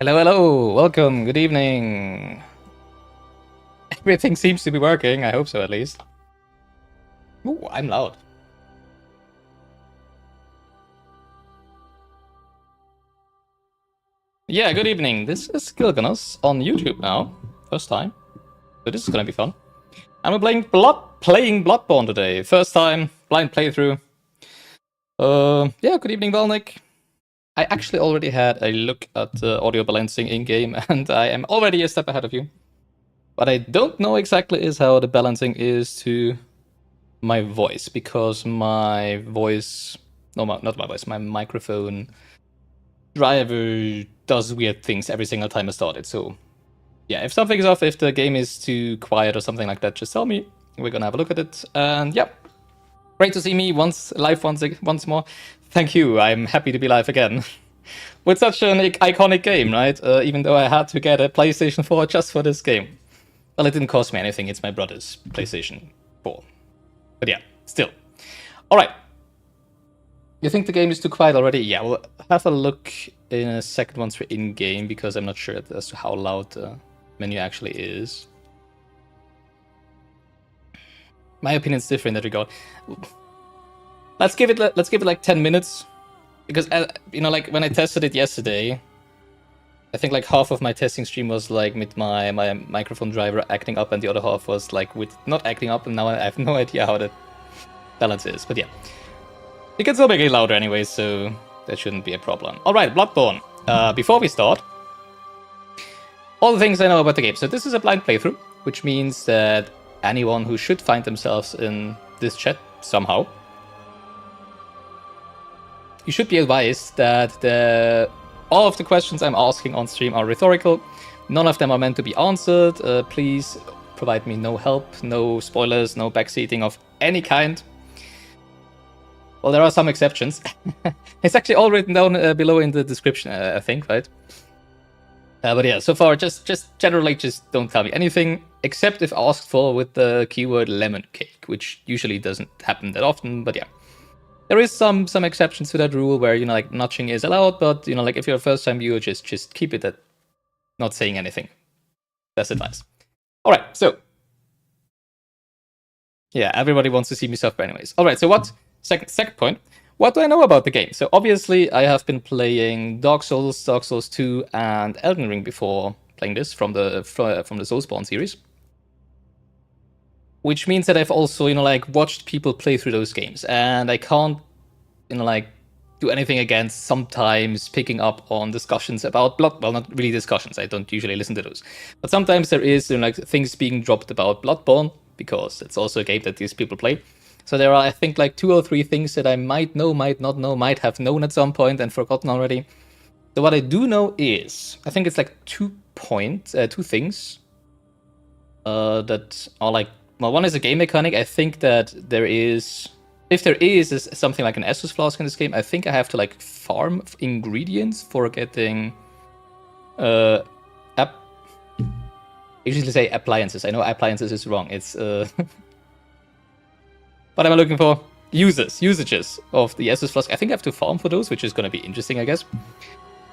Hello, hello, welcome, good evening. Everything seems to be working, I hope so at least. Ooh, I'm loud. Yeah, good evening. This is Gilganos on YouTube now. First time. So this is gonna be fun. I'm playing Bloodborne today. First time, blind playthrough. Yeah, good evening, Valnik. I actually already had a look at the audio balancing in-game, and I am already a step ahead of you. What I don't know exactly is how the balancing is to my voice, because my voice... No, not my voice, my microphone driver does weird things every single time I start it, so... Yeah, if something's off, if the game is too quiet or something like that, just tell me. We're gonna have a look at it, and yeah. Great to see me live once more. Thank you, I'm happy to be live again. With such an iconic game, right? Even though I had to get a PlayStation 4 just for this game. Well, it didn't cost me anything, it's my brother's PlayStation 4. But yeah, still. Alright. You think the game is too quiet already? Yeah, we'll have a look in a second once we're in-game, because I'm not sure as to how loud the menu actually is. My opinion's different in that regard. Let's give it like 10 minutes. Because, you know, like, when I tested it yesterday, I think like half of my testing stream was like with my microphone driver acting up, and the other half was like with not acting up, and now I have no idea how the balance is. But yeah. You can still make it louder anyway, so that shouldn't be a problem. Alright, Bloodborne. Before we start, all the things I know about the game. So this is a blind playthrough, which means that anyone who should find themselves in this chat somehow, you should be advised that all of the questions I'm asking on stream are rhetorical. None of them are meant to be answered. Please provide me no help, no spoilers, no backseating of any kind. Well, there are some exceptions. It's actually all written down below in the description, I think, right? But yeah, so far, just generally, just don't tell me anything, except if asked for with the keyword lemon cake, which usually doesn't happen that often, but yeah. There is some exceptions to that rule where, you know, like, notching is allowed, but, you know, like, if you're a first-time viewer, just keep it at not saying anything. That's advice. Alright, so. Yeah, everybody wants to see me suffer anyways. Alright, so what? Second point. What do I know about the game? So obviously I have been playing Dark Souls 2, and Elden Ring before playing this from the Soulspawn series. Which means that I've also, you know, like, watched people play through those games, and I can't, you know, like, do anything against sometimes picking up on discussions about well, not really discussions, I don't usually listen to those. But sometimes there is, you know, like, things being dropped about Bloodborne, because it's also a game that these people play. So there are, I think, like 2 or 3 things that I might know, might not know, might have known at some point and forgotten already. So what I do know is, I think it's like 2 things that are like, well, one is a game mechanic. I think that there is, if there is something like an Estus flask in this game, I think I have to like farm ingredients for getting I usually say appliances. I know appliances is wrong. It's what am I looking for? Usages of the Estus flask. I think I have to farm for those, which is going to be interesting, I guess.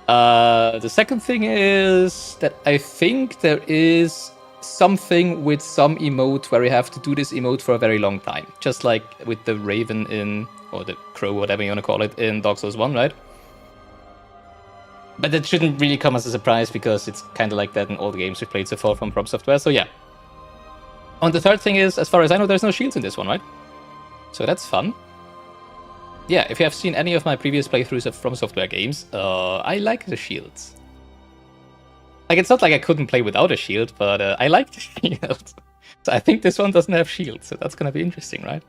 The second thing is that I think there is something with some emote where you have to do this emote for a very long time. Just like with the Raven in, or the Crow, whatever you want to call it, in Dark Souls 1, right? But that shouldn't really come as a surprise, because it's kind of like that in all the games we've played so far from From Software, so yeah. And the third thing is, as far as I know, there's no shields in this one, right? So that's fun. Yeah, if you have seen any of my previous playthroughs of From Software games, I like the shields. Like, it's not like I couldn't play without a shield, but I like the shield. So I think this one doesn't have shield, so that's gonna be interesting, right?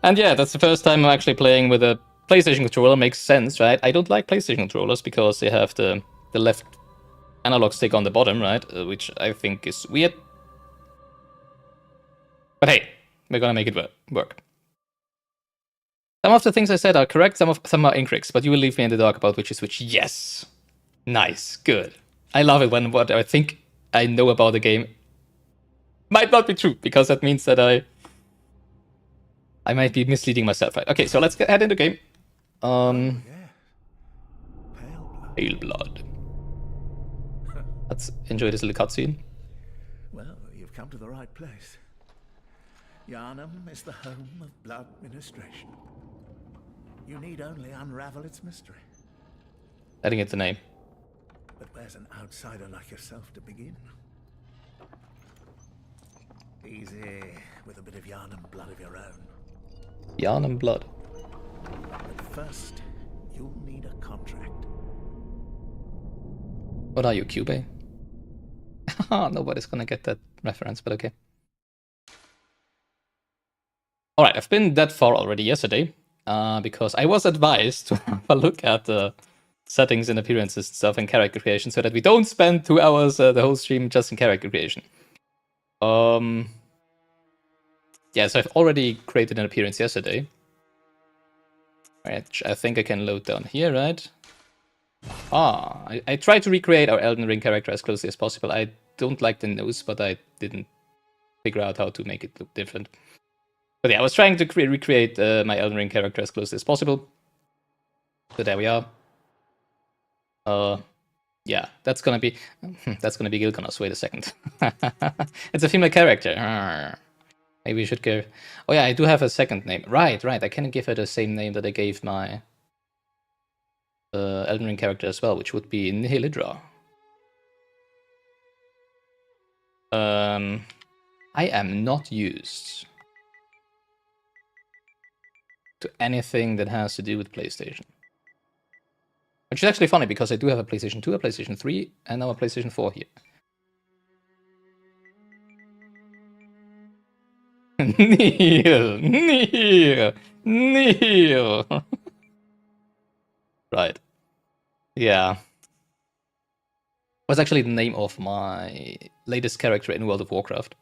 And yeah, that's the first time I'm actually playing with a PlayStation controller. Makes sense, right? I don't like PlayStation controllers because they have the left analog stick on the bottom, right? Which I think is weird. But hey, we're gonna make it work. Some of the things I said are correct, some are incorrect, but you will leave me in the dark about which is which. Yes! Nice, good. I love it when what I think I know about the game might not be true, because that means that I might be misleading myself, right? Okay, so let's get head into the game. Pale blood. Let's enjoy this little cutscene. Well, you've come to the right place. Yharnam is the home of blood ministration. You need only unravel its mystery. Adding it the name. But where's an outsider like yourself to begin? Easy, with a bit of Yharnam blood of your own. Yharnam blood. But first, you'll need a contract. What are you, Cube? Nobody's gonna get that reference, but okay. Alright, I've been that far already yesterday, because I was advised to have a look at the settings and appearances and stuff and character creation so that we don't spend 2 hours the whole stream just in character creation. Yeah, so I've already created an appearance yesterday. Which I think I can load down here, right? I tried to recreate our Elden Ring character as closely as possible. I don't like the nose, but I didn't figure out how to make it look different. But yeah, I was trying to recreate my Elden Ring character as closely as possible. So there we are. Yeah, that's gonna be Gilganos. Wait a second. It's a female character. Maybe we should go. Oh yeah, I do have a second name. Right. I can give her the same name that I gave my Elden Ring character as well, which would be Nihilidra. I am not used to anything that has to do with PlayStation. Which is actually funny, because I do have a PlayStation 2, a PlayStation 3, and now a PlayStation 4 here. Neil! Right. Yeah. Was actually the name of my latest character in World of Warcraft.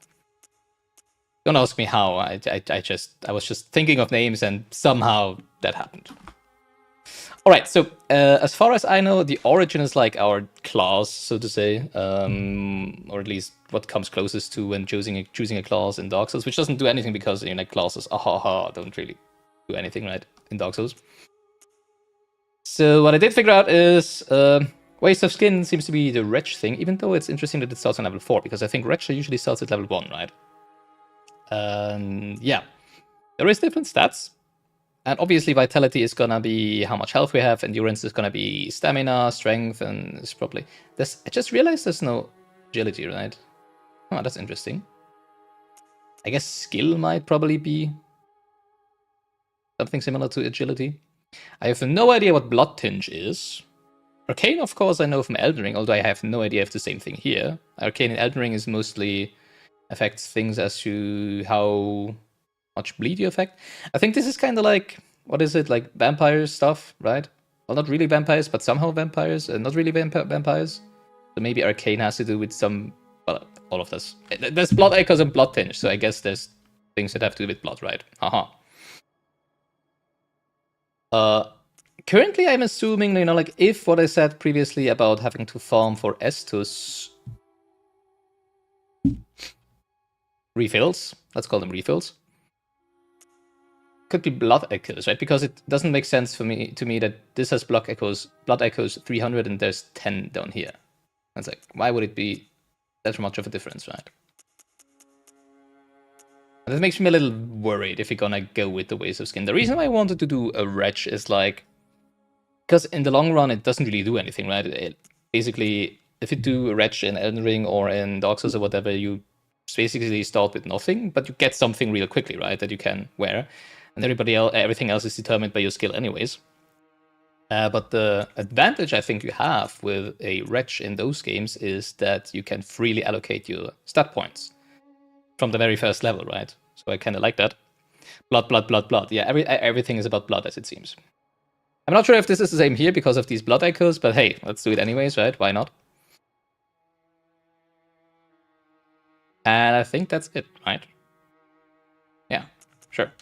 Don't ask me how. I was just thinking of names, and somehow that happened. All right. So as far as I know, the origin is like our class, so to say, or at least what comes closest to when choosing a class in Dark Souls, which doesn't do anything because classes don't really do anything, right, in Dark Souls. So what I did figure out is Waste of Skin seems to be the Wretch thing, even though it's interesting that it starts on level 4, because I think Wretch usually starts at level 1, right? Yeah, there is different stats. And obviously Vitality is gonna be how much health we have, Endurance is gonna be stamina, strength, and it's probably... I just realized there's no agility, right? Oh, that's interesting. I guess skill might probably be something similar to agility. I have no idea what Blood Tinge is. Arcane, of course, I know from Elden Ring, although I have no idea if the same thing here. Arcane in Elden Ring is mostly affects things as to how much bleed you affect. I think this is kind of like, what is it, like vampire stuff, right? Well, not really vampires, but somehow vampires, not really vampires. So maybe Arcane has to do with some, well, all of this. There's Blood Echoes and Blood Tinge, so I guess there's things that have to do with blood, right? Haha. Currently, I'm assuming, like if what I said previously about having to farm for Estus refills, let's call them refills, could be Blood Echoes, right? Because it doesn't make sense to me that this has Blood Echoes 300 and there's 10 down here. It's like, why would it be that much of a difference, right? And that makes me a little worried if you're gonna go with the Waste of Skin. The reason why I wanted to do a Wretch is like, because in the long run, it doesn't really do anything, right? Basically, if you do a Wretch in Elden Ring or in Dark Souls or whatever, you basically start with nothing, but you get something real quickly, right? That you can wear. And everything else is determined by your skill anyways. But the advantage I think you have with a Wretch in those games is that you can freely allocate your stat points from the very first level, right? So I kind of like that. Blood. Yeah, everything is about blood, as it seems. I'm not sure if this is the same here because of these blood echoes, but hey, let's do it anyways, right? Why not? And I think that's it, right? Yeah, sure.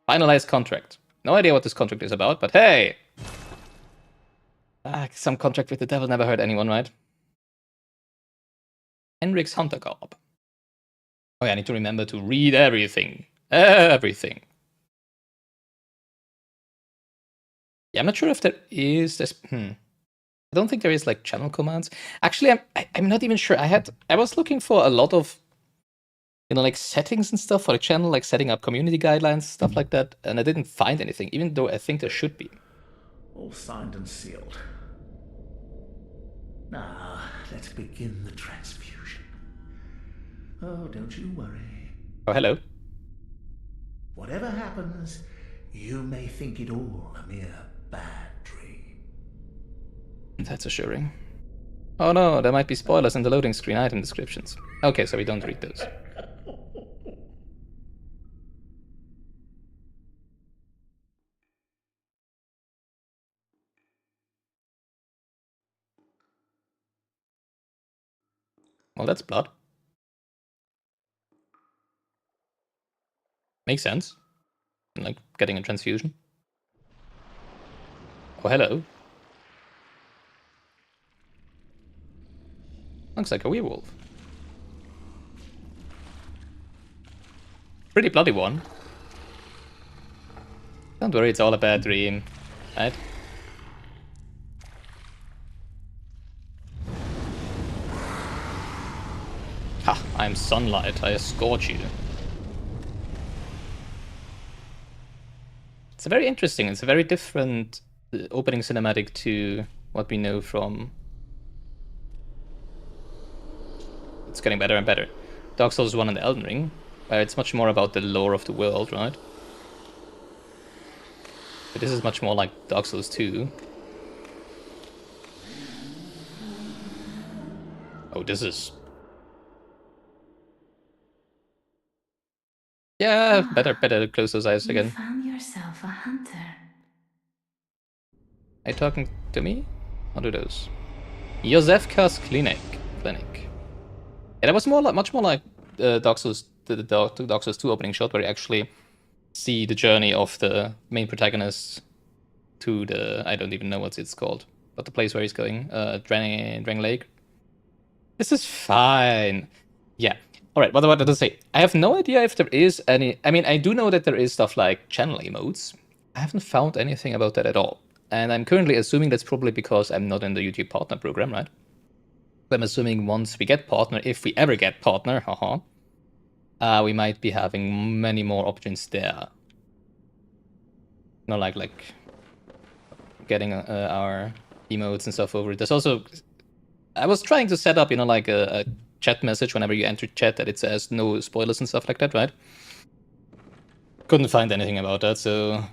Finalized contract. No idea what this contract is about, but hey! Some contract with the devil never hurt anyone, right? Henrik's Hunter Garb. Oh yeah, I need to remember to read everything. Everything. Yeah, I'm not sure if there is this... I don't think there is like channel commands. Actually, I'm not even sure. I was looking for a lot of, you know, like settings and stuff for the channel, like setting up community guidelines, stuff like that, and I didn't find anything, even though I think there should be. All signed and sealed. Now, let's begin the transfusion. Oh, don't you worry. Oh, hello. Whatever happens, you may think it all a mere bad dream. That's assuring. Oh no, there might be spoilers in the loading screen item descriptions. Okay, so we don't read those. Well, that's blood. Makes sense. Like getting a transfusion. Oh, hello. Looks like a werewolf. Pretty bloody one. Don't worry, it's all a bad dream, right? Ha, I'm sunlight, I scorch you. It's very interesting, it's a very different opening cinematic to what we know from... It's getting better and better. Dark Souls 1 and Elden Ring, where it's much more about the lore of the world, right? But this is much more like Dark Souls 2. Oh, this is... Yeah, better close those eyes again. You found yourself a hunter. Are you talking to me? I'll do those. Josefka's Clinic. Yeah, that was more like, much more like Dark Souls, the Dark Souls 2 opening shot, where you actually see the journey of the main protagonist to the... I don't even know what it's called, but the place where he's going, Drang Lake. This is fine. Yeah. Alright, what about to say? I have no idea if there is any... I mean, I do know that there is stuff like channel emotes. I haven't found anything about that at all. And I'm currently assuming that's probably because I'm not in the YouTube partner program, right? I'm assuming once we get partner, if we ever get partner, we might be having many more options there. Not like getting our emotes and stuff over it. There's also... I was trying to set up, you know, like a chat message whenever you enter chat that it says no spoilers and stuff like that, right? Couldn't find anything about that, so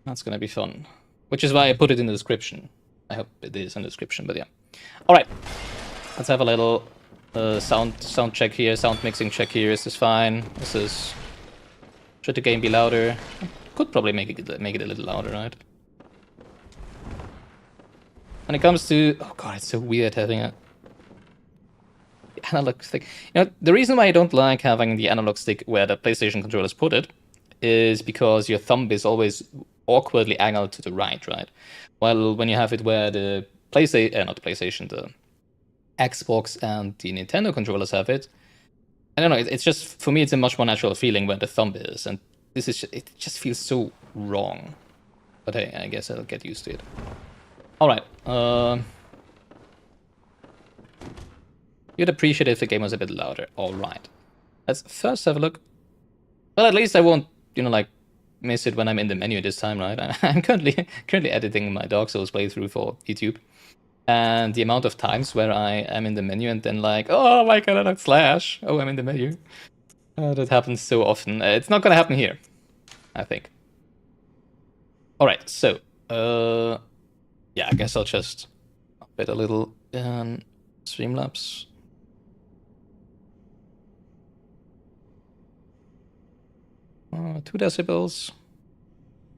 that's gonna be fun. Which is why I put it in the description. I hope it is in the description, but yeah. Alright. Let's have a little sound check here, sound mixing check here. Is this fine? This is... Should the game be louder? Could probably make it a little louder, right? When it comes to... Oh god, it's so weird having a... analog stick. You know, the reason why I don't like having the analog stick where the PlayStation controllers put it is because your thumb is always awkwardly angled to the right? While when you have it where the PlayStation, not the PlayStation, the Xbox and the Nintendo controllers have it, I don't know, it's just, for me, it's a much more natural feeling where the thumb is, and this is, it just feels so wrong. But hey, I guess I'll get used to it. Alright, you'd appreciate if the game was a bit louder. Alright. Let's first have a look. Well, at least I won't, you know, like, miss it when I'm in the menu this time, right? I'm currently editing my Dark Souls playthrough for YouTube. And the amount of times where I am in the menu and then like, oh my god, I slash. Oh, I'm in the menu. That happens so often. It's not gonna happen here, I think. Alright, so, yeah, I guess I'll just update a little Streamlabs. Oh, 2 decibels.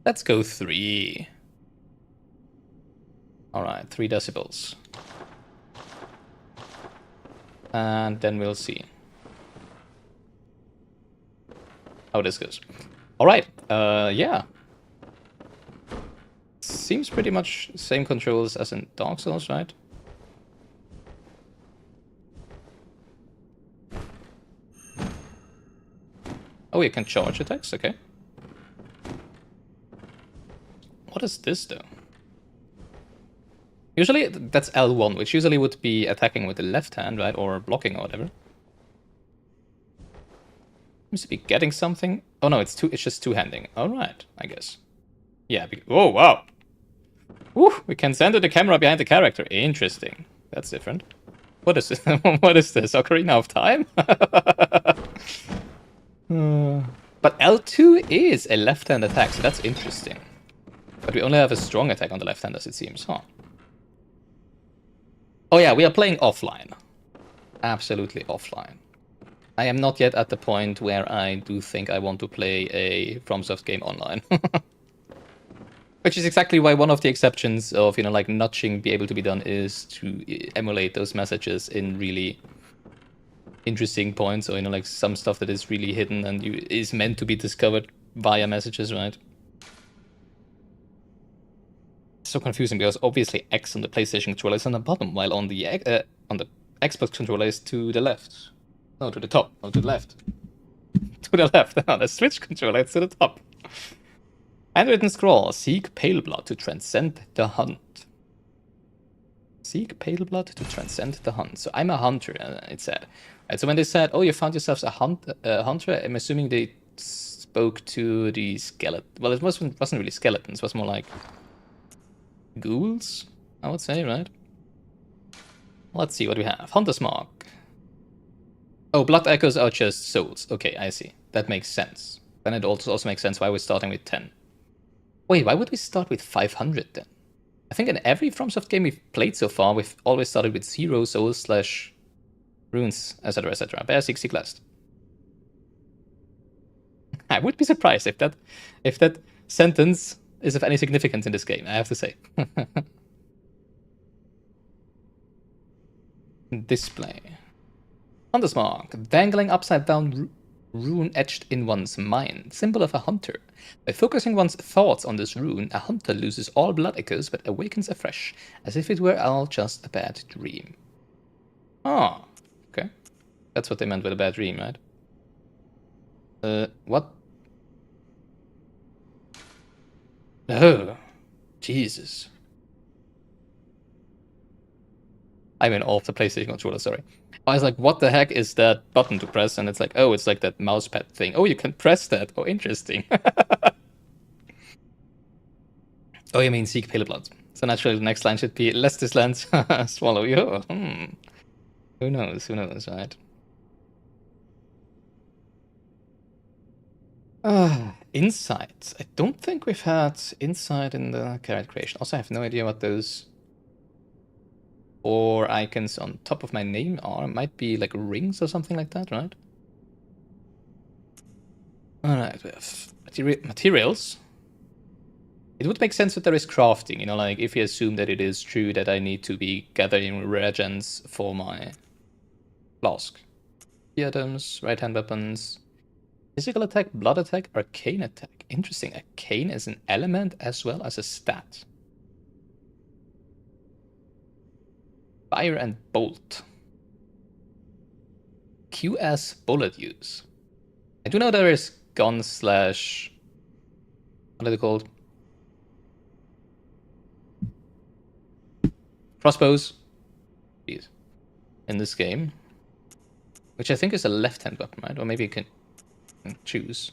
Let's go 3. Alright, 3 decibels. And then we'll see how this goes. Alright, yeah. Seems pretty much same controls as in Dark Souls, right? Oh, you can charge attacks, okay. What is this, though? Usually that's L1, which usually would be attacking with the left hand, right? Or blocking or whatever. Seems to be getting something. Oh no, it's just two-handing. Alright, I guess. Yeah, oh wow. Woo, we can center the camera behind the character. Interesting. That's different. What is this? What is this? Ocarina of Time? But L2 is a left-hand attack, so that's interesting. But we only have a strong attack on the left hand, as it seems, huh? Oh yeah, we are playing offline. Absolutely offline. I am not yet at the point where I do think I want to play a FromSoft game online. Which is exactly why one of the exceptions of, you know, like nudging be able to be done is to emulate those messages in really interesting points, or, you know, like some stuff that is really hidden and is meant to be discovered via messages, right? So confusing because obviously X on the PlayStation controller is on the bottom, while on the Xbox controller is to the left. No, to the top. No, to the left. To the left. On the Switch controller, it's to the top. Handwritten scroll. Seek pale blood to transcend the hunt. Seek pale blood to transcend the hunt. So I'm a hunter, it said. Right, so when they said, oh, you found yourselves a hunter, I'm assuming they spoke to the skeleton. Well, it wasn't really skeletons. It was more like ghouls, I would say, right? Let's see what we have. Hunter's Mark. Oh, blood echoes are just souls. Okay, I see. That makes sense. Then it also makes sense why we're starting with 10. Wait, why would we start with 500 then? I think in every FromSoft game we've played so far, we've always started with 0 souls / runes, etc, etc. Bear 60 classed. I would be surprised if that sentence is of any significance in this game, I have to say. Display. Hunter's Mark. Dangling upside down rune etched in one's mind. Symbol of a hunter. By focusing one's thoughts on this rune, a hunter loses all blood echoes but awakens afresh, as if it were all just a bad dream. Ah, okay. That's what they meant with a bad dream, right? What? Oh, Jesus. I mean, off the PlayStation controller, sorry. I was like, what the heck is that button to press? And it's like, oh, it's like that mousepad thing. Oh, you can press that. Oh, interesting. Oh, you mean seek pale blood. So naturally the next line should be, lest this land swallow you. Who knows, right? Insights. I don't think we've had insight in the character creation. Also, I have no idea what those 4 icons on top of my name are. It might be like rings or something like that, right? Alright, we have materials. It would make sense that there is crafting, you know, like if you assume that it is true that I need to be gathering reagents for my flask. Items, right hand weapons, physical attack, blood attack, arcane attack. Interesting, arcane is an element as well as a stat. Fire and bolt. QS bullet use. I do know there is gun / what are they called? Crossbows. Jeez. In this game. Which I think is a left-hand weapon, right? Or maybe you can choose.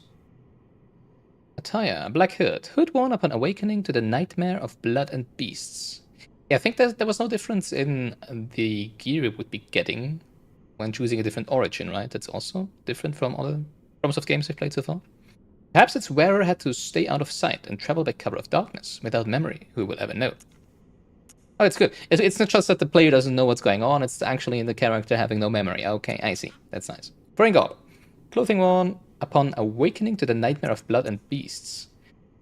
Attire. A black hood. Hood worn upon awakening to the nightmare of blood and beasts. Yeah, I think there was no difference in the gear we would be getting when choosing a different origin, right? That's also different from other FromSoft games we've played so far. Perhaps its wearer had to stay out of sight and travel by cover of darkness, without memory, who will ever know. Oh, it's good. It's not just that the player doesn't know what's going on, it's actually in the character having no memory. Okay, I see. That's nice. Throwing God. Clothing worn upon awakening to the nightmare of blood and beasts.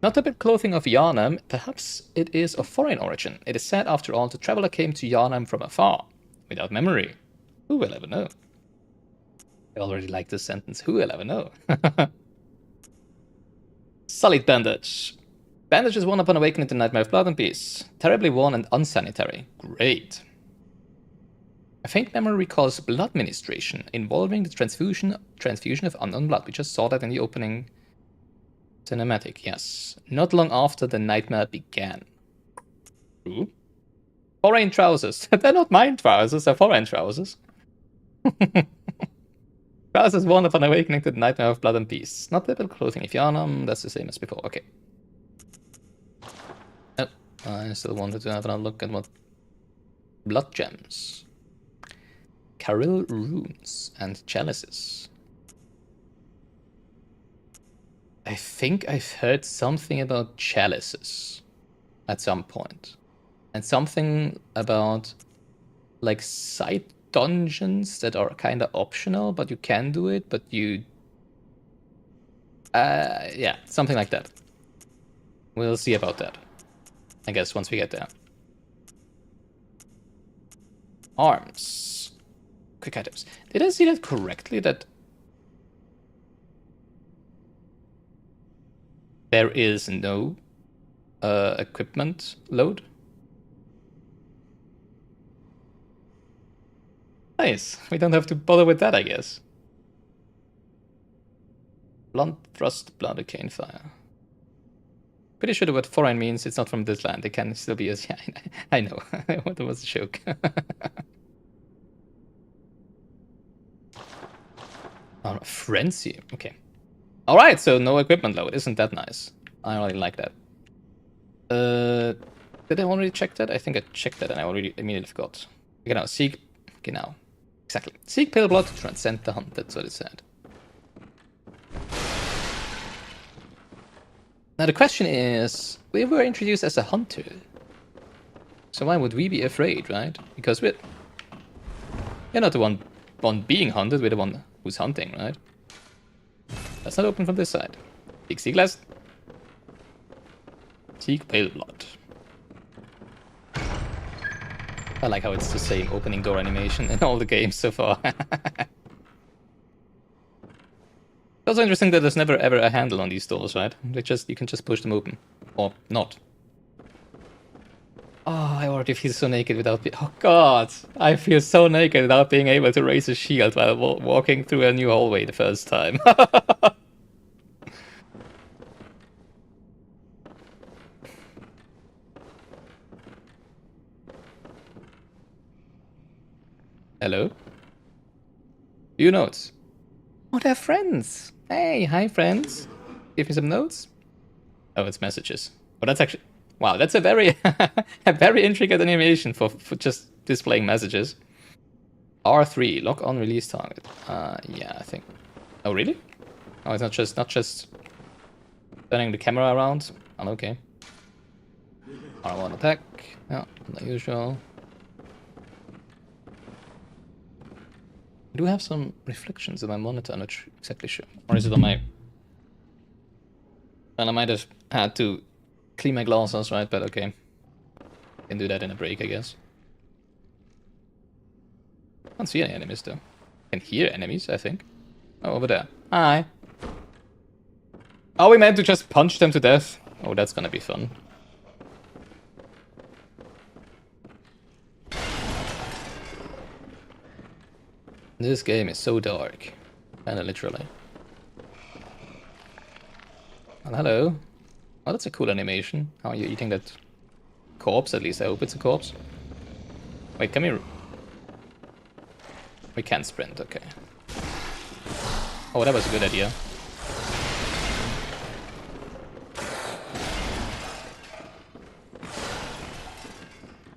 Not the clothing of Yharnam, perhaps it is of foreign origin. It is said, after all, the traveler came to Yharnam from afar, without memory. Who will ever know? I already like this sentence. Who will ever know? Sullied bandage. Bandage is worn upon awakening to nightmare of blood and beasts. Terribly worn and unsanitary. Great. A faint memory recalls blood ministration, involving the transfusion of unknown blood. We just saw that in the opening cinematic, yes. Not long after the nightmare began. True. Foreign trousers. They're not mine trousers, they're foreign trousers. Trousers worn upon awakening to the nightmare of blood and peace. Not typical clothing. If you are that's the same as before. Okay. Oh, I still wanted to have another look at what blood gems, Caril runes, and chalices. I think I've heard something about chalices at some point. And something about like side dungeons that are kind of optional, but you can do it, but you... yeah, something like that. We'll see about that, I guess, once we get there. Arms. Quick items. Did I see that correctly, that there is no equipment load? Nice. We don't have to bother with that, I guess. Blunt thrust, blood, arcane fire. Pretty sure what foreign means it's not from this land. It can still be as... Yeah, I know. That was a joke. Oh, frenzy. Okay. Alright, so no equipment load. Isn't that nice? I really like that. Did I already check that? I think I checked that and I already immediately forgot. Genau, seek... Genau. Exactly. Seek pale blood to transcend the hunt. That's what it said. Now the question is, we were introduced as a hunter. So why would we be afraid, right? Because we're not the one being hunted, we're the one who's hunting, right? That's not open from this side. Seek sea glass. Seek pale blood. I like how it's the same opening door animation in all the games so far. It's also interesting that there's never ever a handle on these doors, right? You can just push them open. Or not. Oh, I already feel so naked without oh god! I feel so naked without being able to raise a shield while walking through a new hallway the first time. Hello? Few notes. Oh, they're friends! Hey, hi friends! Give me some notes? Oh, it's messages. Oh, that's actually... Wow, that's a very a very intricate animation for just displaying messages. R3, lock on release target. Yeah, I think... Oh, really? Oh, it's not just turning the camera around? Oh, okay. R1 attack. Yeah, not usual. I do have some reflections on my monitor, I'm not exactly sure. Or is it on my... And I might have had to clean my glasses, right? But okay. Can do that in a break, I guess. Can't see any enemies, though. Can hear enemies, I think. Oh, over there. Hi. Are we meant to just punch them to death? Oh, that's gonna be fun. This game is so dark. Kinda literally. Well, hello. Oh, that's a cool animation. How are you eating that corpse? At least I hope it's a corpse. Wait, come here. We can sprint, okay. Oh, that was a good idea.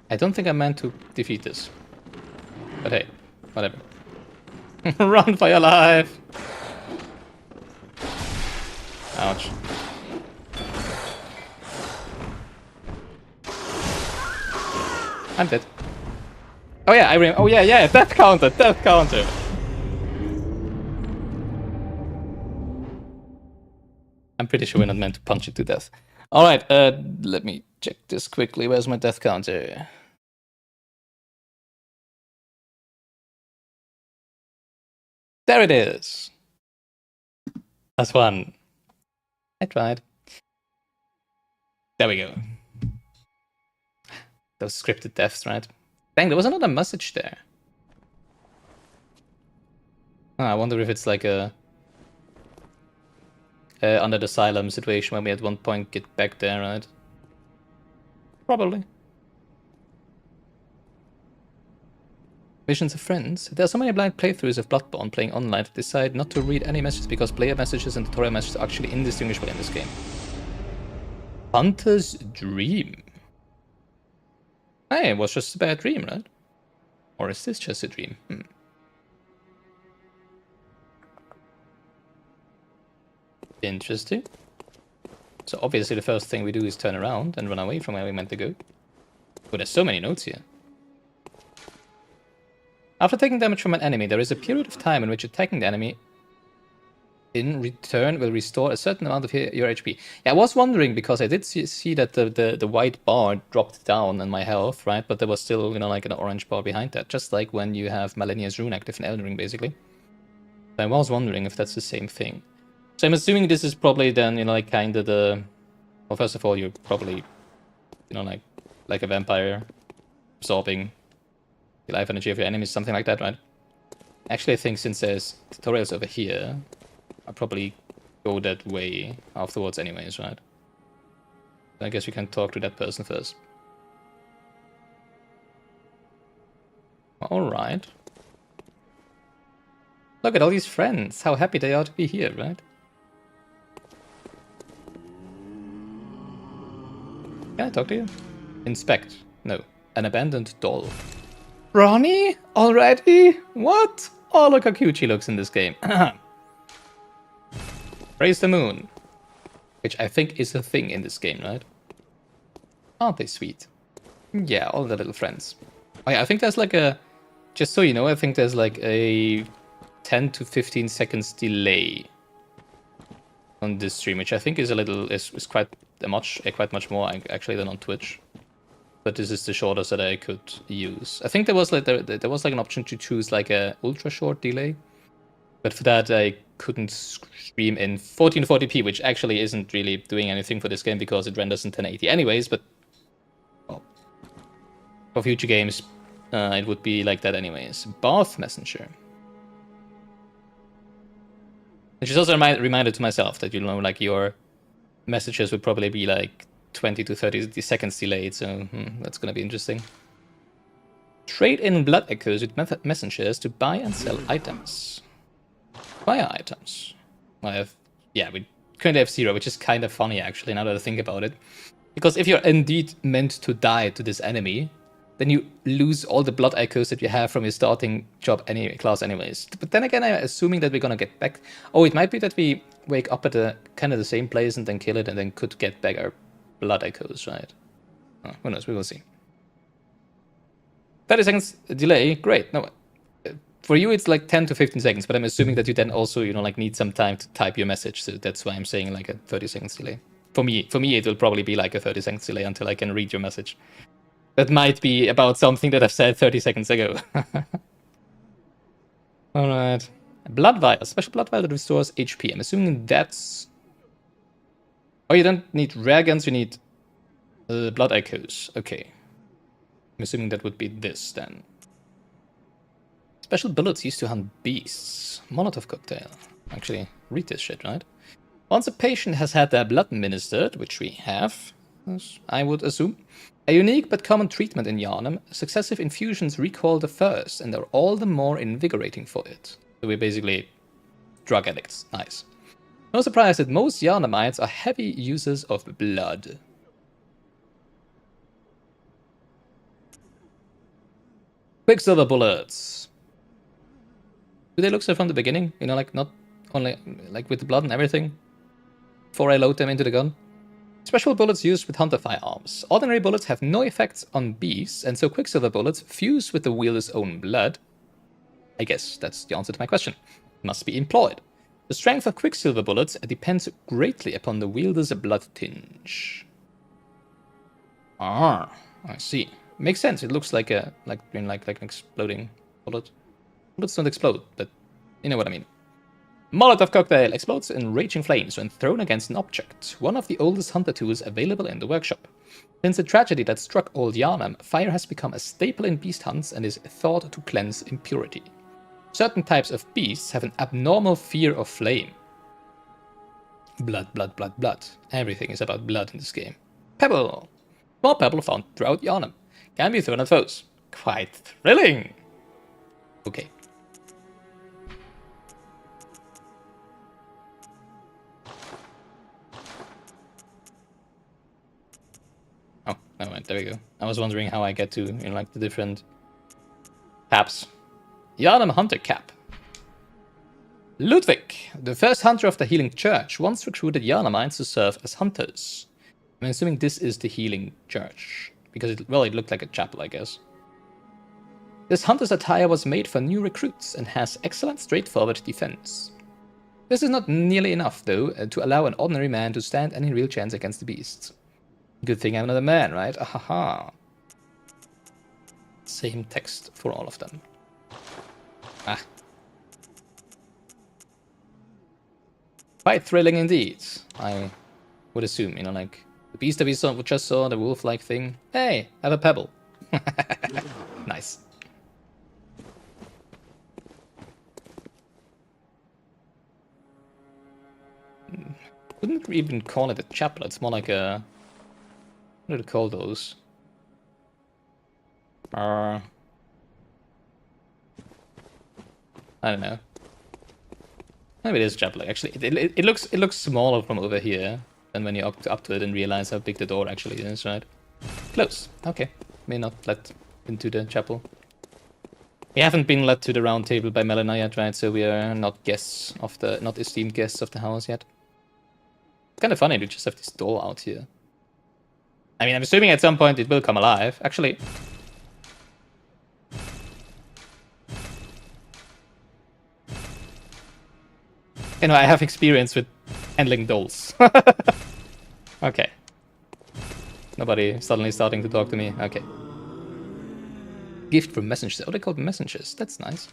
I don't think I meant to defeat this. But hey, whatever. Run for your life! Ouch. I'm dead. Oh yeah, oh yeah, death counter, death counter! I'm pretty sure we're not meant to punch it to death. Alright, let me check this quickly. Where's my death counter? There it is! That's one. I tried. There we go. Those scripted deaths, right? Dang, there was another message there. Oh, I wonder if it's like a... under the asylum situation when we at one point get back there, right? Probably. Visions of friends. There are so many blind playthroughs of Bloodborne playing online to decide not to read any messages because player messages and tutorial messages are actually indistinguishable in this game. Hunter's Dream. Hey, it was just a bad dream, right? Or is this just a dream? Interesting. So obviously the first thing we do is turn around and run away from where we meant to go. But there's so many notes here. After taking damage from an enemy, there is a period of time in which attacking the enemy in return will restore a certain amount of your HP. Yeah, I was wondering because I did see that the white bar dropped down in my health, right? But there was still, you know, like an orange bar behind that, just like when you have Malenia's Rune active in Elden Ring, basically. So I was wondering if that's the same thing. So I'm assuming this is probably then, you know, like kind of the... Well, first of all, you're probably, you know, like a vampire absorbing the life energy of your enemies, something like that, right? Actually, I think since there's tutorials over here, I'll probably go that way afterwards anyways, right? So I guess we can talk to that person first. Alright. Look at all these friends, how happy they are to be here, right? Can I talk to you? Inspect. No. An abandoned doll. Ronnie? Already? What? Oh, look how cute she looks in this game. Praise the moon. Which I think is a thing in this game, right? Aren't they sweet? Yeah, all the little friends. Oh yeah, I think there's like a... Just so you know, I think there's like a 10 to 15 seconds delay on this stream, which I think is a little... is quite much more actually than on Twitch. But this is the shortest that I could use. I think there was like an option to choose like a ultra short delay, but for that I couldn't stream in 1440p, which actually isn't really doing anything for this game because it renders in 1080 anyways. But well, for future games, it would be like that anyways. Bath Messenger. Which is also a reminder to myself that, you know, like your messages would probably be like 20 to 30 seconds delayed, so that's gonna be interesting. Trade in blood echoes with messengers to buy and sell items. Buy items. We currently have 0, which is kind of funny actually, now that I think about it. Because if you're indeed meant to die to this enemy, then you lose all the blood echoes that you have from your starting job class anyways. But then again, I'm assuming that we're gonna get back... Oh, it might be that we wake up at the kind of the same place and then kill it and then could get back our blood echoes, right? Oh, who knows, we will see. 30 seconds delay, great. No, for you it's like 10 to 15 seconds, but I'm assuming that you then also, you know, like need some time to type your message, so that's why I'm saying like a 30 seconds delay. For me it will probably be like a 30 seconds delay until I can read your message. That might be about something that I've said 30 seconds ago. Alright. Blood vial. Special blood vial that restores HP. I'm assuming that's... Oh, you don't need rare guns, you need blood echoes. Okay. I'm assuming that would be this then. Special bullets used to hunt beasts. Molotov cocktail. Actually, read this shit, right? Once a patient has had their blood administered, which we have, I would assume, a unique but common treatment in Yharnam, successive infusions recall the first and are all the more invigorating for it. So we're basically drug addicts. Nice. No surprise that most Yharnamites are heavy users of blood. Quicksilver bullets. Do they look so from the beginning? You know, like not only like with the blood and everything? Before I load them into the gun? Special bullets used with hunter firearms. Ordinary bullets have no effects on beasts, and so quicksilver bullets fuse with the wielder's own blood. I guess that's the answer to my question. Must be employed. The strength of quicksilver bullets depends greatly upon the wielder's blood tinge. Ah, I see. Makes sense. It looks like an exploding bullet. Bullets don't explode, but you know what I mean. Molotov cocktail explodes in raging flames when thrown against an object, one of the oldest hunter tools available in the workshop. Since the tragedy that struck old Yharnam, fire has become a staple in beast hunts and is thought to cleanse impurity. Certain types of beasts have an abnormal fear of flame. Blood, blood, blood, blood. Everything is about blood in this game. Pebble! Small pebble found throughout Yharnam. Can be thrown at foes. Quite thrilling! Okay. Oh, never mind. There we go. I was wondering how I get to, like, the different caps. Yharnam Hunter Cap. Ludwig, the first hunter of the Healing Church, once recruited Yharnamites to serve as hunters. I'm assuming this is the Healing Church, because it looked like a chapel, I guess. This hunter's attire was made for new recruits and has excellent straightforward defense. This is not nearly enough, though, to allow an ordinary man to stand any real chance against the beasts. Good thing I'm not a man, right? Ahaha. Same text for all of them. Ah. Quite thrilling indeed, I would assume, like, the beast that we just saw, the wolf-like thing. Hey, I have a pebble. Nice. Wouldn't even call it a chapel, it's more like a... What do they call those? I don't know. Maybe it is a chapel, actually. It looks smaller from over here than when you're up to it and realize how big the door actually is, right? Close. Okay. May not let into the chapel. We haven't been led to the round table by Melina yet, right? So we are not esteemed guests of the house yet. It's kind of funny to just have this doll out here. I mean, I'm assuming at some point it will come alive. Actually, I have experience with handling dolls. Okay. Nobody suddenly starting to talk to me. Okay. Gift from messengers. Oh, they're called messengers. That's nice.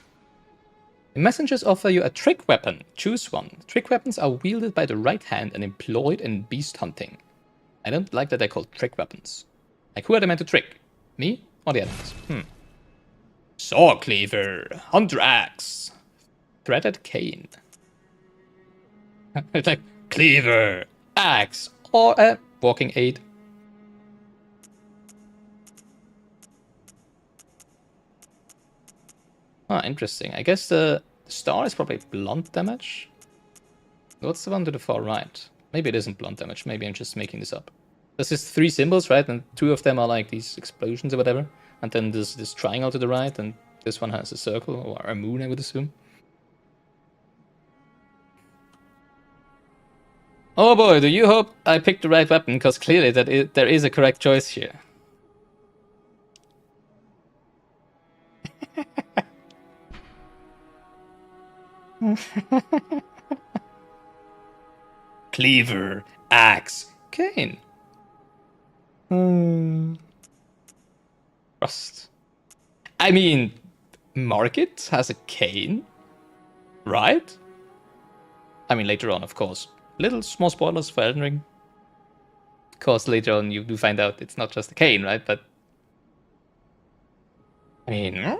The messengers offer you a trick weapon. Choose one. Trick weapons are wielded by the right hand and employed in beast hunting. I don't like that they're called trick weapons. Like, who are they meant to trick? Me or the enemies? Saw cleaver. Hunter axe. Threaded cane. It's like cleaver, axe, or a walking aid. Ah, interesting. I guess the star is probably blunt damage. What's the one to the far right? Maybe it isn't blunt damage. Maybe I'm just making this up. There's just 3 symbols, right? And 2 of them are like these explosions or whatever. And then there's this triangle to the right, and this one has a circle or a moon, I would assume. Oh boy, do you hope I picked the right weapon, because clearly there is a correct choice here. Cleaver, axe, cane. Rust. I mean, Market has a cane, right? I mean, later on, of course. Little small spoilers for Elden Ring. Of course, later on you do find out it's not just a cane, right? But I mean,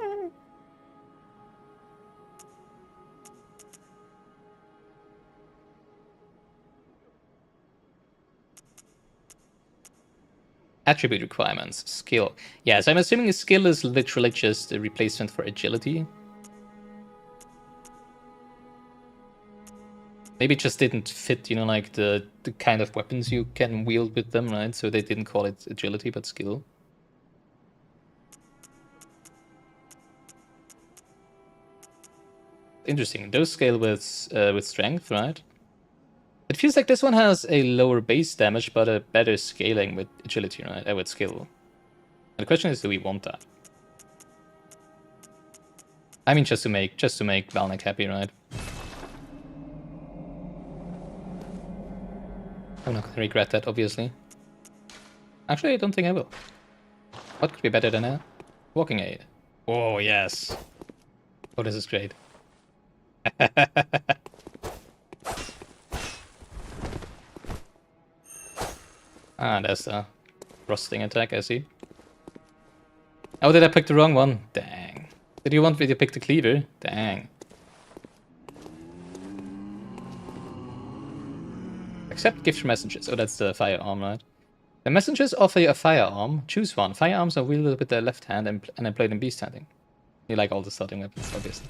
attribute requirements, skill. Yeah, so I'm assuming skill is literally just a replacement for agility. Maybe it just didn't fit, like the kind of weapons you can wield with them, right? So they didn't call it agility, but skill. Interesting. Those scale with strength, right? It feels like this one has a lower base damage, but a better scaling with agility, right? With skill. And the question is, do we want that? I mean, just to make Valnek happy, right? I'm not gonna regret that, obviously. Actually, I don't think I will. What could be better than a walking aid? Oh, yes. Oh, this is great. Ah, there's the rusting attack, I see. Oh, did I pick the wrong one? Dang. Did you want me to pick the cleaver? Dang. Accept gift from messengers. Oh, that's the firearm, right? The messengers offer you a firearm. Choose one. Firearms are wielded with the left hand and employed in beast hunting. You like all the starting weapons, obviously.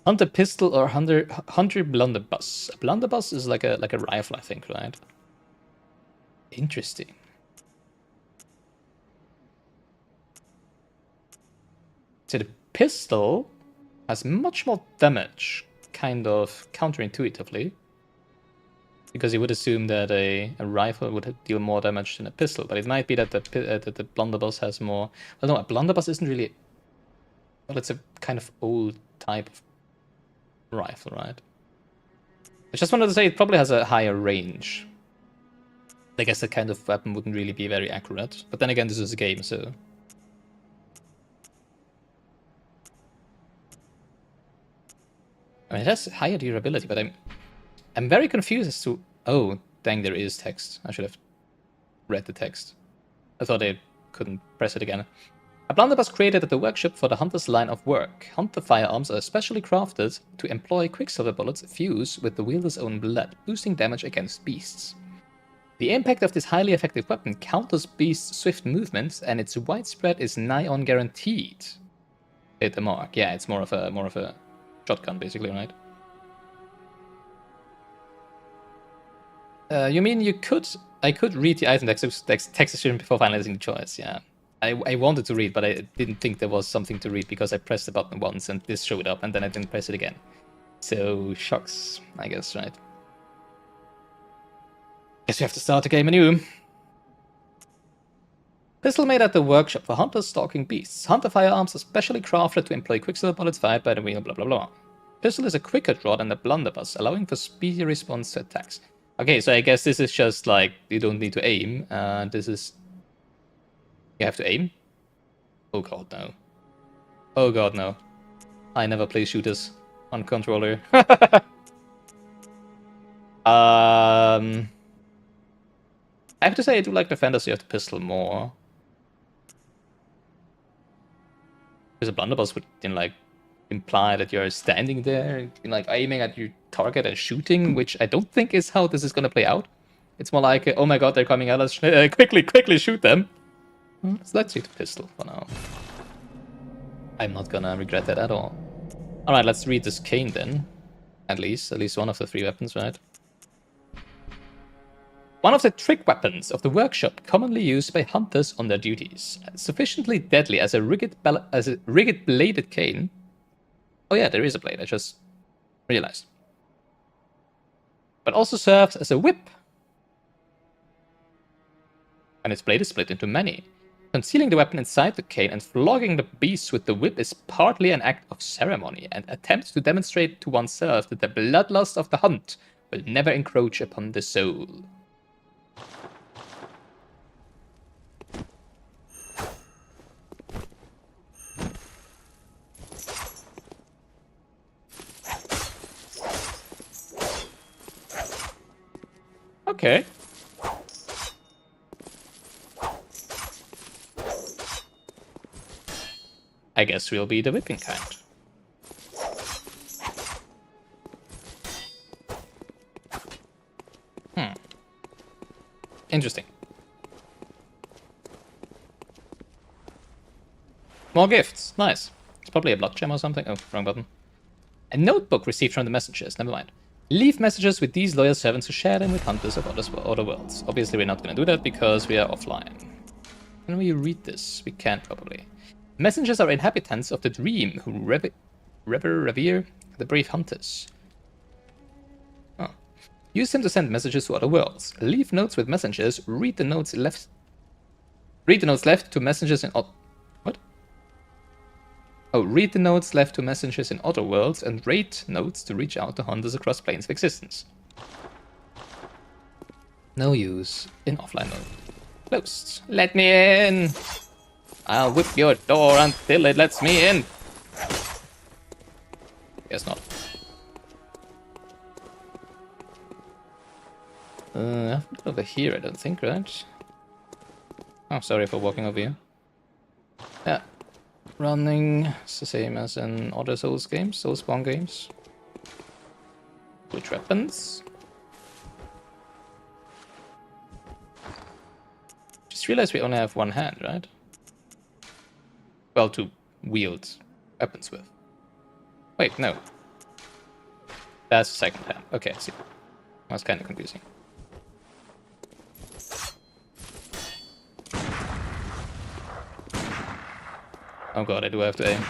Hunter pistol or hunter blunderbuss. A blunderbuss is like a rifle, I think, right? Interesting. So the pistol has much more damage, kind of counterintuitively. Because you would assume that a rifle would deal more damage than a pistol, but it might be that the blunderbuss has more. Well, no, a blunderbuss isn't really. Well, it's a kind of old type of rifle, right? I just wanted to say it probably has a higher range. I guess that kind of weapon wouldn't really be very accurate, but then again, this is a game, so. I mean, it has higher durability, but I'm very confused as to. Oh, dang, there is text. I should have read the text. I thought I couldn't press it again. A blunderbuss created at the workshop for the hunter's line of work. Hunter firearms are specially crafted to employ quicksilver bullets fused with the wielder's own blood, boosting damage against beasts. The impact of this highly effective weapon counters beasts' swift movements, and its widespread is nigh on guaranteed. Hit the mark. Yeah, it's more of a shotgun, basically, right? You mean I could read the item text description before finalizing the choice, yeah. I wanted to read, but I didn't think there was something to read because I pressed the button once and this showed up and then I didn't press it again. So, shucks, I guess, right? Guess we have to start the game anew. Pistol made at the workshop for hunters stalking beasts. Hunter firearms are specially crafted to employ quicksilver bullets fired by the wheel, blah blah blah. Pistol is a quicker draw than the blunderbuss, allowing for speedy response to attacks. Okay, so I guess this is just like, you don't need to aim, this is... You have to aim? Oh god, no. Oh god, no. I never play shooters on controller. I have to say I do like the fantasy of the pistol more. Because a blunderbuss would, like, imply that you're standing there, like, aiming at your target and shooting, which I don't think is how this is gonna play out. It's more like, oh my god, they're coming at us, quickly shoot them. So let's use the pistol for now. I'm not gonna regret that at all. Alright, let's read this cane then. At least one of the 3 weapons, right? One of the trick weapons of the workshop, commonly used by hunters on their duties. Sufficiently deadly as a rigged bladed cane. Oh yeah, there is a blade, I just realized. But also serves as a whip. And its blade is split into many. Concealing the weapon inside the cane and flogging the beast with the whip is partly an act of ceremony and attempts to demonstrate to oneself that the bloodlust of the hunt will never encroach upon the soul. Okay. I guess we'll be the whipping kind. Interesting. More gifts. Nice. It's probably a blood gem or something. Oh, wrong button. A notebook received from the messengers. Never mind. Leave messages with these loyal servants to share them with hunters of other worlds. Obviously, we're not going to do that because we are offline. Can we read this? We can't, probably. Messengers are inhabitants of the dream who revere the brave hunters. Oh. Use them to send messages to other worlds. Leave notes with messengers. Read the notes left to messengers in... What? Oh, read the notes left to messengers in other worlds and rate notes to reach out to hunters across planes of existence. No use in offline mode. Closed. Let me in! I'll whip your door until it lets me in. Guess not. Over here, I don't think, right? Oh, sorry for walking over here. Yeah. Running, it's the same as in other Souls games, Soulspawn games. Which weapons? Just realized we only have one hand, right? Well, to wield weapons with. Wait, no. That's the second tab. Okay, I see. That's kind of confusing. Oh god, I do have to aim.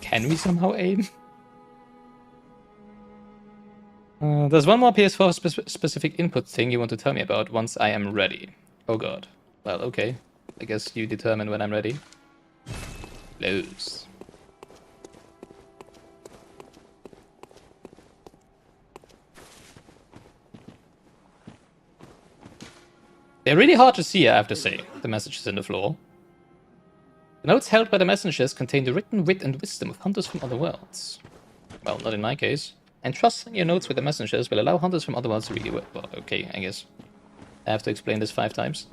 Can we somehow aim? There's one more PS4 specific input thing you want to tell me about once I am ready. Oh god. Well, okay. I guess you determine when I'm ready. Close. They're really hard to see, I have to say, the messages in the floor. The notes held by the messengers contain the written wit and wisdom of hunters from other worlds. Well, not in my case. And trusting your notes with the messengers will allow hunters from other worlds to really work. Well, okay, I guess. I have to explain this 5 times.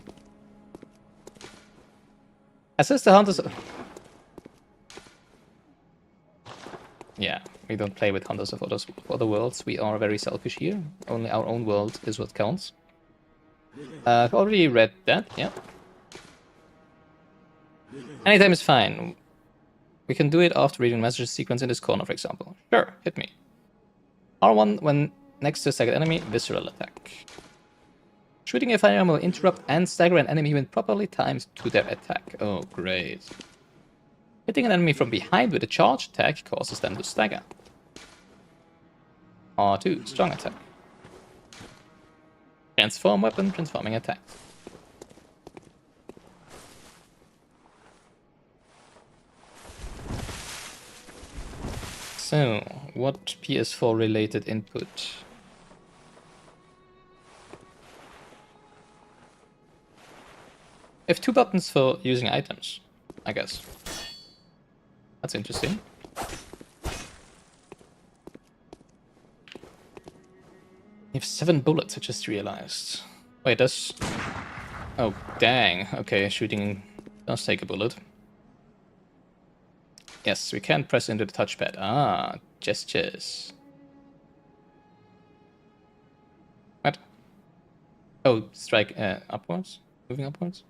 Assist the hunters... Yeah, we don't play with hunters of other worlds. We are very selfish here. Only our own world is what counts. I've already read that, yeah. Anytime is fine. We can do it after reading messages sequence in this corner, for example. Sure, hit me. R1 when next to a second enemy, visceral attack. Shooting a firearm will interrupt and stagger an enemy when properly timed to their attack. Oh, great. Hitting an enemy from behind with a charge attack causes them to stagger. R2, strong attack. Transform weapon, transforming attack. So, what PS4 related input? I have 2 buttons for using items, I guess. That's interesting. You have 7 bullets, I just realized. Wait, that's... Oh, dang. Okay, shooting does take a bullet. Yes, we can press into the touchpad. Ah, gestures. What? Oh, strike upwards? Moving upwards?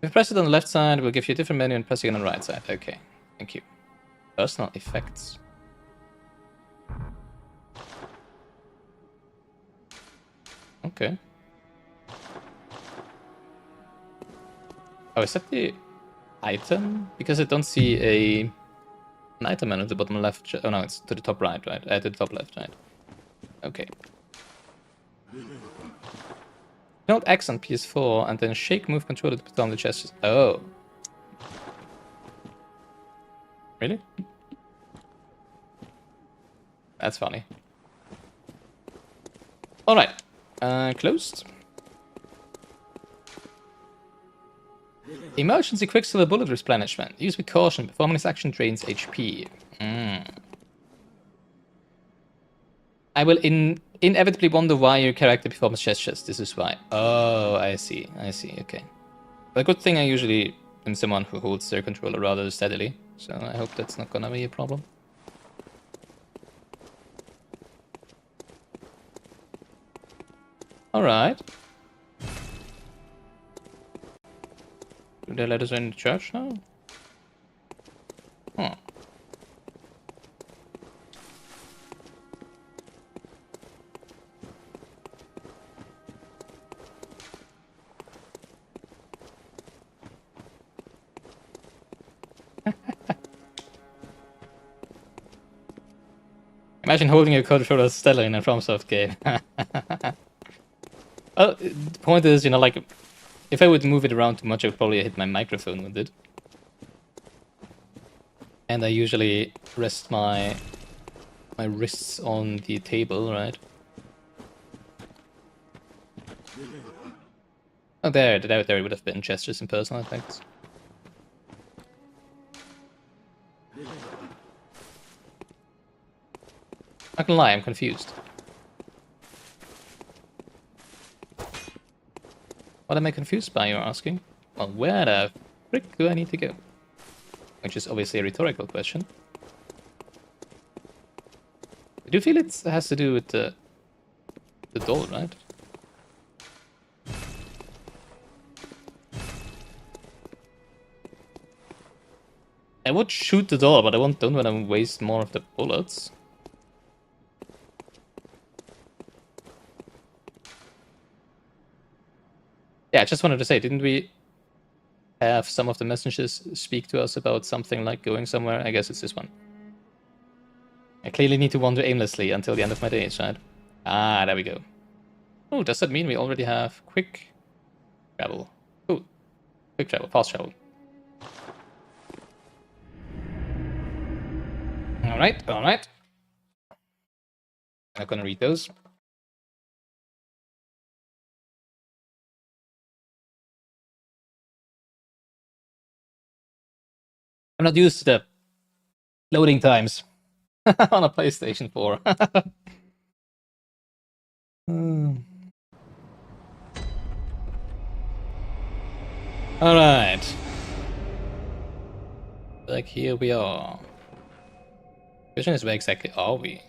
If you press it on the left side, it will give you a different menu and press it on the right side. Okay, thank you. Personal effects. Okay. Oh, is that the item? Because I don't see an item menu at the bottom left. Oh no, it's to the top right, right? To the top left, right? Okay. Hold X on PS4 and then shake move controller to put down the gestures. Oh. Really? That's funny. Alright. Closed. Emergency Quicksilver Bullet Replenishment. Use with caution. Performing this action drains HP. I will inevitably wonder why your character performs gestures. This is why. Oh, I see. I see. Okay. A good thing I usually am someone who holds their controller rather steadily. So I hope that's not gonna be a problem. Alright. Do they let us in the church now? Huh. Imagine holding your controller steadily in a FromSoft game. Well, the point is, you know, like, if I would move it around too much, I would probably hit my microphone with it. And I usually rest my wrists on the table, right? Oh, there would have been gestures and personal effects. Not gonna lie, I'm confused. What am I confused by, you're asking? Well, where the frick do I need to go? Which is obviously a rhetorical question. do feel it has to do with the doll, right? I would shoot the doll, but I don't want to waste more of the bullets. Yeah, I just wanted to say, didn't we have some of the messengers speak to us about something like going somewhere? I guess it's this one. I clearly need to wander aimlessly until the end of my days, right? Ah, there we go. Oh, does that mean we already have quick travel? Ooh, quick travel, fast travel. Alright, alright. I'm not gonna read those. I'm not used to the loading times on a PlayStation 4. Alright. Like, here we are. Question is, where exactly are we?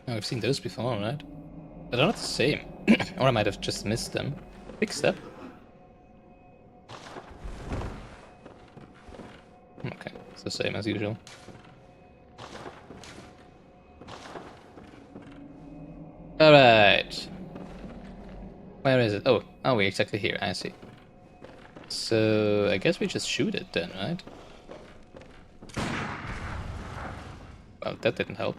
Oh, I've seen those before, right? But they're not the same. Or I might have just missed them. Big step. Okay, it's the same as usual. Alright. Where is it? Oh, we're exactly here, I see. So, I guess we just shoot it then, right? Well, that didn't help.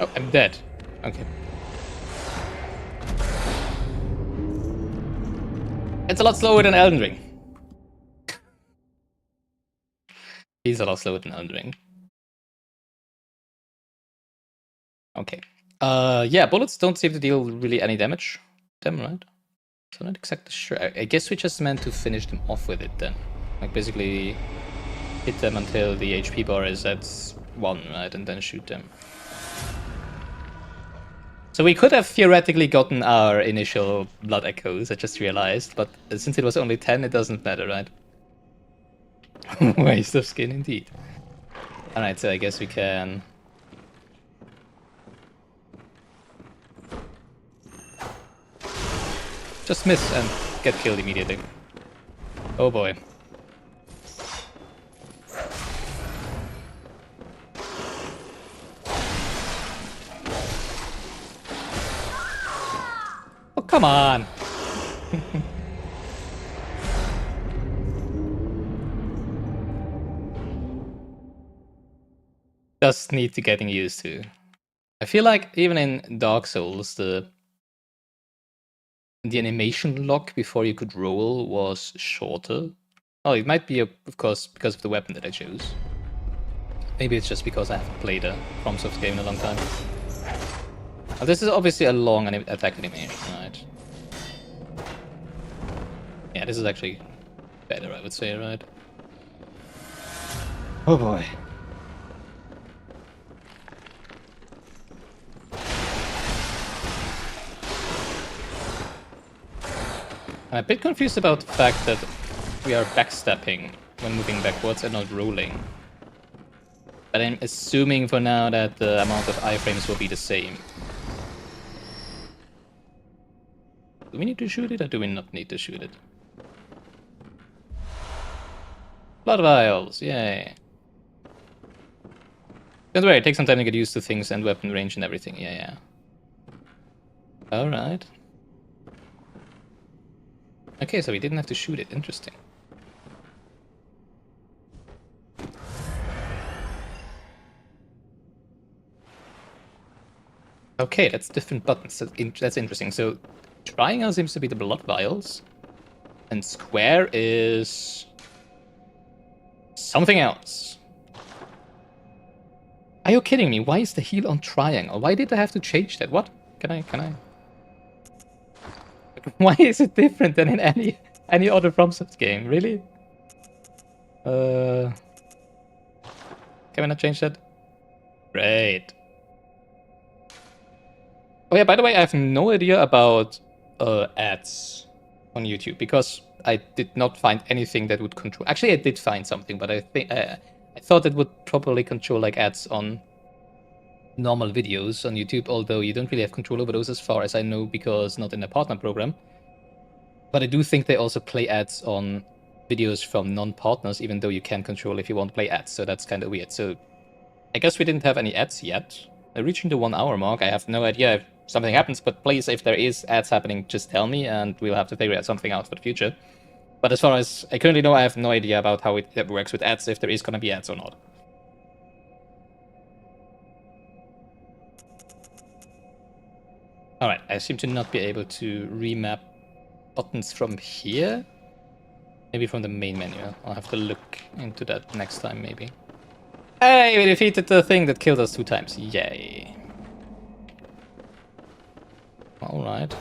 Oh, I'm dead. Okay. It's a lot slower than Elden Ring. He's a lot slower than Elden Ring. Okay. Yeah, bullets don't seem to deal really any damage. Them, right? So I'm not exactly sure. I guess we just meant to finish them off with it then. Like basically hit them until the HP bar is at 1, right? And then shoot them. So we could have theoretically gotten our initial blood echoes, I just realized, but since it was only 10, it doesn't matter, right? Waste of skin indeed. Alright, so I guess we can... just miss and get killed immediately. Oh boy. Oh, come on! Just need to getting used to. I feel like even in Dark Souls, the animation lock before you could roll was shorter. Oh, it might be, of course, because of the weapon that I chose. Maybe it's just because I haven't played a FromSoft game in a long time. Now, this is obviously a long attack animation, right? Yeah, this is actually better, I would say, right? Oh boy. I'm a bit confused about the fact that we are backstepping when moving backwards and not rolling. But I'm assuming for now that the amount of iframes will be the same. Do we need to shoot it or do we not need to shoot it? Blood vials, yay. Don't worry, it takes some time to get used to things and weapon range and everything, yeah. Alright. Okay, so we didn't have to shoot it, interesting. Okay, that's different buttons, that's interesting. So, triangle seems to be the blood vials, and square is... something else. Are you kidding me? Why is the heal on triangle? Why did I have to change that? What? Can I? Why is it different than in any other FromSoft game? Really? Can we not change that? Great. Oh yeah, by the way, I have no idea about ads on YouTube because I did not find anything that would control. Actually, I did find something, but I think I thought it would probably control like ads on normal videos on YouTube, although you don't really have control over those as far as I know because not in the partner program. But I do think they also play ads on videos from non-partners, even though you can control if you want to play ads, so that's kind of weird. So I guess we didn't have any ads yet. Reaching the 1 hour mark, I have no idea if something happens, but please, if there is ads happening, just tell me and we'll have to figure out something out for the future. But as far as I currently know, I have no idea about how it works with ads, if there is going to be ads or not. Alright, I seem to not be able to remap buttons from here. Maybe from the main menu. I'll have to look into that next time, maybe. Hey, we defeated the thing that killed us 2 times. Yay. Alright.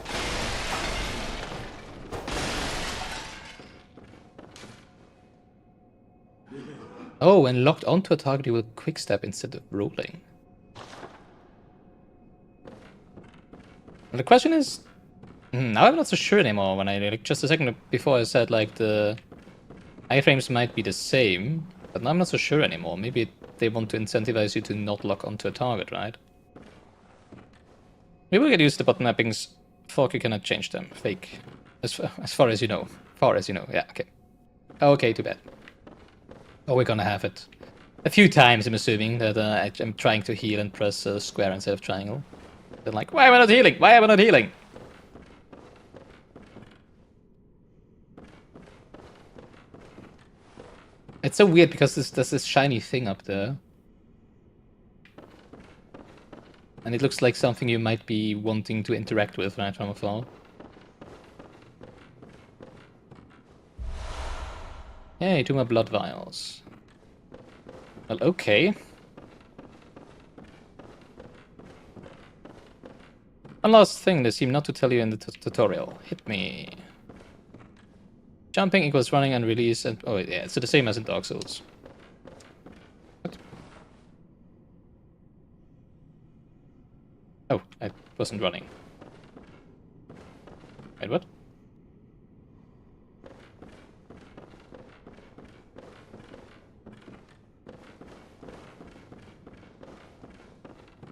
Oh, when locked onto a target, you will quick step instead of rolling. And the question is, now I'm not so sure anymore. When I like just a second before I said like the iframes might be the same, but now I'm not so sure anymore. Maybe they want to incentivize you to not lock onto a target, right? Maybe we could use the button mappings. Fork, you cannot change them. Fake. As far as you know. Far as you know. Yeah, okay. Okay, too bad. Oh, we're gonna have it a few times, I'm assuming, that I'm trying to heal and press square instead of triangle. Then like, why am I not healing? Why am I not healing? It's so weird because there's this shiny thing up there. And it looks like something you might be wanting to interact with right from afar. Yay, 2 more blood vials. Well, okay. One last thing they seem not to tell you in the tutorial. Hit me. Jumping equals running and release and... Oh yeah, it's the same as in Dark Souls. What? Oh, I wasn't running. Wait, what?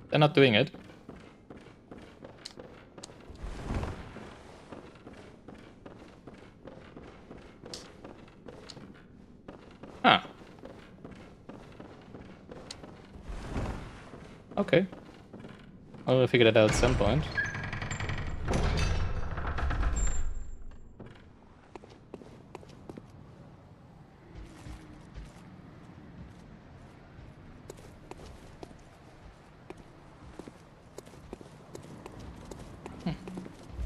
They're not doing it. Huh. Okay. I'll figure that out at some point.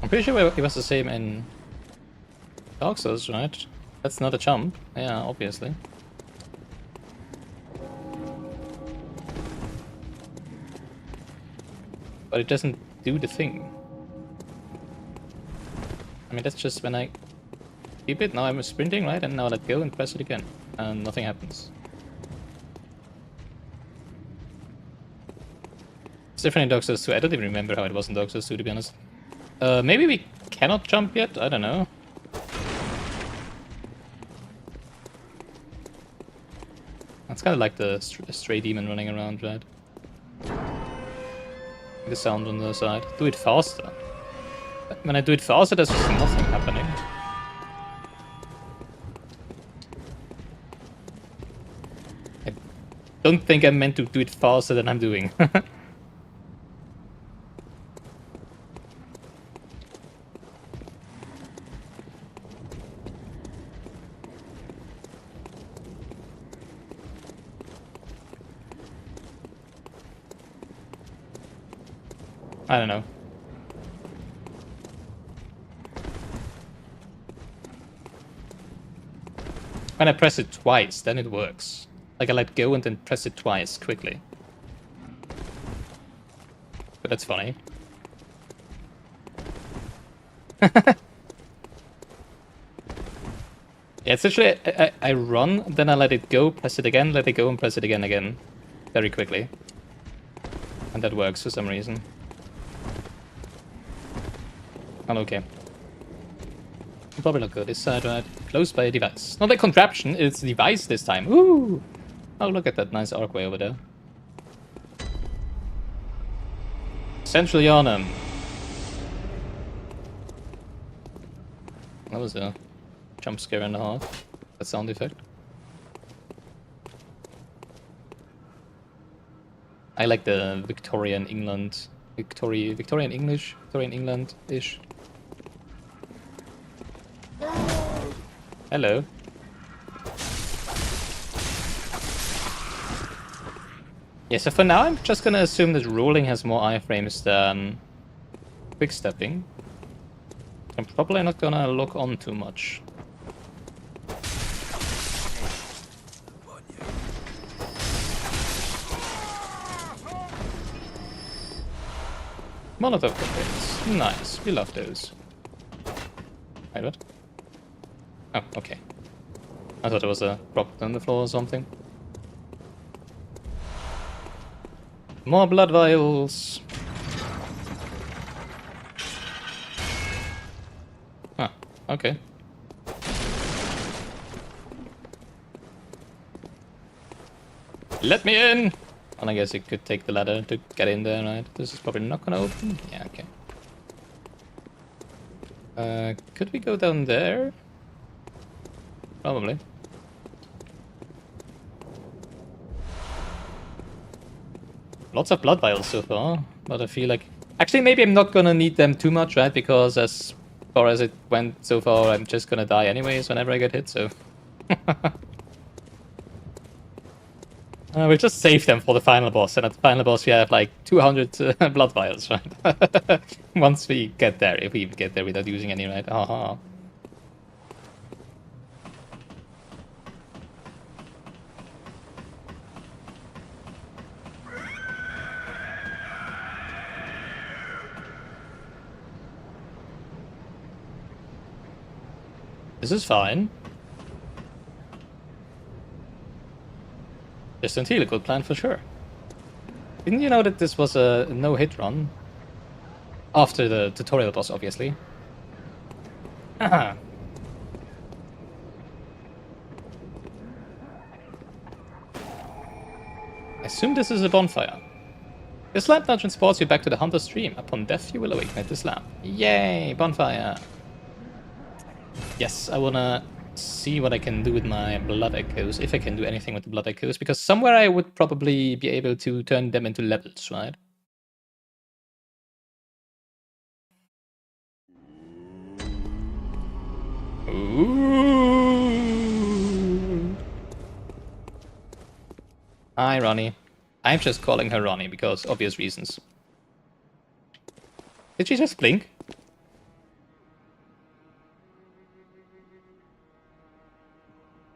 I'm pretty sure it was the same in Dark Souls, right? That's not a jump. Yeah, obviously. But it doesn't do the thing. I mean, that's just when I keep it. Now I'm sprinting, right? And now I let go and press it again. And nothing happens. It's different in Dark Souls 2. I don't even remember how it was in Dark Souls 2, to be honest. Maybe we cannot jump yet? I don't know. That's kind of like the stray demon running around, right? The sound on the side. Do it faster. When I do it faster, there's just nothing happening. I don't think I meant to do it faster than I'm doing. I don't know. When I press it twice, then it works. Like I let go and then press it twice quickly. But that's funny. Yeah, it's literally I run, then I let it go, press it again, let it go, and press it again, very quickly. And that works for some reason. Oh, okay. Probably not good. This side, right? Closed by a device. Not a contraption, it's a device this time. Ooh! Oh, look at that nice archway over there. Central Yharnam. That was a jump scare and a half. That sound effect. I like the Victorian England, Victorian English, Victorian England-ish. Hello. Yeah, so for now I'm just gonna assume that rolling has more iframes than quick stepping. I'm probably not gonna lock on too much. Molotov cocktails. Nice. We love those. Wait, what? Oh, okay. I thought it was a prop on the floor or something. More blood vials. Huh, okay. Let me in! And I guess you could take the ladder to get in there, right? This is probably not gonna open. Yeah, okay. Could we go down there? Probably. Lots of blood vials so far, but I feel like... Actually, maybe I'm not gonna need them too much, right? Because as far as it went so far, I'm just gonna die anyways whenever I get hit, so... we'll just save them for the final boss, and at the final boss we have like 200 blood vials, right? Once we get there, if we even get there without using any, right? Aha. This is fine. Distant Heal, a good plan for sure. Didn't you know that this was a no-hit run? After the tutorial boss, obviously. I assume this is a bonfire. This lamp now transports you back to the Hunter's Stream. Upon death, you will awaken at this lamp. Yay! Bonfire! Yes, I wanna see what I can do with my blood echoes, if I can do anything with the blood echoes, because somewhere I would probably be able to turn them into levels, right? Ooh. Hi, Ronnie. I'm just calling her Ronnie because obvious reasons. Did she just blink?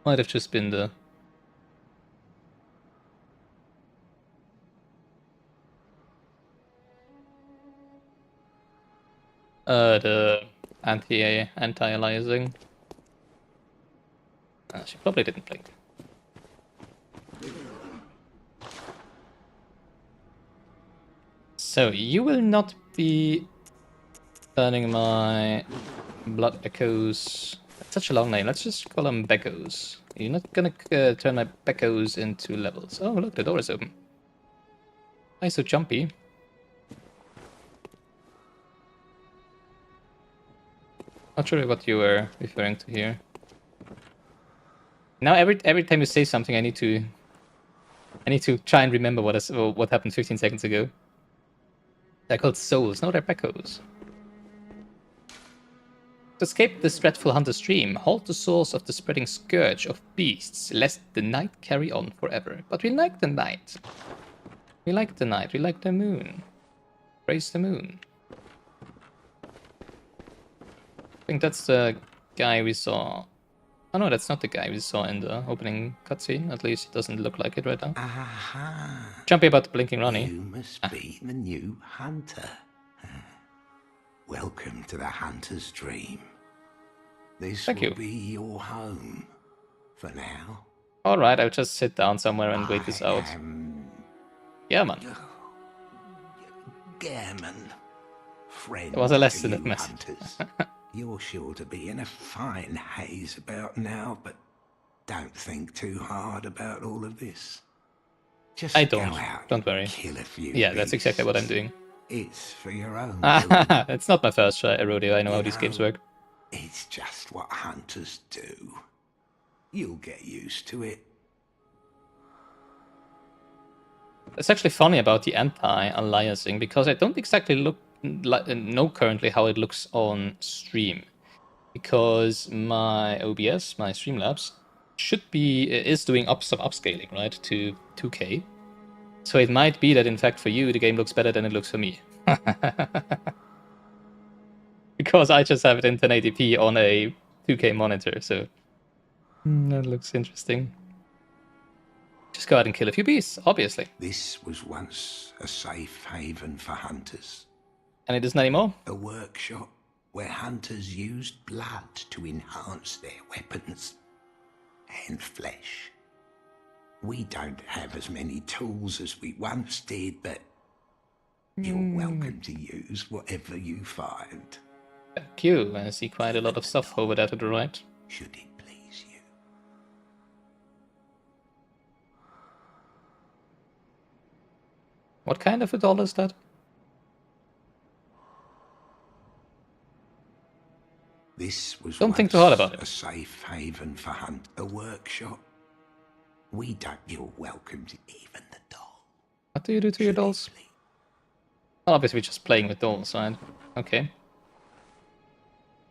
Might have just been the anti-aliasing. She probably didn't blink. So you will not be turning my blood echoes. That's such a long name. Let's just call them Beckos. You're not gonna turn my Beckos into levels. Oh, look, the door is open. Why so jumpy? Not sure what you were referring to here. Now every time you say something, I need to try and remember what happened 15 seconds ago. They're called souls, no, they're Beckos. To escape this dreadful hunter's stream, halt the source of the spreading scourge of beasts, lest the night carry on forever. But we like the night. We like the night, we like the moon. Praise the moon. I think that's the guy we saw. Oh no, that's not the guy we saw in the opening cutscene. At least it doesn't look like it right now. Aha. Jumpy about the blinking Ronnie. You must be the new hunter. Welcome to the Hunter's Dream. This Thank will you. be your home for now. Alright, I'll just sit down somewhere and wait this out. Yeah, man. Gammon. friend There was a lesson to of you message. hunters. You're sure to be in a fine haze about now, but don't think too hard about all of this. Just I go don't. out Don't and worry. kill a few Yeah, that's exactly what I'm beasts. doing. It's for your own good. It's not my first rodeo. I know how these games work. It's just what hunters do. You'll get used to it. It's actually funny about the anti-aliasing because I don't exactly know currently how it looks on stream, because my OBS, my Streamlabs, is doing some upscaling, right, to 2K. So it might be that in fact for you the game looks better than it looks for me. Because I just have it in 1080p on a 2K monitor, so that looks interesting. Just go ahead and kill a few beasts, obviously. This was once a safe haven for hunters. And it isn't anymore? A workshop where hunters used blood to enhance their weapons and flesh. We don't have as many tools as we once did, but you're welcome to use whatever you find. Thank you. I see quite a lot of stuff over there to the right. Should it please you? What kind of a doll is that? This was Don't think too hard about a it. safe haven for a workshop. We don't. You're welcome to even the doll. What do you do to your dolls? Well, obviously we're just playing with dolls, right? Okay.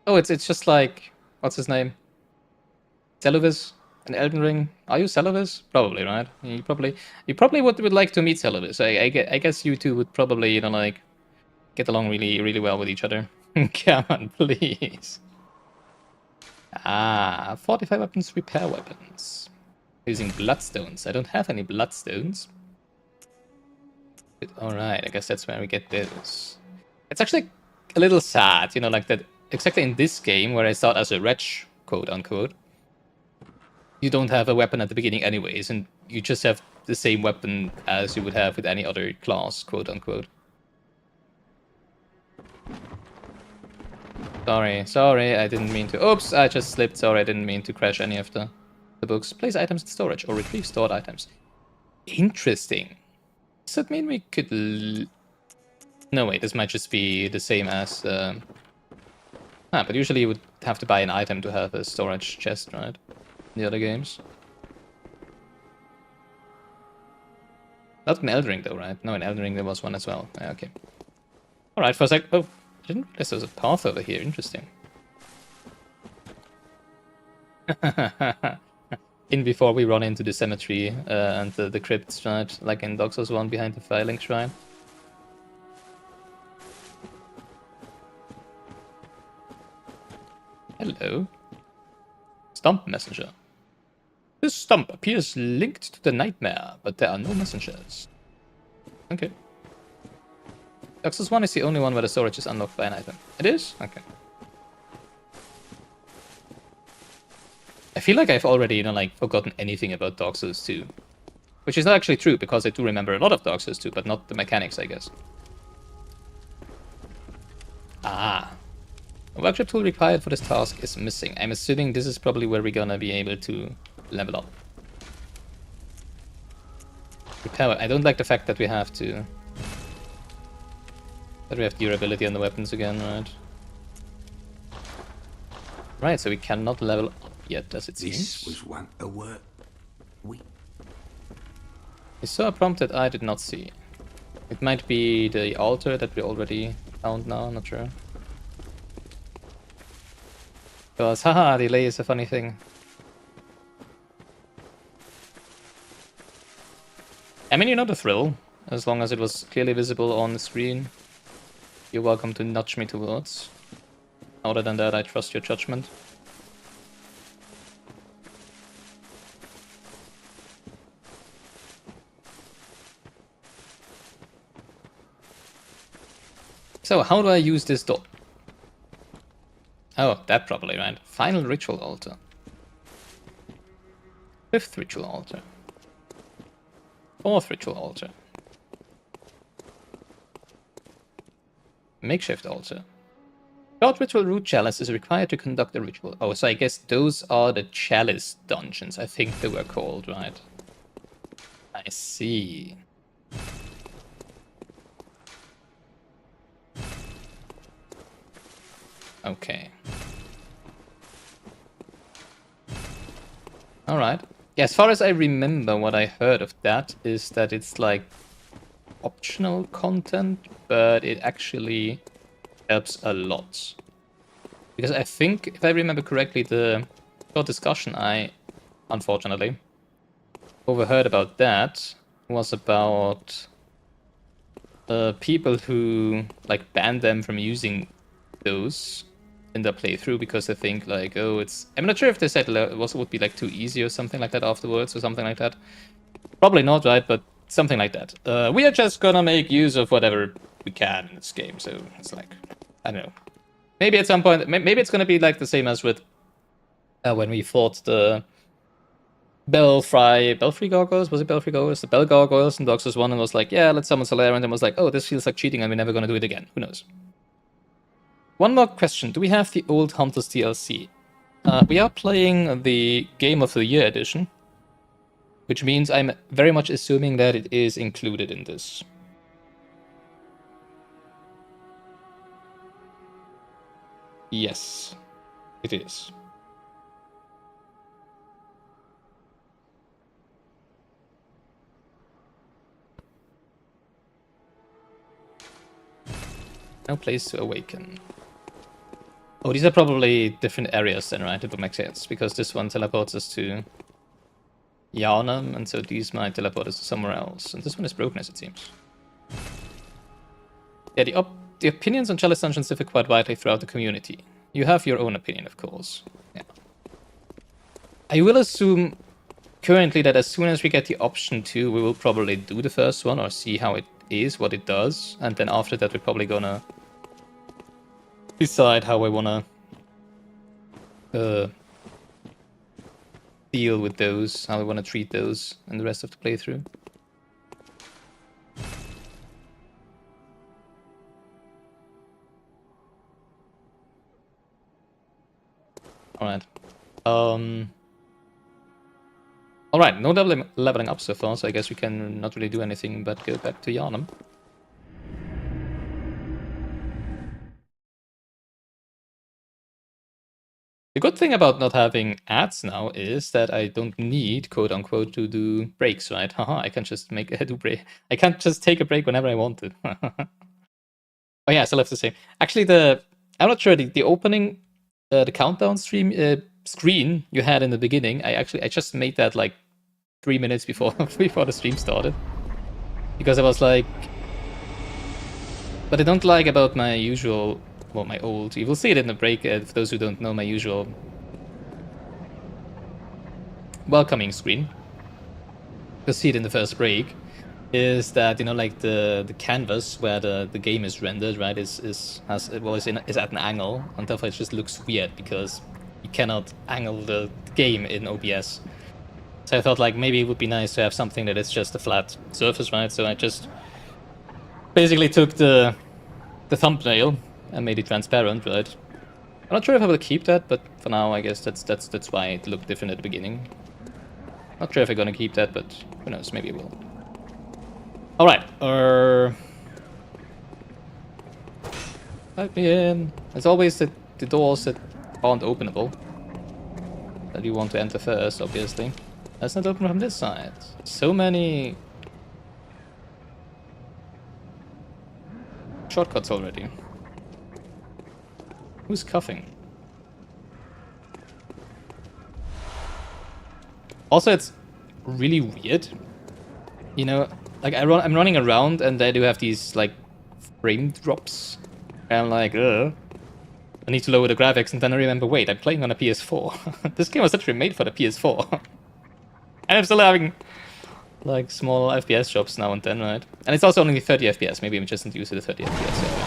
Oh, it's just like, what's his name? Celovis in Elden Ring. Are you Celovis? Probably, right? You probably would like to meet Celovis. I guess you two would probably, you know, like, get along really well with each other. Come on, please. 45 weapons, repair weapons. Using bloodstones. I don't have any bloodstones. Alright, I guess that's where we get this. It's actually a little sad, you know, like that exactly in this game where I start as a wretch, quote unquote. You don't have a weapon at the beginning anyways, and you just have the same weapon as you would have with any other class, quote unquote. Sorry, I didn't mean to. Oops, I just slipped. Sorry, I didn't mean to crash any of the books. Place items in storage or retrieve stored items. Interesting. Does that mean we could... No, wait, this might just be the same as... but usually you would have to buy an item to have a storage chest, right? In the other games. Not in Elden Ring though, right? No, in Elden Ring there was one as well. Yeah, okay. Alright, for a sec... Oh, I didn't realize there was a path over here. Interesting. In before we run into the cemetery and the crypts, right? Like in Dark Souls 1 behind the Filing Shrine. Hello. Stump messenger. This stump appears linked to the nightmare, but there are no messengers. Okay. Dark Souls 1 is the only one where the storage is unlocked by an item. It is? Okay. I feel like I've already, you know, like, forgotten anything about Dark Souls 2. Which is not actually true, because I do remember a lot of Dark Souls 2, but not the mechanics, I guess. A workshop tool required for this task is missing. I'm assuming this is probably where we're gonna be able to level up. Repair. I don't like the fact that we have to... That we have durability on the weapons again, right? Right, so we cannot level up yet, as it seems. This was one a work. I saw a prompt that I did not see. It might be the altar that we already found now, I'm not sure. Because, haha, delay is a funny thing. I mean, you know the thrill, as long as it was clearly visible on the screen. You're welcome to nudge me towards. Other than that, I trust your judgment. So, how do I use this door? Oh, that probably, right? Final ritual altar. 5th ritual altar. 4th ritual altar. makeshift altar. Short ritual root chalice is required to conduct a ritual. Oh, so I guess those are the chalice dungeons. I think they were called, right? I see. Okay. Alright. Yeah, as far as I remember, what I heard of that is that it's like optional content, but it actually helps a lot. Because I think, if I remember correctly, the short discussion I, unfortunately, overheard about that was about people who like banned them from using those in their playthrough because they think like, oh, it's... I'm not sure if they said it would be like too easy or something like that afterwards or something like that. Probably not, right? But something like that. We are just gonna make use of whatever we can in this game, so it's like, I don't know. Maybe at some point, maybe it's gonna be like the same as with when we fought the Belfry Gargoyles? Was it Belfry Gargoyles? The Bell Gargoyles in Dark Souls 1 and was like, yeah, let's summon Solera, and then was like, oh, this feels like cheating and we're never gonna do it again. Who knows? One more question. Do we have the old Hunters DLC? We are playing the Game of the Year edition, which means I'm very much assuming that it is included in this. Yes, it is. No place to awaken. Oh, these are probably different areas then, right? It would make sense, because this one teleports us to Yharnam, and so these might teleport us to somewhere else. And this one is broken, as it seems. Yeah, the opinions on Chalice Dungeons differ quite widely throughout the community. You have your own opinion, of course. Yeah. I will assume currently that as soon as we get the option to, we will probably do the first one, or see how it is, what it does, and then after that we're probably gonna decide how I wanna deal with those, how I wanna treat those in the rest of the playthrough. Alright. Alright, no leveling up so far, so I guess we can not really do anything but go back to Yharnam. The good thing about not having ads now is that I don't need, quote unquote, to do breaks, right? Haha, I can just do break. I can't just take a break whenever I want to. Oh yeah, I still have to say. Actually, I'm not sure, the opening, the countdown screen you had in the beginning, I just made that like 3 minutes before before the stream started. Because I was like... What I don't like about my usual... Well, my old... You will see it in the break, for those who don't know, my usual welcoming screen. You'll see it in the first break. Is that, you know, like the canvas where the game is rendered, right, is at an angle, and therefore it just looks weird because you cannot angle the game in OBS. So I thought like maybe it would be nice to have something that is just a flat surface, right? So I just basically took the thumbnail and made it transparent, right? I'm not sure if I will keep that, but for now I guess that's why it looked different at the beginning. Not sure if I'm gonna keep that, but who knows, maybe I will. Alright, let me in. There's always the doors that aren't openable, that you want to enter first, obviously. Let's not open from this side. So many shortcuts already. Who's coughing? Also, it's really weird. You know, like I'm running around and I do have these like frame drops. And I'm like, I need to lower the graphics, and then I remember, wait, I'm playing on a PS4. This game was actually made for the PS4. And I'm still having like small FPS drops now and then, right? And it's also only 30 FPS. Maybe I'm just not used to the 30 FPS. Yet, right?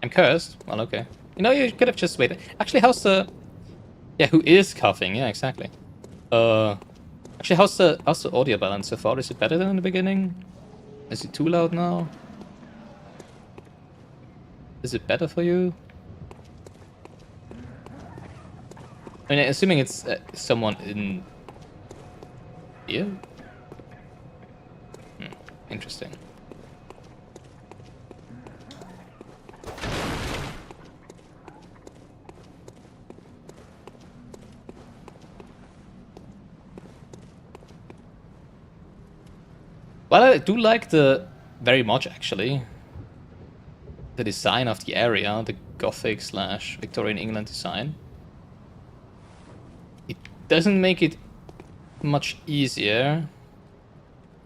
I'm cursed? Well, okay. You know, you could have just waited. Actually, how's the Yeah, who is coughing? Yeah, exactly. Actually, how's the audio balance so far? Is it better than in the beginning? Is it too loud now? Is it better for you? I mean, assuming it's someone in here. Interesting. Well, I do like very much actually the design of the area, the Gothic / Victorian England design. It doesn't make it much easier,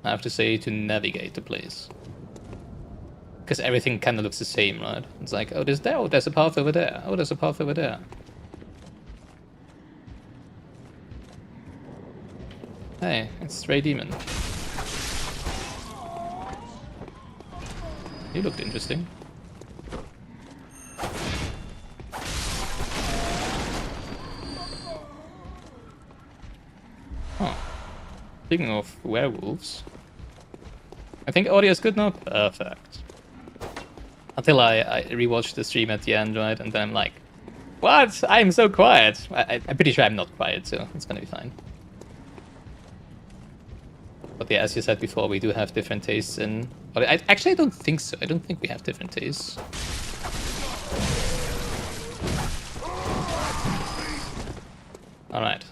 I have to say, to navigate the place. Because everything kind of looks the same, right? It's like, oh, there's a path over there. Oh, there's a path over there. Hey, it's Stray Demon. You looked interesting. Oh. Speaking of werewolves, I think audio is good now. Perfect. Until I rewatched the stream at the end, right? And then I'm like, what? I'm so quiet. I'm pretty sure I'm not quiet, so it's gonna be fine. But yeah, as you said before, we do have different tastes in... Actually, I don't think so. I don't think we have different tastes. Alright.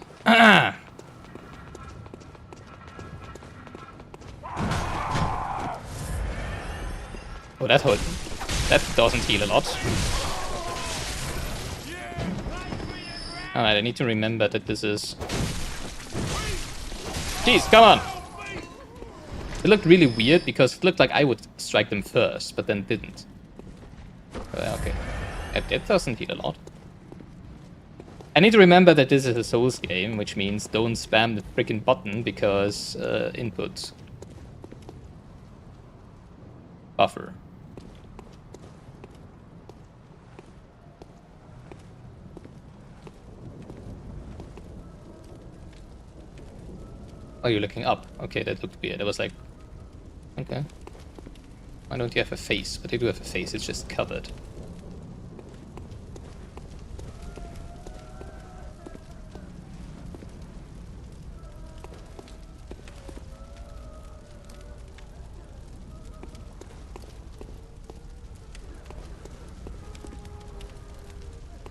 Oh, that doesn't heal a lot. Alright, I need to remember that this is... Jeez, come on! It looked really weird because it looked like I would strike them first, but then didn't. Okay. It doesn't heal a lot. I need to remember that this is a Souls game, which means don't spam the freaking button because input buffer. Oh, you're looking up. Okay, that looked weird. I was like, okay. Why don't you have a face? But they do have a face, it's just covered.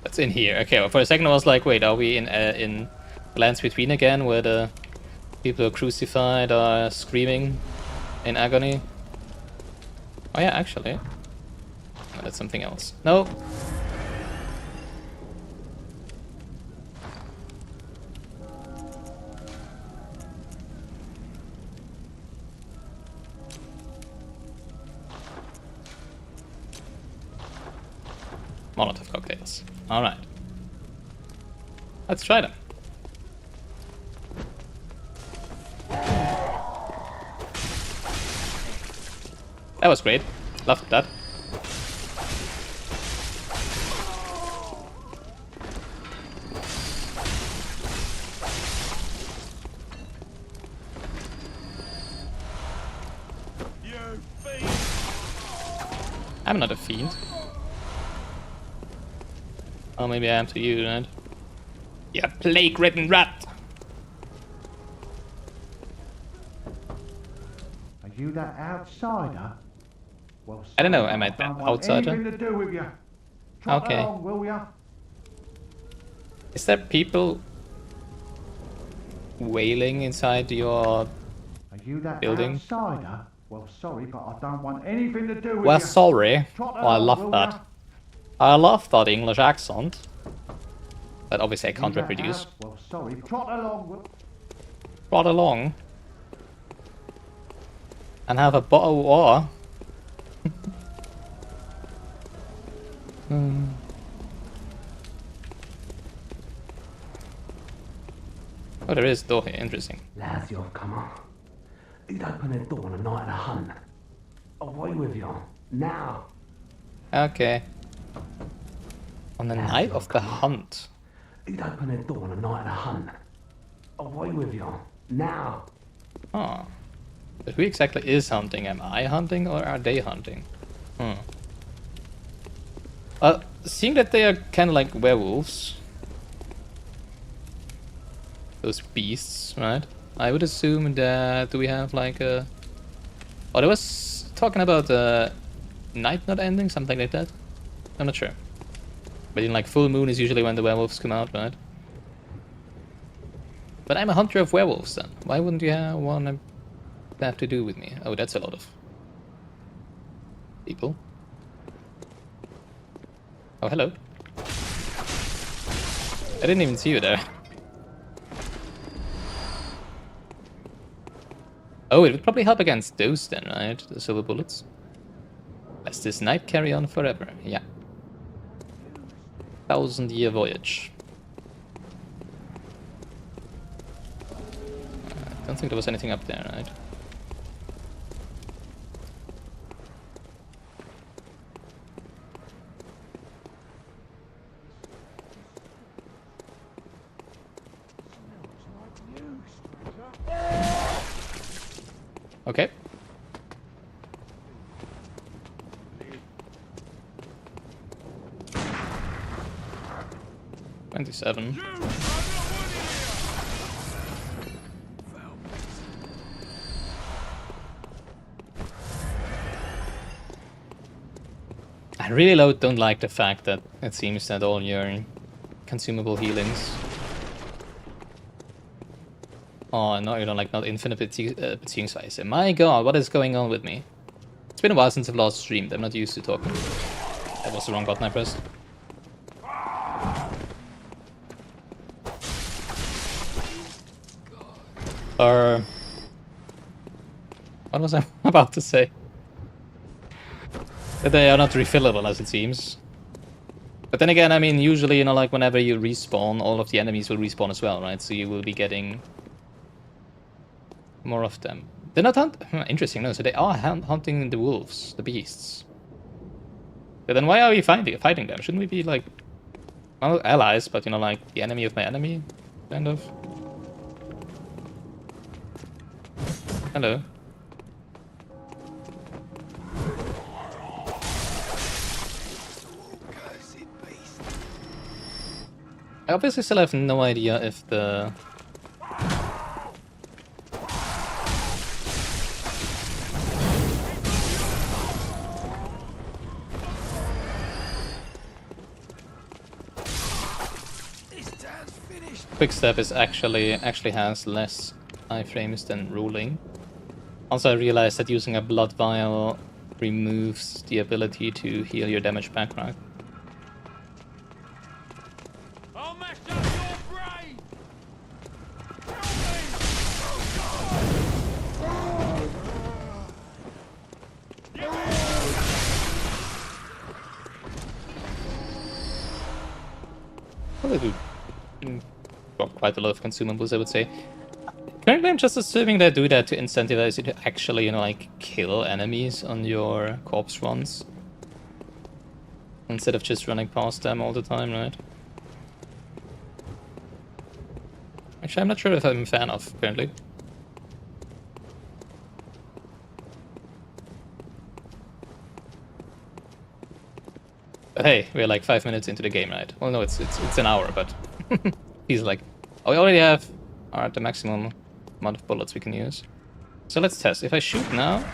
That's in here. Okay, well, for a second I was like, wait, are we in Lands Between again, where the people who are crucified are screaming in agony? Oh yeah, actually. Oh, that's something else. No. Molotov cocktails. Alright. Let's try them. That was great. Loved that. I'm not a fiend. Oh, maybe I am to you, right? You plague-ridden rat! Are you that outsider? Well, I don't know, am I that don't want outsider? anything to do with you. Trot Okay. along, will ya? Is there people wailing inside your... Are you that building? outsider? Well, sorry, but I don't want anything to do with Well, you. sorry. Trot Oh, I along, love will that. ya? I love that English accent. But obviously I can't You that reproduce. well, sorry. Trot along, will... Trot along. And have a bottle of water. Oh, there is a door here. Interesting. Lads, you've come on. You'd open the door on a night of the hunt. Away with you. Now. Okay. On the night of the hunt. You'd open their door on a night of the hunt. Away with you. Now. Oh. But who exactly is hunting? Am I hunting or are they hunting? Seeing that they are kind of like werewolves, those beasts, right? I would assume that we have like a... Oh, there was talking about night not ending, something like that. I'm not sure. But in like full moon is usually when the werewolves come out, right? But I'm a hunter of werewolves then. Why wouldn't you want to have to do with me? Oh, that's a lot of people. Oh, hello. I didn't even see you there. Oh, it would probably help against those then, right? The silver bullets. Lest this night carry on forever. Yeah. 1,000-year voyage. I don't think there was anything up there, right? Okay. $27. I really don't like the fact that it seems that all your consumable healings... Oh, no, you don't like not infinite beziehungsweise. Spice. My god, what is going on with me? It's been a while since I've last streamed. I'm not used to talking. That was the wrong button I pressed. What was I about to say? That they are not refillable, as it seems. But then again, I mean, usually, you know, like whenever you respawn, all of the enemies will respawn as well, right? So you will be getting more of them. They're not interesting, no. So they are hunting the wolves, the beasts. But then why are we fighting them? Shouldn't we be like, well, allies, but you know, like the enemy of my enemy, kind of? Hello. I obviously still have no idea if the... Quick step is actually has less iframes than ruling. Also, I realized that using a blood vial removes the ability to heal your damage back, right? I'll mash up your brain! Probably do quite a lot of consumables, I would say. Currently, I'm just assuming they do that to incentivize you to actually, you know, like, kill enemies on your corpse runs. Instead of just running past them all the time, right? Actually, I'm not sure if I'm a fan of, currently. But hey, we're like 5 minutes into the game, right? Well, no, it's an hour, but... He's like, oh, we already have the maximum amount of bullets we can use. So let's test. If I shoot now,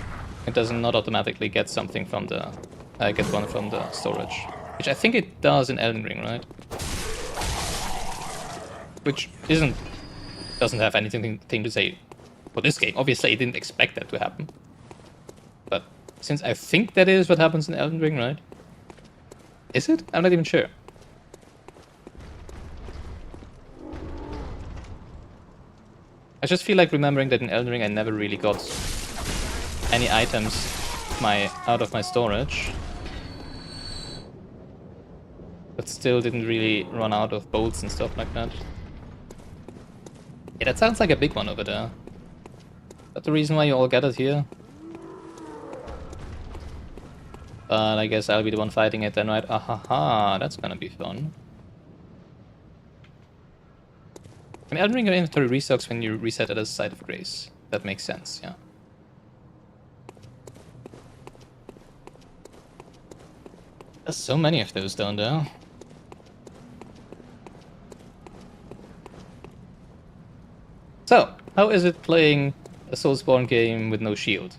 it does not automatically get something from the... get one from the storage. Which I think it does in Elden Ring, right? Which doesn't have anything to say for this game. Obviously, I didn't expect that to happen. But since I think that is what happens in Elden Ring, right? Is it? I'm not even sure. I just feel like remembering that in Elden Ring I never really got any items out of my storage. But still didn't really run out of bolts and stuff like that. Yeah, that sounds like a big one over there. Is that the reason why you all gathered here? But I guess I'll be the one fighting it then, right? Ahaha, that's gonna be fun. I mean, Elden Ring inventory restocks when you reset at a site of grace. That makes sense, yeah. There's so many of those down there. So, how is it playing a Soulsborne game with no shield?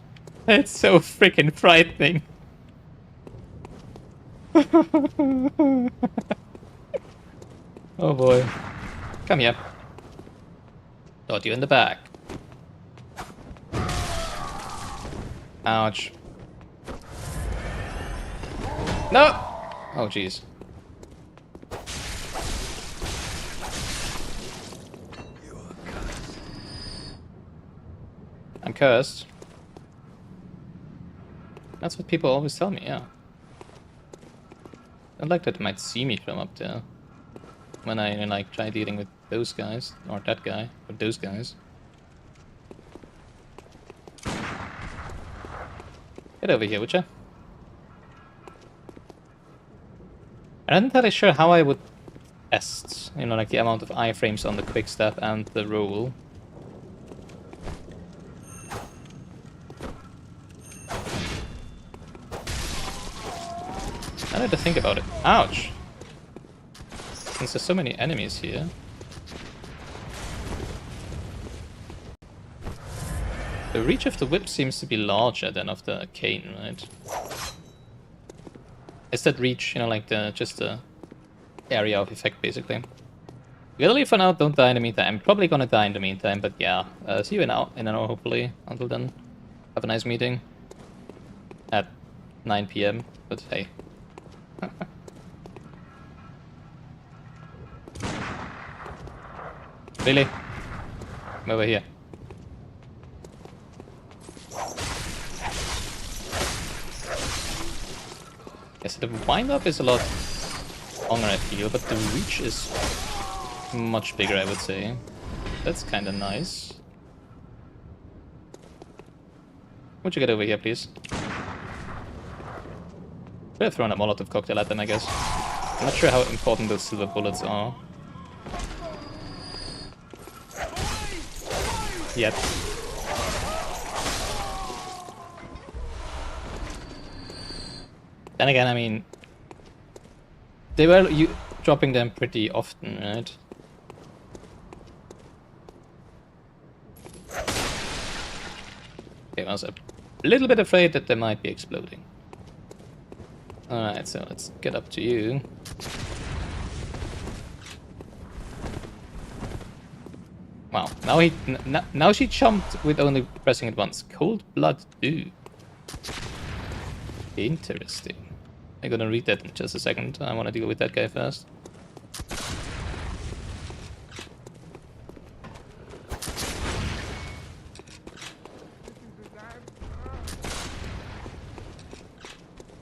It's so freaking frightening. Oh boy. Come here. Got you in the back. Ouch. No! Oh jeez. I'm cursed. That's what people always tell me, yeah. I like that they might see me from up there. When I like try dealing with those guys, or that guy, or those guys. Get over here, would ya? I'm not entirely sure how I would test, you know, like the amount of iframes on the quick step and the roll. I need to think about it. Ouch! Since there's so many enemies here. The reach of the whip seems to be larger than of the cane, right? Is that reach, you know, like just the area of effect, basically? We'll leave for now, don't die in the meantime. I'm probably gonna die in the meantime, but yeah. See you in an hour, hopefully. Until then, have a nice meeting. At 9 PM, but hey. Really? Come over here. Yes, the wind-up is a lot longer, I feel, but the reach is much bigger, I would say. That's kinda nice. Would you get over here, please? Could have thrown a Molotov cocktail at them, I guess. I'm not sure how important those silver bullets are. Yet. Then again, I mean, they were dropping them pretty often, right? Okay, I was a little bit afraid that they might be exploding. Alright, so let's get up to you. Wow, now she jumped with only pressing it once. Cold blood do. Interesting. I'm gonna read that in just a second. I wanna deal with that guy first.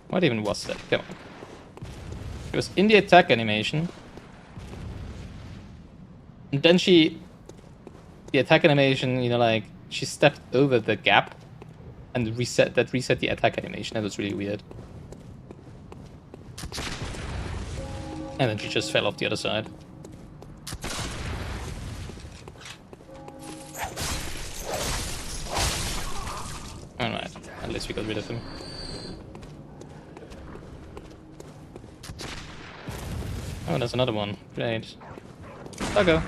What even was that? Come on. It was in the attack animation. And then the attack animation, you know, like, she stepped over the gap and reset the attack animation. That was really weird. And then she just fell off the other side. Alright, at least we got rid of him. Oh, there's another one. Great. Doggo.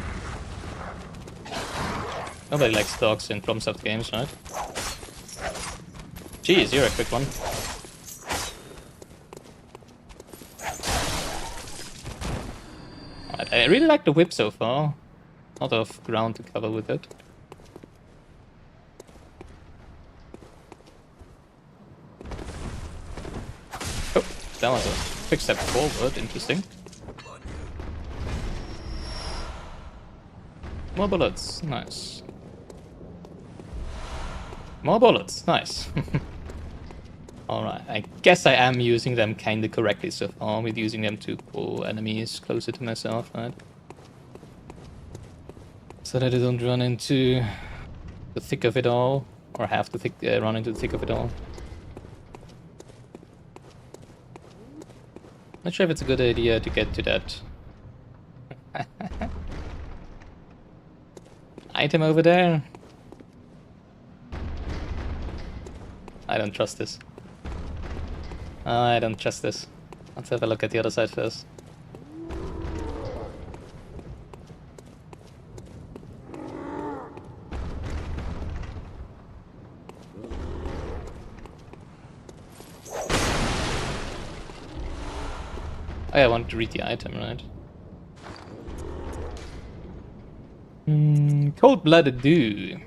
Nobody likes dogs in FromSoft games, right? Jeez, you're a quick one. Right, I really like the whip so far. A lot of ground to cover with it. Oh, that was a quick step forward. Interesting. More bullets. Nice. More bullets. Nice. Alright, I guess I am using them kinda correctly so far, with using them to pull enemies closer to myself, right? So that I don't run into the thick of it all, or have to run into the thick of it all. Not sure if it's a good idea to get to that. item over there. I don't trust this. I don't trust this. Let's have a look at the other side first. Oh, yeah, I wanted to read the item, right? Cold-blooded dew.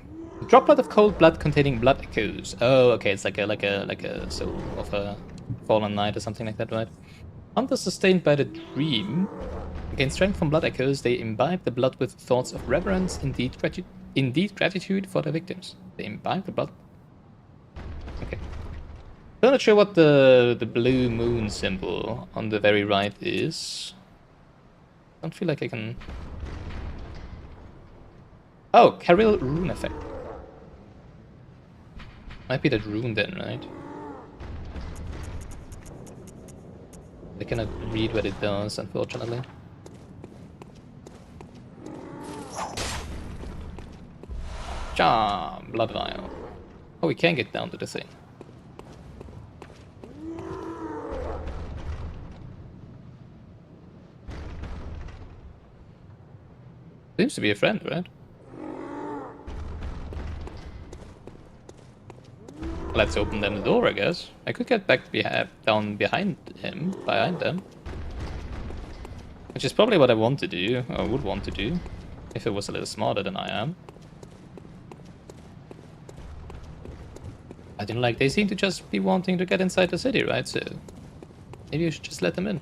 Droplet of cold blood containing blood echoes. Oh, okay, it's like a soul of a fallen knight or something like that, right? Hunters sustained by the dream gain strength from blood echoes. They imbibe the blood with thoughts of reverence, indeed gratitude for their victims. They imbibe the blood. Okay. I'm not sure what the blue moon symbol on the very right is. I don't feel like I can. Oh, Caril rune effect. Might be that rune then, right? I cannot read what it does, unfortunately. Charm, blood vial. Oh, we can get down to the thing. Seems to be a friend, right? Let's open them the door, I guess. I could get back down behind them. Which is probably what I want to do, or would want to do, if it was a little smarter than I am. I don't like, they seem to just be wanting to get inside the city, right? So maybe you should just let them in.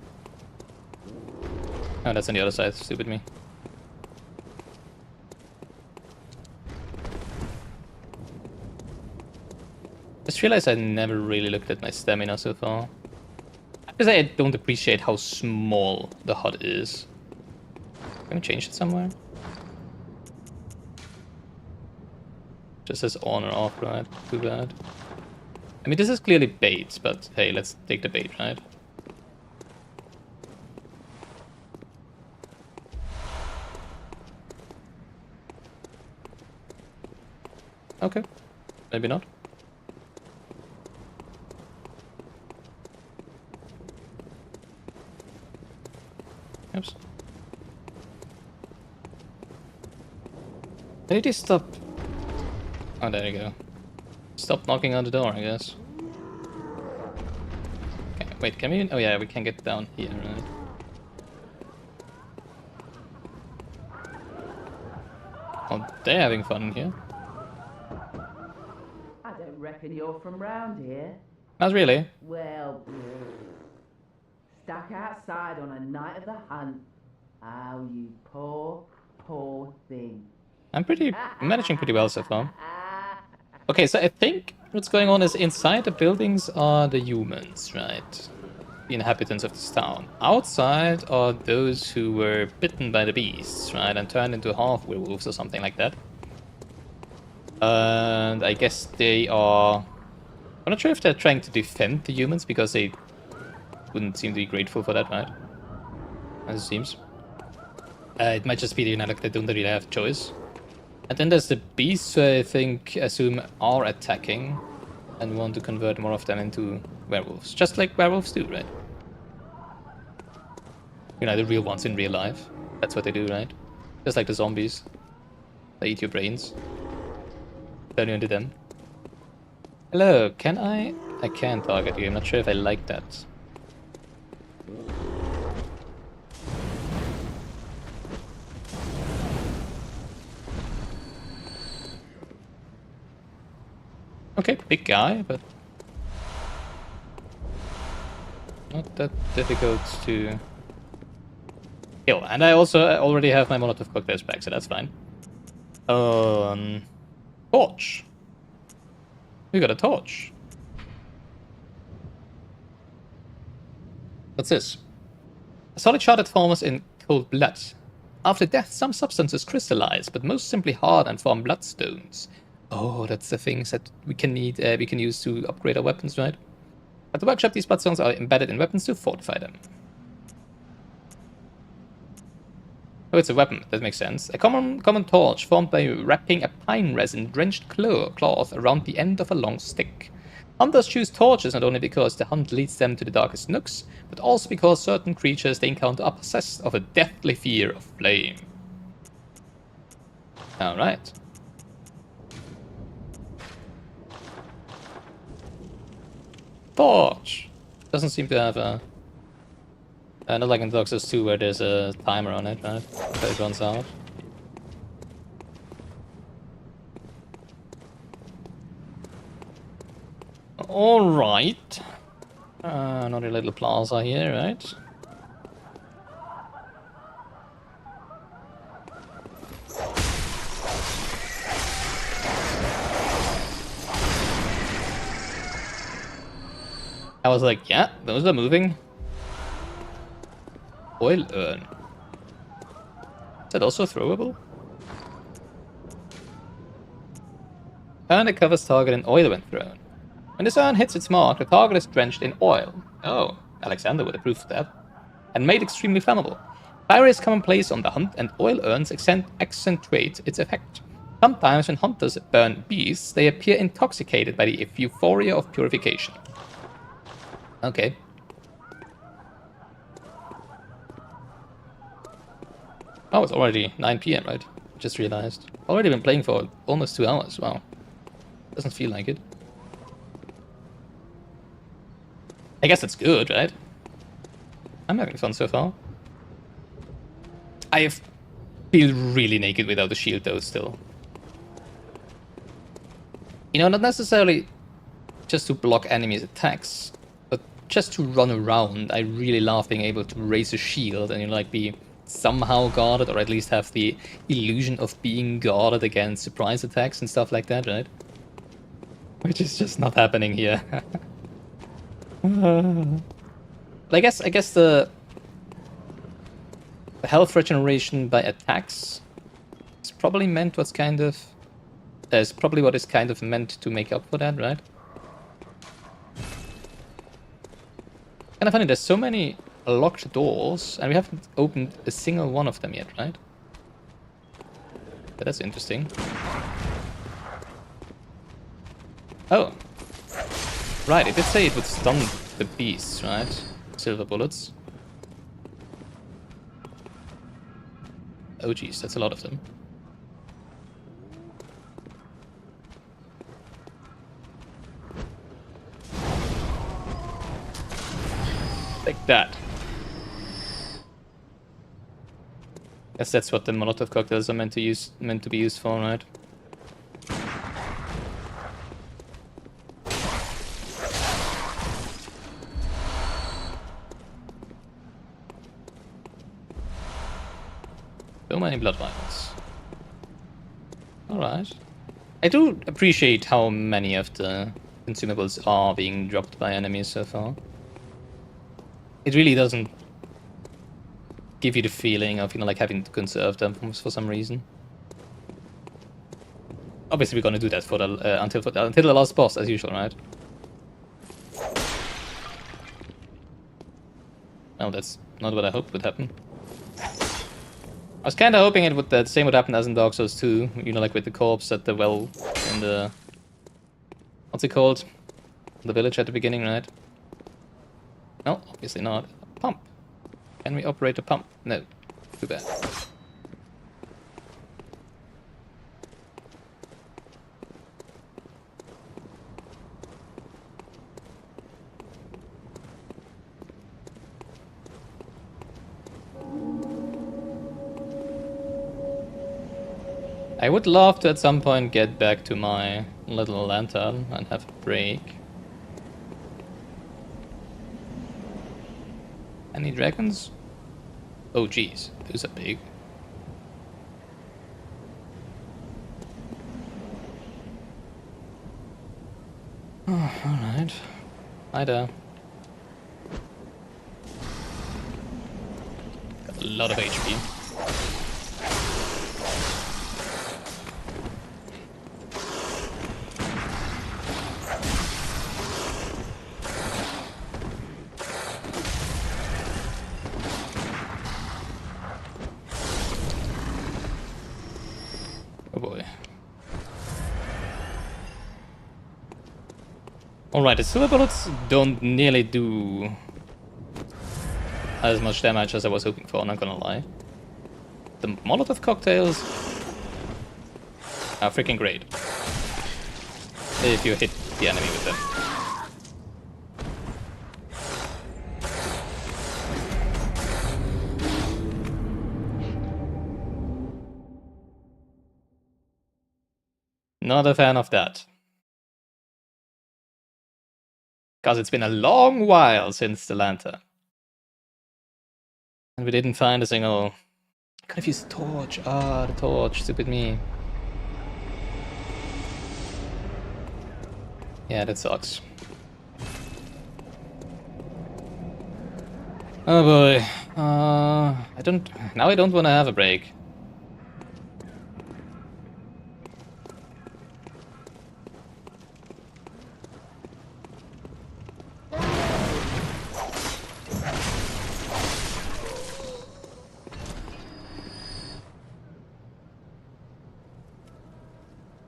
Oh, that's on the other side, stupid me. I just realized I never really looked at my stamina so far. Because I don't appreciate how small the HUD is. Can we change it somewhere? Just says on or off, right? Too bad. I mean, this is clearly bait, but hey, let's take the bait, right? Okay. Maybe not. Oops. Did he stop? Oh, there you go. Stop knocking on the door, I guess. Okay, wait, can we? Oh yeah, we can get down here, right? Oh, they're having fun in here. I don't reckon you're from round here. Not really. Well, stuck outside on a night of the hunt. Oh, you poor, poor thing. I'm managing pretty well so far. Okay, so I think what's going on is inside the buildings are the humans, right? The inhabitants of this town. Outside are those who were bitten by the beasts, right? And turned into half werewolves or something like that. And I guess they are... I'm not sure if they're trying to defend the humans because they wouldn't seem to be grateful for that, right? As it seems. It might just be, you know, like they don't really have a choice. And then there's the beasts who I assume are attacking and want to convert more of them into werewolves. Just like werewolves do, right? You know, the real ones in real life. That's what they do, right? Just like the zombies. They eat your brains. Turn you into them. Hello, can I? I can target you. I'm not sure if I like that. Okay, big guy, but not that difficult to kill. And I also already have my Molotov cocktails back, so that's fine. Torch. We got a torch. What's this? A solid shard that forms in cold blood. After death, some substances crystallize, but most simply hard and form bloodstones. Oh, that's the things that we can use to upgrade our weapons, right? At the workshop, these bloodstones are embedded in weapons to fortify them. Oh, it's a weapon. That makes sense. A common torch formed by wrapping a pine resin-drenched cloth around the end of a long stick. Hunters choose torches not only because the hunt leads them to the darkest nooks, but also because certain creatures they encounter are possessed of a deathly fear of flame. Alright. Torch! Doesn't seem to have a... not like in Dark Souls 2 where there's a timer on it, right? Until it runs out. Alright. Another little plaza here, right? I was like, yeah, those are moving. Oil urn. Is that also throwable? Urn that covers target in oil when thrown. When this urn hits its mark, the target is drenched in oil. Oh, Alexander would approve of that. And made extremely flammable. Fire is commonplace on the hunt, and oil urns accentuate its effect. Sometimes when hunters burn beasts, they appear intoxicated by the euphoria of purification. Okay. Oh, it's already 9 PM, right? Just realized. Already been playing for almost 2 hours, wow. Doesn't feel like it. I guess that's good, right? I'm having fun so far. I feel really naked without a shield though, still. You know, not necessarily just to block enemies' attacks, but just to run around. I really love being able to raise a shield and, you know, like, be somehow guarded, or at least have the illusion of being guarded against surprise attacks and stuff like that, right? Which is just not happening here. I guess the health regeneration by attacks is probably meant what is kind of meant to make up for that, right? Kind of funny, there's so many locked doors, and we haven't opened a single one of them yet, right? But that's interesting. Oh. Right, it did say it would stun the beasts, right? Silver bullets. Oh geez, that's a lot of them. Like that. Guess that's what the Molotov cocktails are meant to be used for, right? So many blood vials. Alright. I do appreciate how many of the consumables are being dropped by enemies so far. It really doesn't give you the feeling of, you know, like having to conserve them for some reason. Obviously, we're gonna do that for the until the last boss, as usual, right? Oh, that's not what I hoped would happen. I was kind of hoping the same would happen as in Dark Souls 2, you know, like with the corpse at the well in the... What's it called? The village at the beginning, right? No, obviously not. A pump. Can we operate a pump? No. Too bad. I would love to at some point get back to my little lantern and have a break. Any dragons? Oh geez, those are big. Oh, alright. Hi there. Got a lot of HP. Alright, the silver bullets don't nearly do as much damage as I was hoping for, not gonna lie. The Molotov cocktails are freaking great. If you hit the enemy with them. Not a fan of that. Because it's been a long while since the Lantern. And we didn't find a single... I could have used the torch. Ah, the torch. Stupid me. Yeah, that sucks. Oh boy. I don't... Now I don't want to have a break.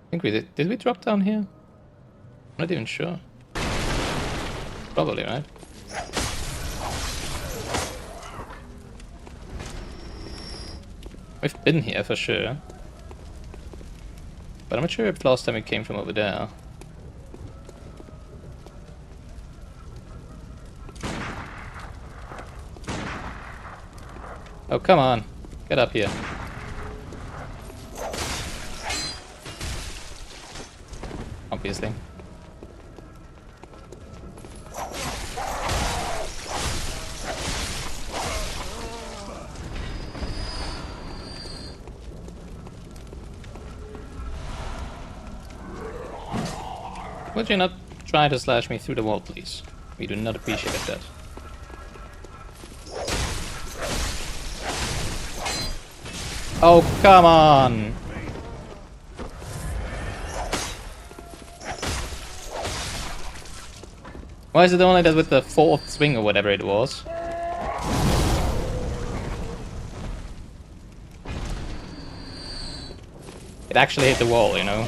I think we did we drop down here? I'm not even sure. Probably, right? We've been here for sure. But I'm not sure if last time we came from over there. Oh, come on. Get up here. Obviously. Would you not try to slash me through the wall, please? We do not appreciate that. Oh, come on! Why is it only that with the fourth swing or whatever it was? It actually hit the wall, you know?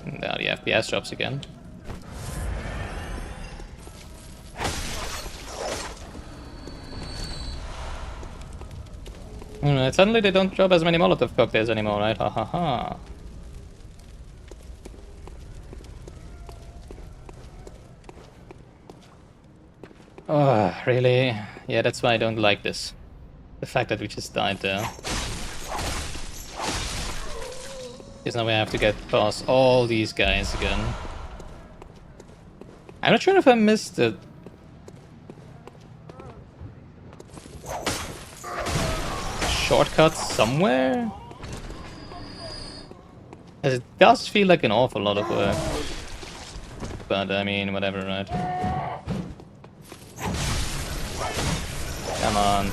And now the FPS drops again. Alright, suddenly they don't drop as many Molotov cocktails anymore, right? Ha ha ha. Oh, really? Yeah, that's why I don't like this. The fact that we just died there. Because now we have to get past all these guys again. I'm not sure if I missed it. Shortcut somewhere? As it does feel like an awful lot of work. But I mean, whatever, right? Come on.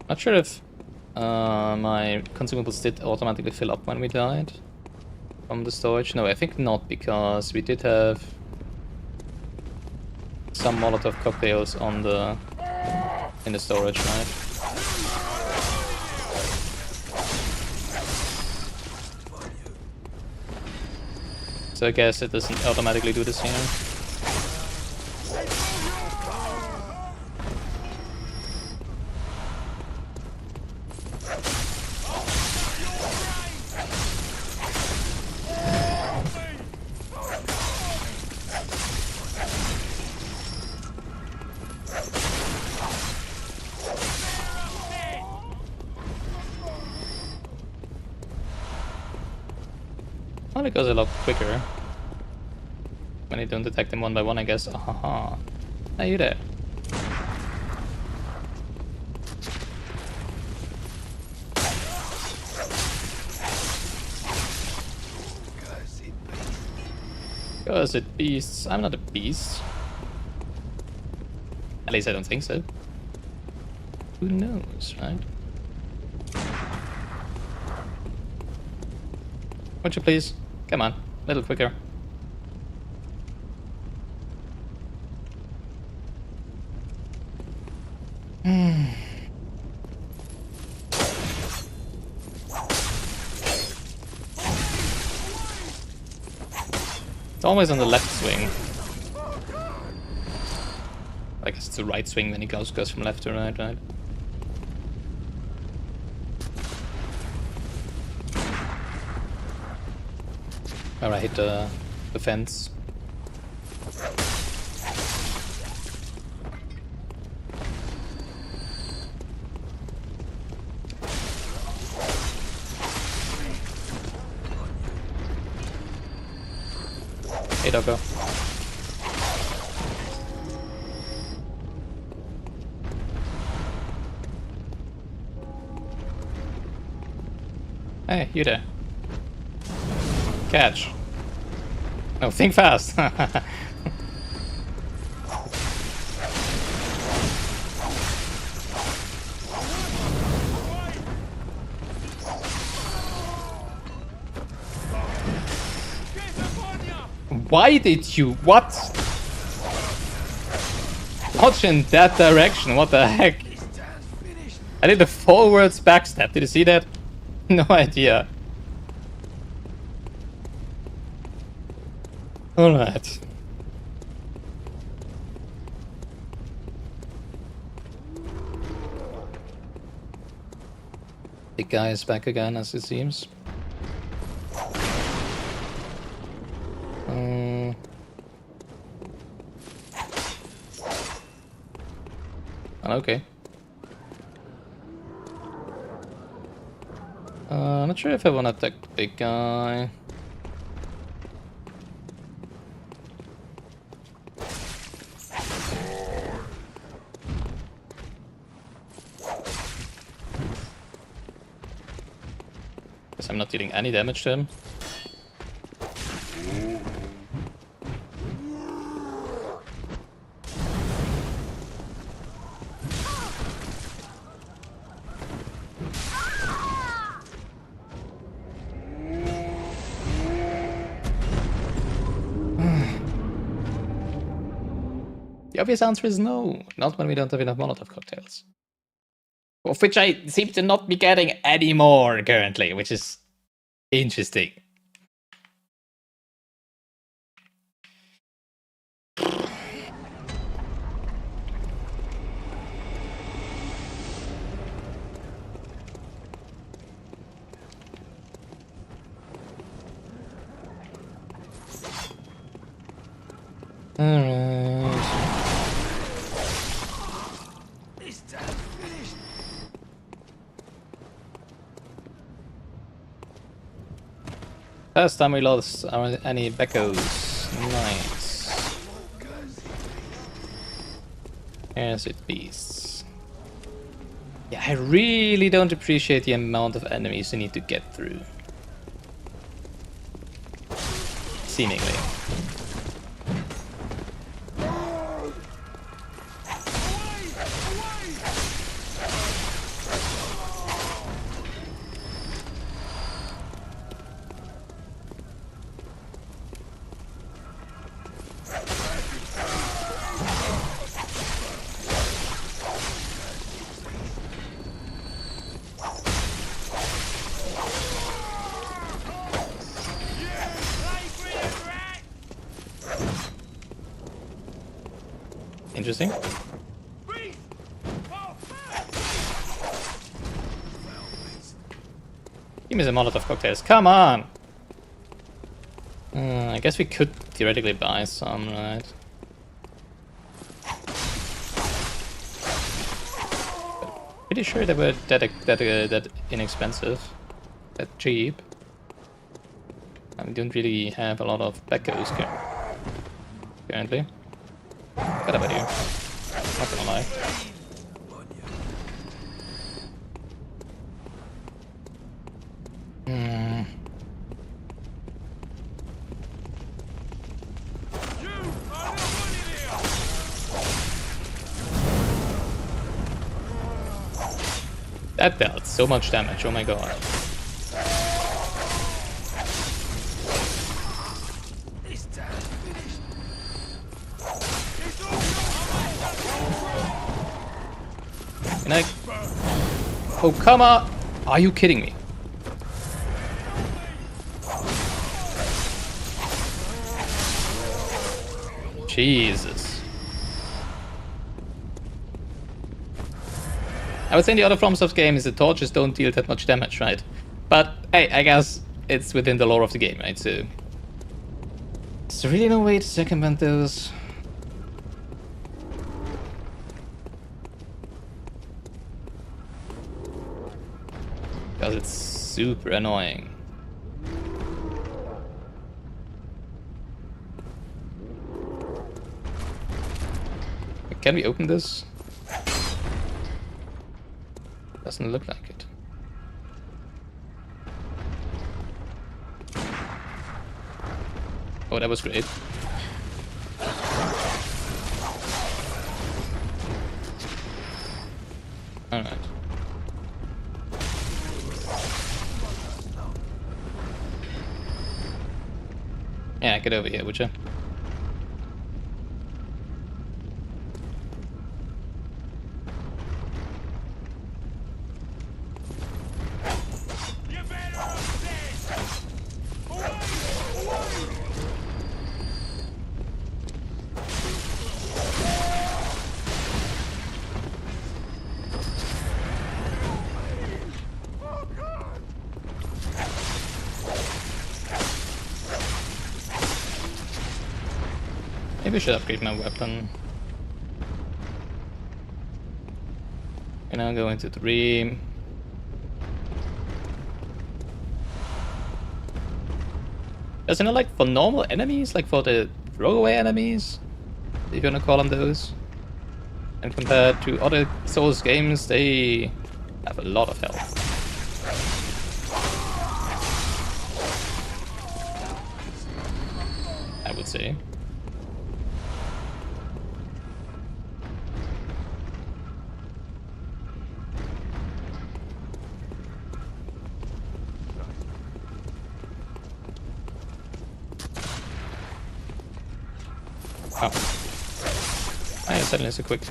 Not sure if my consumables did automatically fill up when we died from the storage. No, I think not, because we did have some Molotov cocktails on the in the storage, right? So I guess it doesn't automatically do this here. Well, it goes a lot quicker when you don't detect them one by one, I guess. Ahaha. Are you there? Cause it beasts. I'm not a beast. At least I don't think so. Who knows, right? Would you please? Come on, a little quicker. It's always on the left swing. I guess it's the right swing when he goes from left to right, right? Alright, hit the fence. Hey, doggo. Hey, you there. Catch. No, think fast. Why did you? What? Watch in that direction. What the heck? I did the forwards backstep. Did you see that? No idea. Alright. The guy is back again, as it seems. Okay. Not sure if I want to attack the big guy. Guess I'm not dealing any damage to him. The obvious answer is no, not when we don't have enough Molotov cocktails. Of which I seem to not be getting any more currently, which is interesting. Alright. Last time we lost any Beckos. Nice. Here's it, beasts. Yeah, I really don't appreciate the amount of enemies you need to get through. Seemingly. Interesting. Give me some Molotov cocktails. Come on! I guess we could theoretically buy some, right? Pretty sure they were that inexpensive, that cheap. And we don't really have a lot of Beckos currently. Got about here. Not gonna lie. That dealt so much damage, oh my god. Can I... Oh, come on! Are you kidding me? Jesus. I would say in the other FromSoft games, the torches don't deal that much damage, right? But hey, I guess it's within the lore of the game, right? So there's really no way to circumvent those. Because it's super annoying. Can we open this? Doesn't look like it. Oh, that was great. Alright. Yeah, get over here, would you? Maybe I should upgrade my weapon. And I'll go into 3. Isn't it like for normal enemies? Like for the throwaway enemies? If you're gonna call them those? And compared to other Souls games, they have a lot of health. I would say. Oh. I suddenly so quick.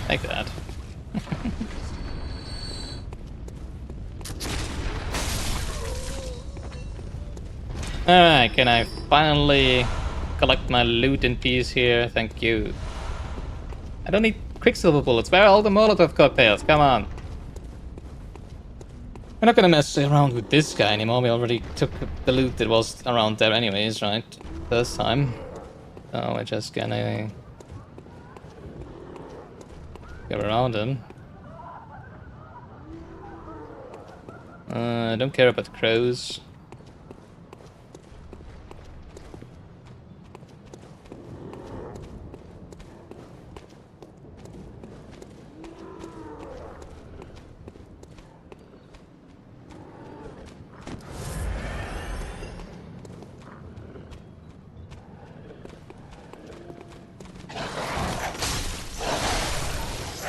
Like that. Alright, can I finally collect my loot in peace here? Thank you. I don't need quicksilver bullets. Where are all the Molotov cocktails? Come on. We're not gonna mess around with this guy anymore. We already took the loot that was around there anyways, right? First time. So we're just gonna go around him. I don't care about crows.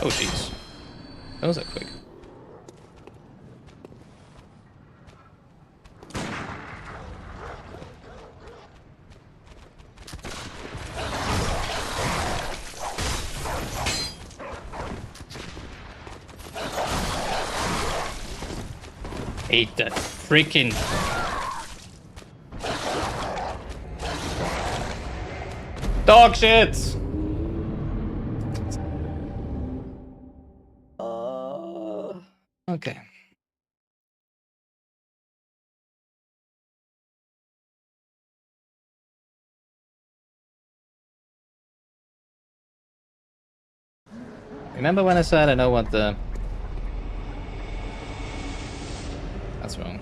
Oh jeez. That was that quick. Hate that freaking dog shit. Okay. Remember when I said I know what the... That's wrong.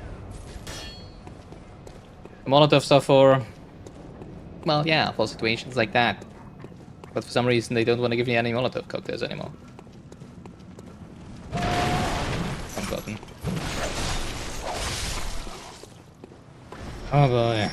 The Molotovs are for... Well, yeah, for situations like that. But for some reason they don't want to give me any Molotov cocktails anymore. Forgotten. Oh boy.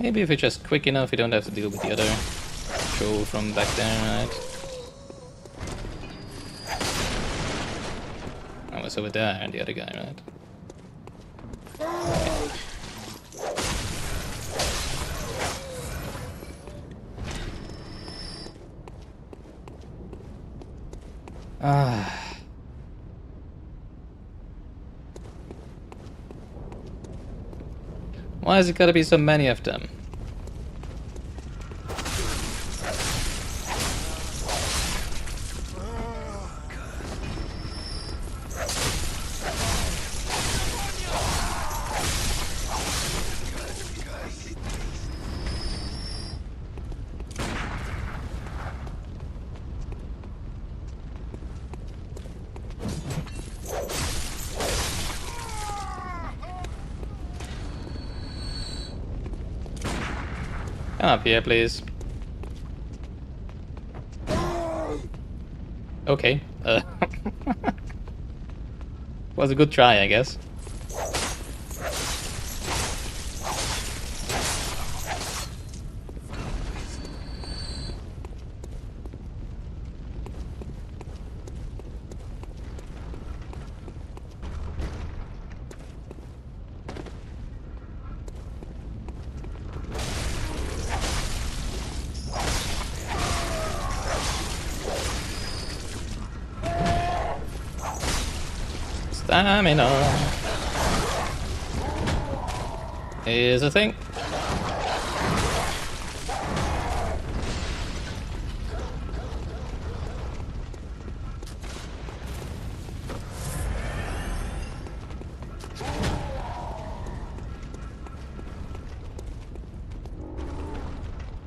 Maybe if we're just quick enough, we don't have to deal with the other troll from back there, right? I was over there, and the other guy, right? Ah. Why has it gotta be so many of them? Come up here, please. Okay. Was a good try, I guess. Stamina is a thing.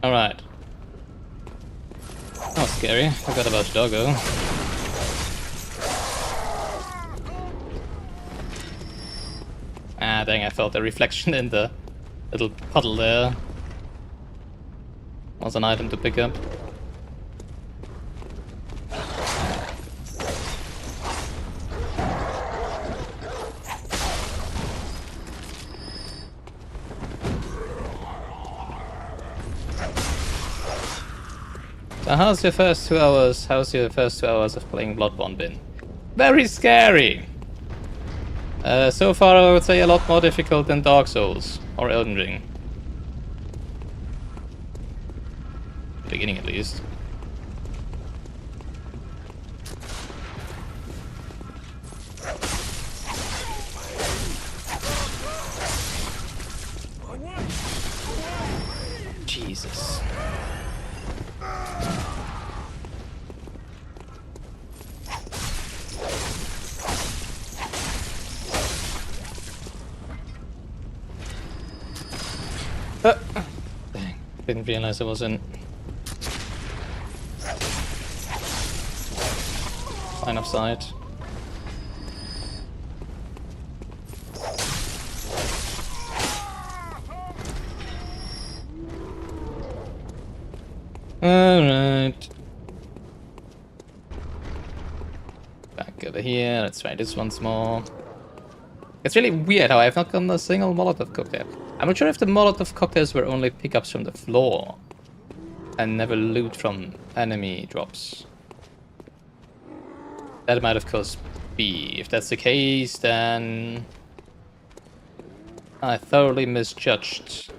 All right. That was scary. Forgot about the doggo. Ah, dang, I felt a reflection in the little puddle there. Was an item to pick up. So how's your first 2 hours? How's your first 2 hours of playing Bloodborne been? Very scary! So far I would say a lot more difficult than Dark Souls or Elden Ring. Beginning at least. Jesus. Dang, didn't realize I was in line of sight. Alright. Back over here, let's try this once more. It's really weird how I've not gotten a single Molotov cocktail. I'm not sure if the Molotov cocktails were only pickups from the floor and never loot from enemy drops. That might of course be. If that's the case, then I thoroughly misjudged.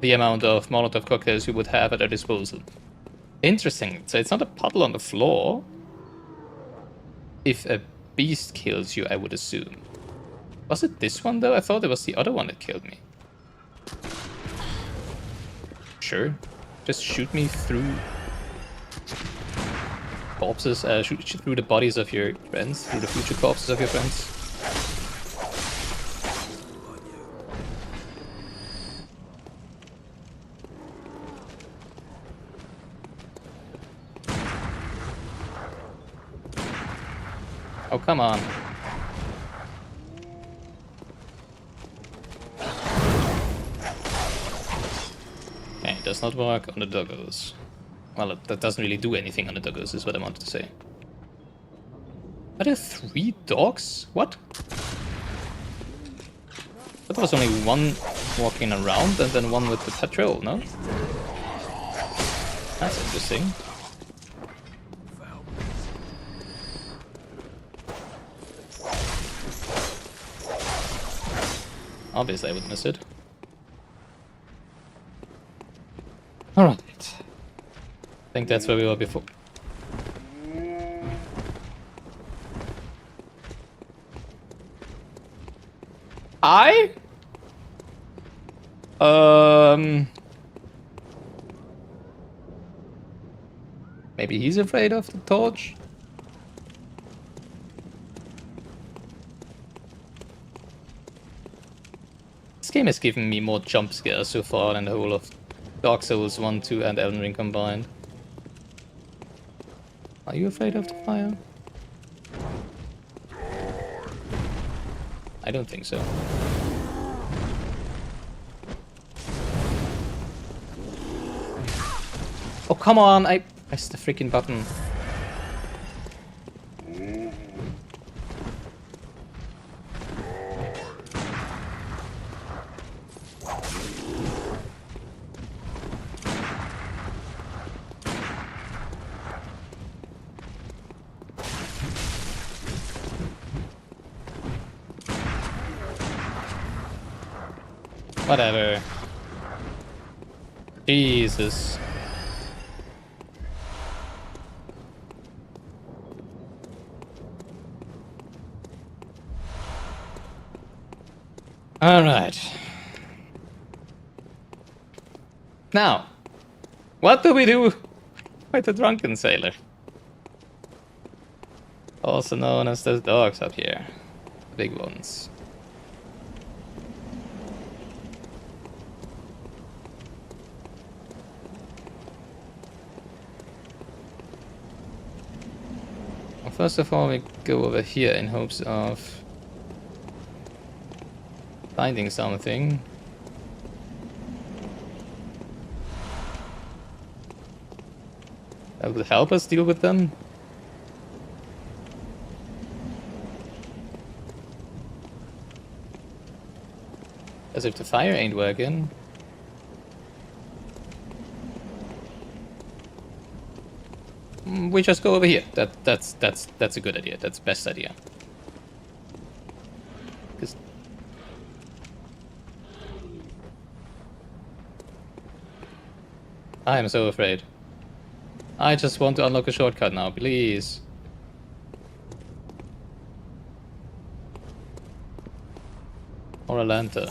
The amount of Molotov cocktails you would have at their disposal. Interesting, so it's not a puddle on the floor. If a beast kills you, I would assume. Was it this one though? I thought it was the other one that killed me. Sure, just shoot me through corpses, shoot through the bodies of your friends, through the future corpses of your friends. Oh, come on. Okay, it does not work on the doggos. Well, that doesn't really do anything on the doggos, is what I wanted to say. Are there 3 dogs? What? But there was only one walking around and then one with the patrol, no? That's interesting. Obviously I would miss it. Alright. I think that's where we were before. Maybe he's afraid of the torch? This game has given me more jump scares so far than the whole of Dark Souls 1, 2 and Elden Ring combined. Are you afraid of the fire? I don't think so. Oh, come on! I pressed the freaking button. Whatever. Jesus. Alright. Now, what do we do with the drunken sailor? Also known as the dogs up here. The big ones. Well, first of all, we go over here in hopes of finding something. That would help us deal with them. As if the fire ain't working. We just go over here. That's a good idea. That's the best idea. 'Cause I am so afraid. I just want to unlock a shortcut now, please. Or a lantern.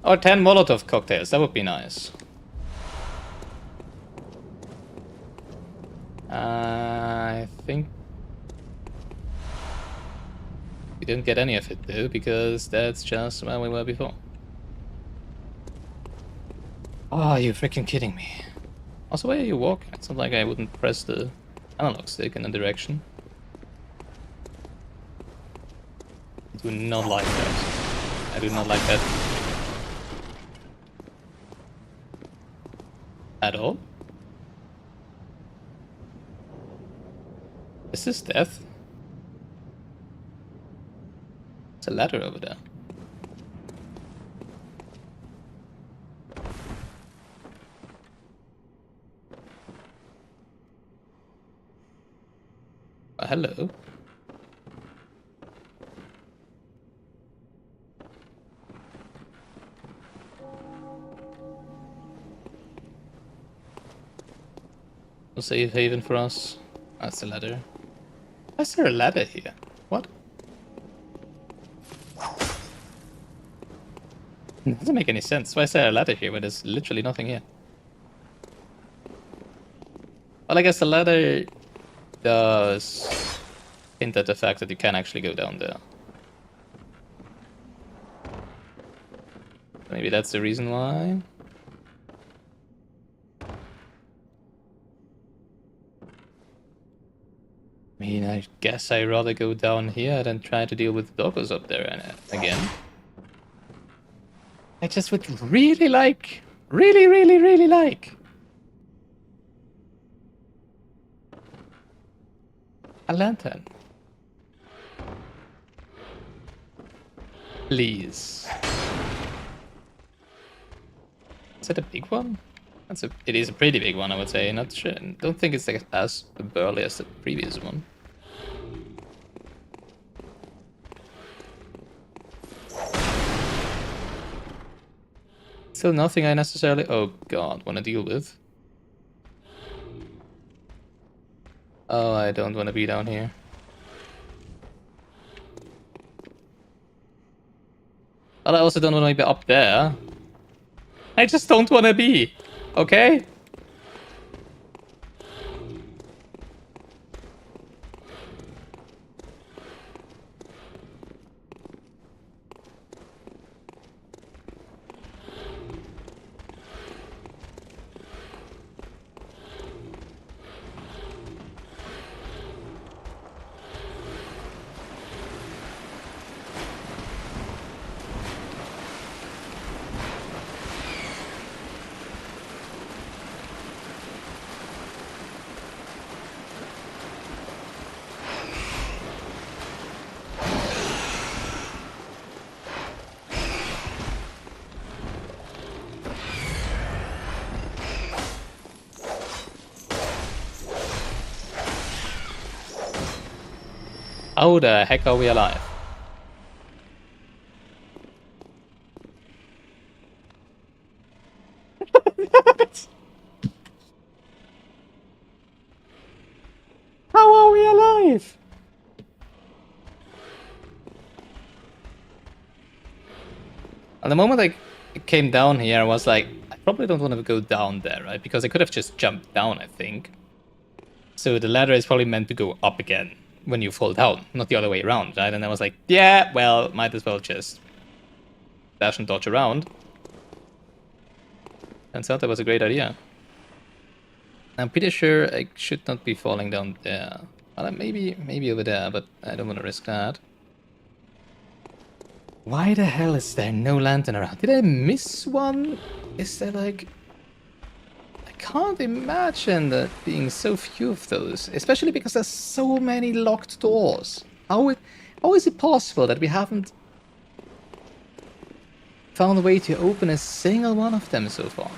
Or 10 Molotov cocktails, that would be nice. I think we didn't get any of it though, because that's just where we were before. Oh, are you freaking kidding me? Also, where are you walking? It's not like I wouldn't press the analog stick in a direction. I do not like that. I do not like that. At all? Is this death? There's a ladder over there. Oh, hello. A safe haven for us. That's the ladder. Why is there a ladder here? What? It doesn't make any sense. Why is there a ladder here when there's literally nothing here? Well, I guess the ladder does hint at the fact that you can actually go down there. Maybe that's the reason why. mean, I guess I'd rather go down here than try to deal with the doggos up there again. I just would really like, really like a lantern. Please. Is it a big one? It is a pretty big one, I would say. Not sure. Don't think it's like as burly as the previous one. Still nothing I necessarily, oh god, want to deal with. Oh, I don't want to be down here. But I also don't want to be up there. I just don't want to be, okay? How the heck are we alive? How are we alive? At the moment I came down here, I was like, I probably don't want to go down there, right? Because I could have just jumped down, I think. So the ladder is probably meant to go up again when you fall down, not the other way around, right? And I was like, yeah, well, might as well just dash and dodge around. Turns out that was a great idea. I'm pretty sure I should not be falling down there. Well, maybe over there, but I don't want to risk that. Why the hell is there no lantern around? Did I miss one? Is there like... I can't imagine there being so few of those, especially because there's so many locked doors. How is it possible that we haven't found a way to open a single one of them so far?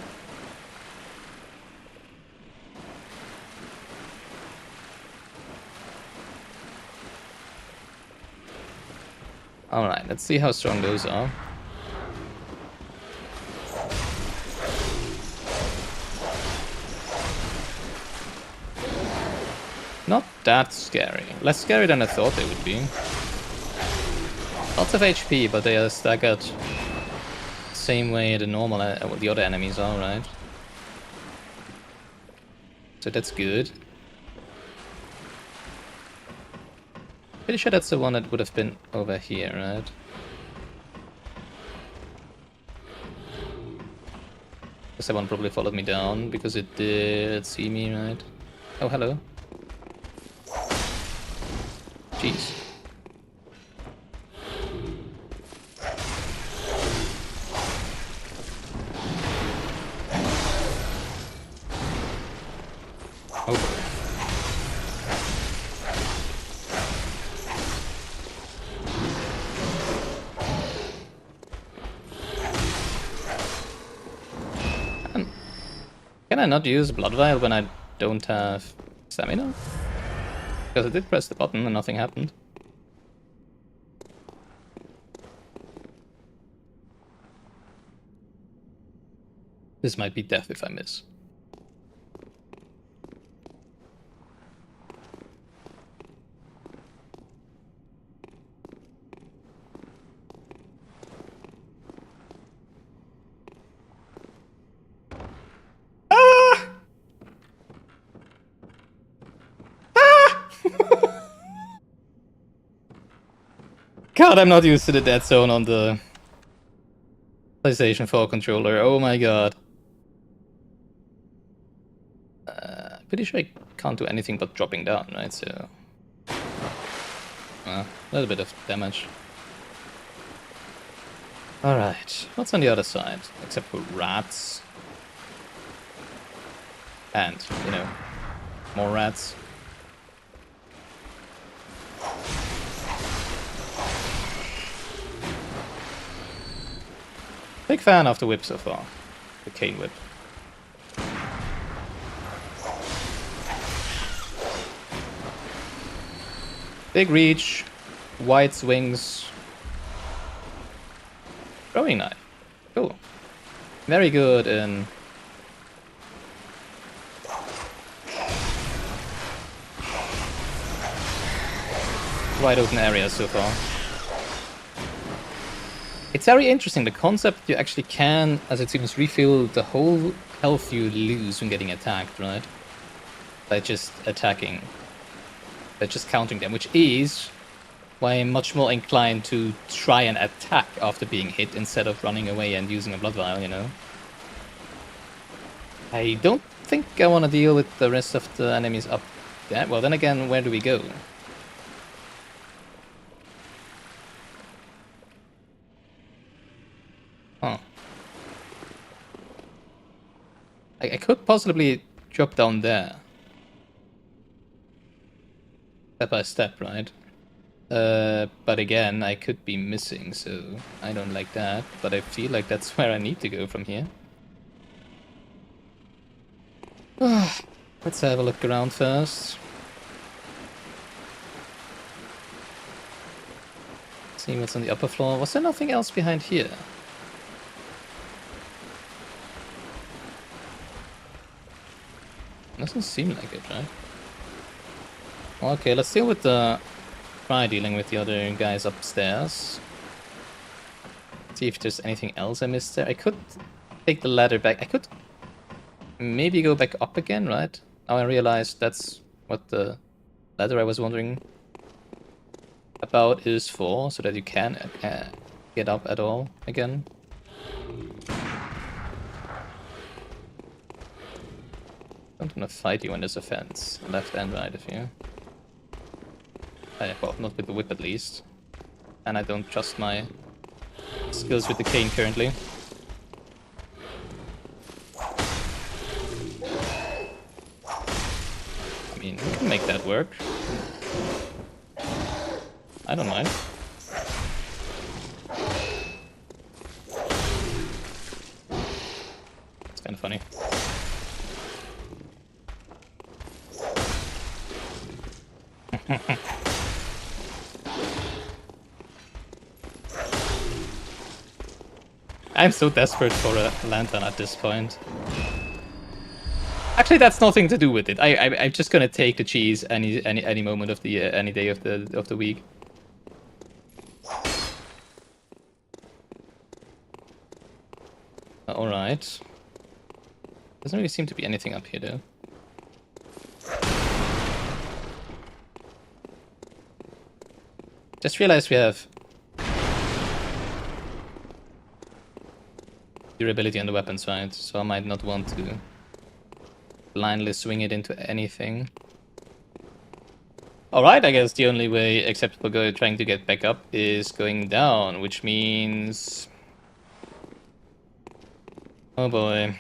Alright, let's see how strong those are. Not that scary. Less scary than I thought they would be. Lots of HP, but they are staggered same way the normal, the other enemies are, right? So that's good. Pretty sure that's the one that would have been over here, right? Guess that one probably followed me down because it did see me, right? Oh, hello. Jeez. Oh. Can I not use Blood Vial when I don't have stamina? Because I did press the button and nothing happened. This might be death if I miss. God, I'm not used to the dead zone on the PlayStation 4 controller. Oh my god. Pretty sure I can't do anything but dropping down, right? So A little bit of damage. Alright, what's on the other side? Except for rats. And, you know, more rats. Big fan of the whip so far. The cane whip. Big reach, wide swings. Throwing knife. Cool. Very good in wide open areas so far. It's very interesting, the concept you actually can, as it seems, refill the whole health you lose when getting attacked, right? By just attacking. By just countering them, which is why I'm much more inclined to try and attack after being hit instead of running away and using a blood vial, you know? I don't think I want to deal with the rest of the enemies up there. Well, then again, where do we go? Huh. I could possibly drop down there. Step by step, right? But again, I could be missing, so I don't like that. But I feel like that's where I need to go from here. Let's have a look around first. See what's on the upper floor. Was there nothing else behind here? Doesn't seem like it, right? Okay, let's deal with the... Try dealing with the other guys upstairs. See if there's anything else I missed there. I could take the ladder back. I could maybe go back up again, right? Now I realize that's what the ladder I was wondering about is for, so that you can get up at all again. I'm gonna fight you when there's a fence, left and right of you. Well, not with the whip at least. And I don't trust my skills with the cane currently. I mean, we can make that work. I don't mind. It's kind of funny. I'm so desperate for a lantern at this point. Actually, that's nothing to do with it. I'm just gonna take the cheese any moment of the any day of the week. All right. Doesn't really seem to be anything up here though. Just realized we have durability on the weapon side, so I might not want to blindly swing it into anything. Alright, I guess the only way, except for trying to get back up, is going down, which means... Oh boy.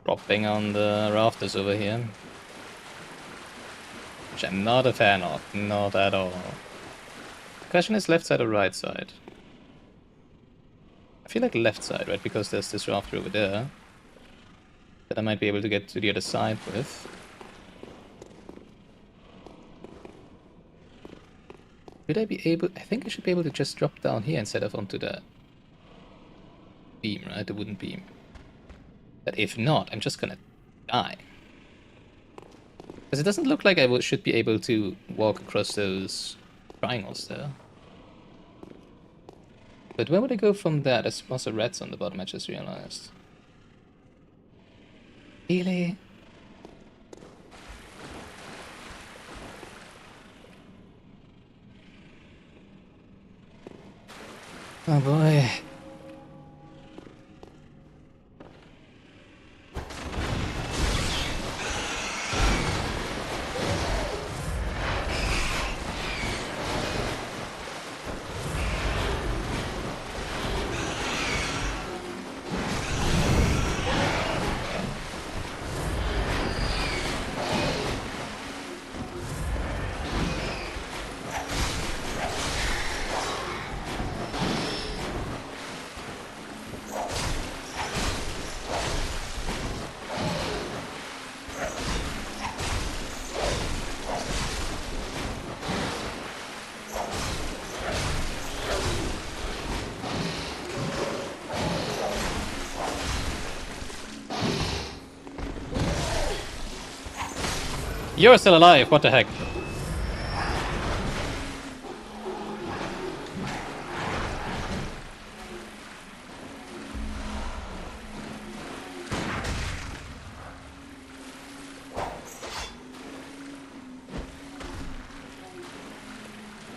Dropping on the rafters over here. Which I'm not a fan of, not at all. The question is left side or right side? I feel like left side, right? Because there's this rafter over there that I might be able to get to the other side with. Would I be able... I think I should be able to just drop down here instead of onto the beam, right? The wooden beam. But if not, I'm just gonna die. Because it doesn't look like I should be able to walk across those triangles there. But where would I go from there? There's also rats on the bottom, I just realized. Really? Oh boy. You're still alive, what the heck?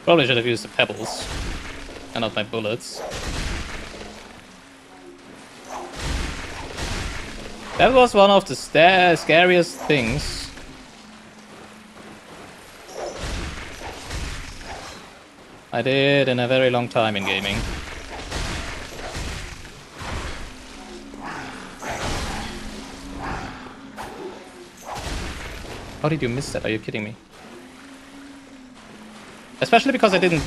Probably should have used the pebbles and not my bullets. That was one of the scariest things. I did in a very long time in gaming. How did you miss that? Are you kidding me? Especially because I didn't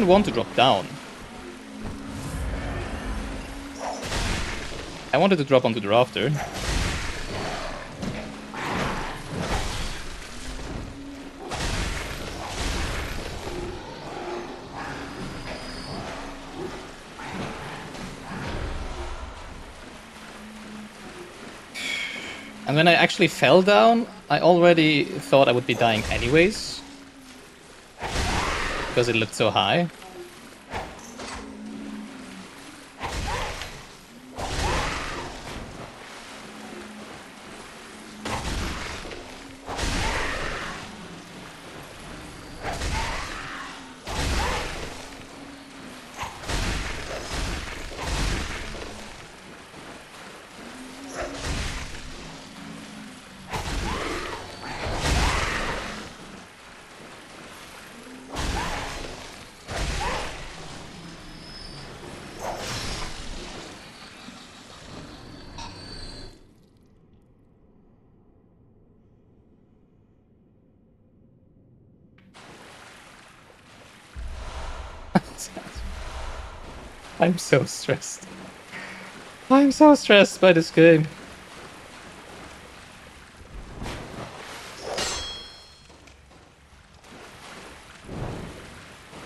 want to drop down. I wanted to drop onto the rafter. And when I actually fell down, I already thought I would be dying anyways. Because it looked so high. I'm so stressed. I'm so stressed by this game.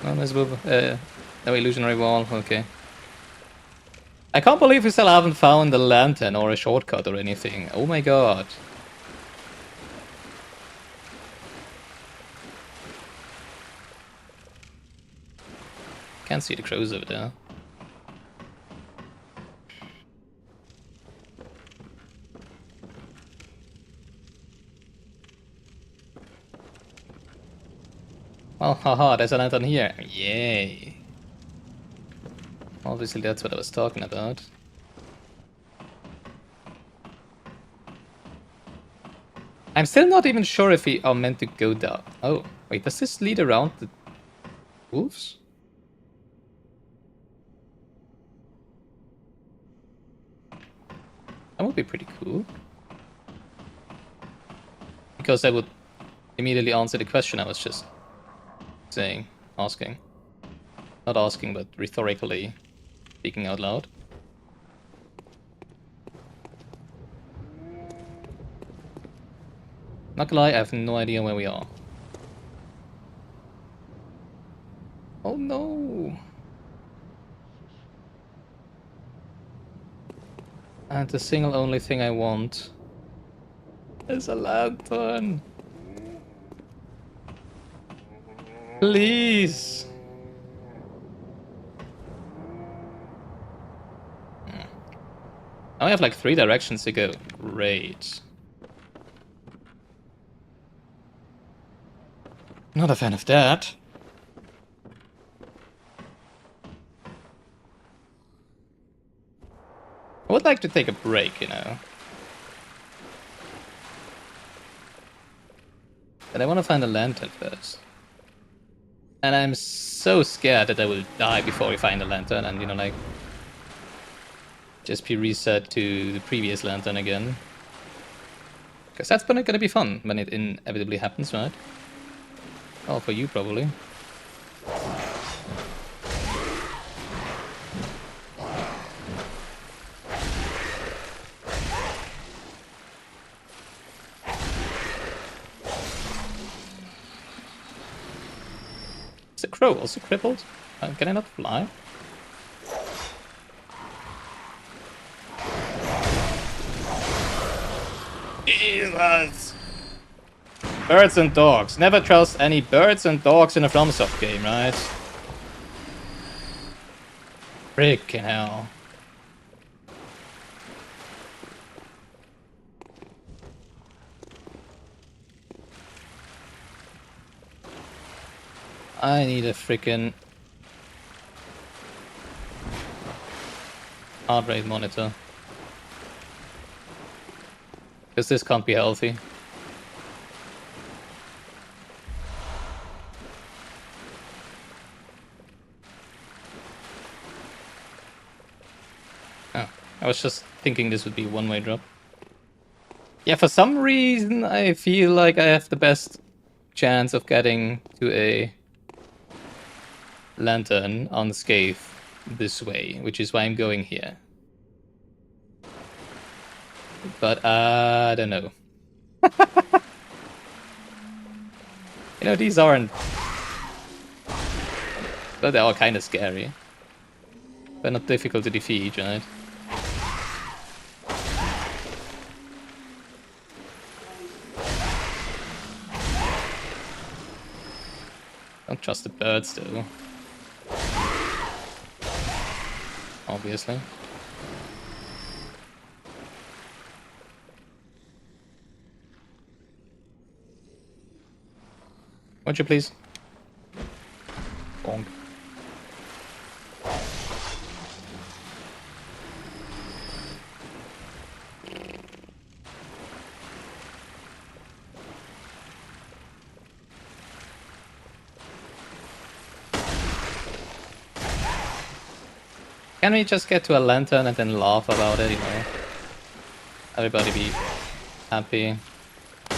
Oh, missable. No illusionary wall. Okay. I can't believe we still haven't found a lantern or a shortcut or anything. Oh my god. Can't see the crows over there. Well, haha, there's a lantern here. Yay. Obviously that's what I was talking about. I'm still not even sure if we are meant to go down. Oh, wait, does this lead around the wolves? That would be pretty cool. Because that would immediately answer the question I was just asking. Not asking, but rhetorically speaking out loud. Not gonna lie, I have no idea where we are. Oh no! And the single only thing I want is a lantern. Please! Now I have like 3 directions to go. Great. Not a fan of that. I would like to take a break, you know. But I want to find a lantern first. And I'm so scared that I will die before we find a lantern and, you know, like, just be reset to the previous lantern again. Because that's gonna be fun when it inevitably happens, right? Oh, for you, probably. Is the crow also crippled? Can I not fly? Jesus! Birds and dogs. Never trust any birds and dogs in a FromSoft game, right? Frickin' hell. I need a frickin' heart rate monitor. Because this can't be healthy. Oh, I was just thinking this would be a one-way drop. Yeah, for some reason I feel like I have the best chance of getting to a lantern unscathed this way, which is why I'm going here. But I don't know. You know, these aren't... But they are kind of scary. But not difficult to defeat, right? Don't trust the birds, though. Obviously. Would you please? Bonk. Can we just get to a lantern and then laugh about it, you know? Everybody be happy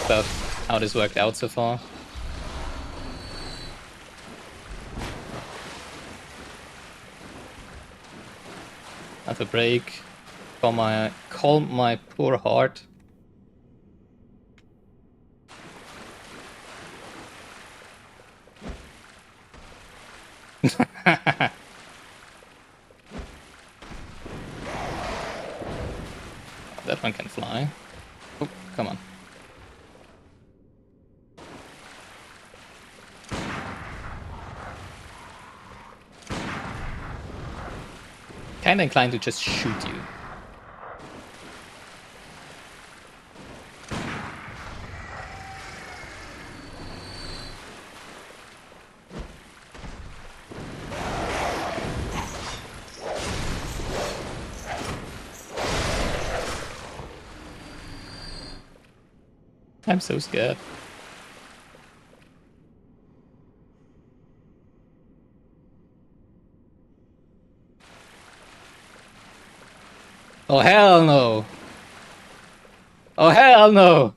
about how this worked out so far. Have a break. Calm my poor heart. That one can fly. Oh, come on. Kinda inclined to just shoot you. I'm so scared. Oh hell no! Oh hell no!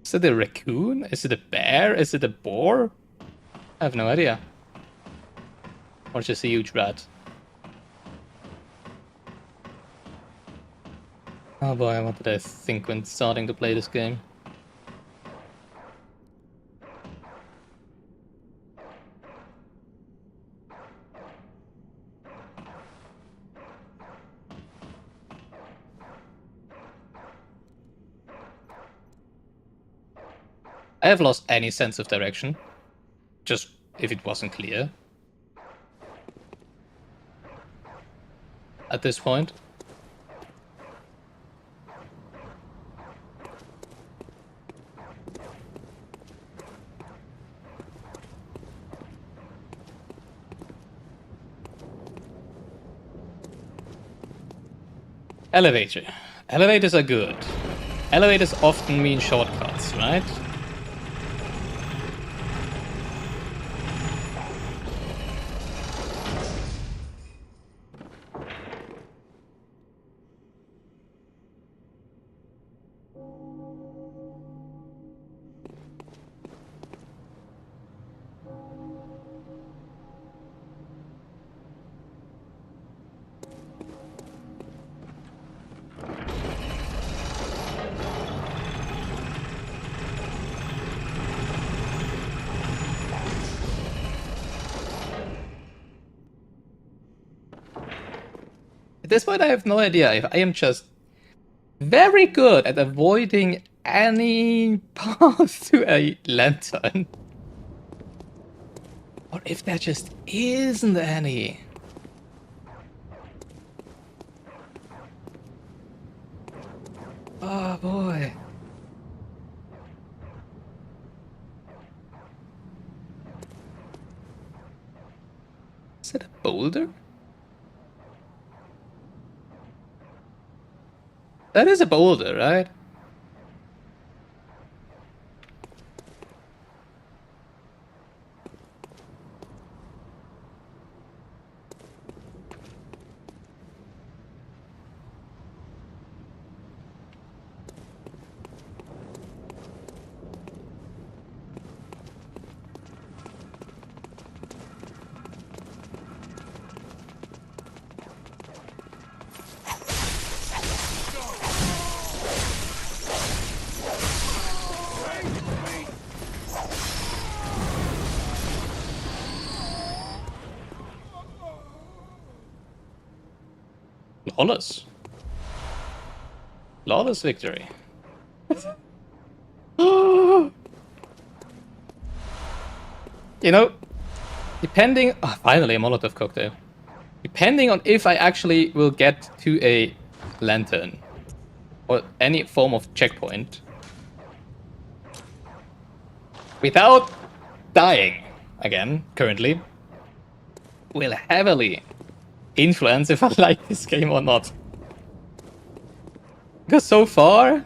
Is it a raccoon? Is it a bear? Is it a boar? I have no idea. Or just a huge rat. Oh boy, what did I think when starting to play this game? I have lost any sense of direction. Just if it wasn't clear. At this point. Elevator. Elevators are good. Elevators often mean shortcuts, right? this point I have no idea if I am just very good at avoiding any path to a lantern. Or if there just isn't any. Oh boy. Is it a boulder? That is a boulder, right? Flawless. Flawless victory. You know, depending... Oh, finally a Molotov cocktail. Depending on if I actually will get to a lantern or any form of checkpoint without dying again, currently, will heavily influence if I like this game or not. Because so far...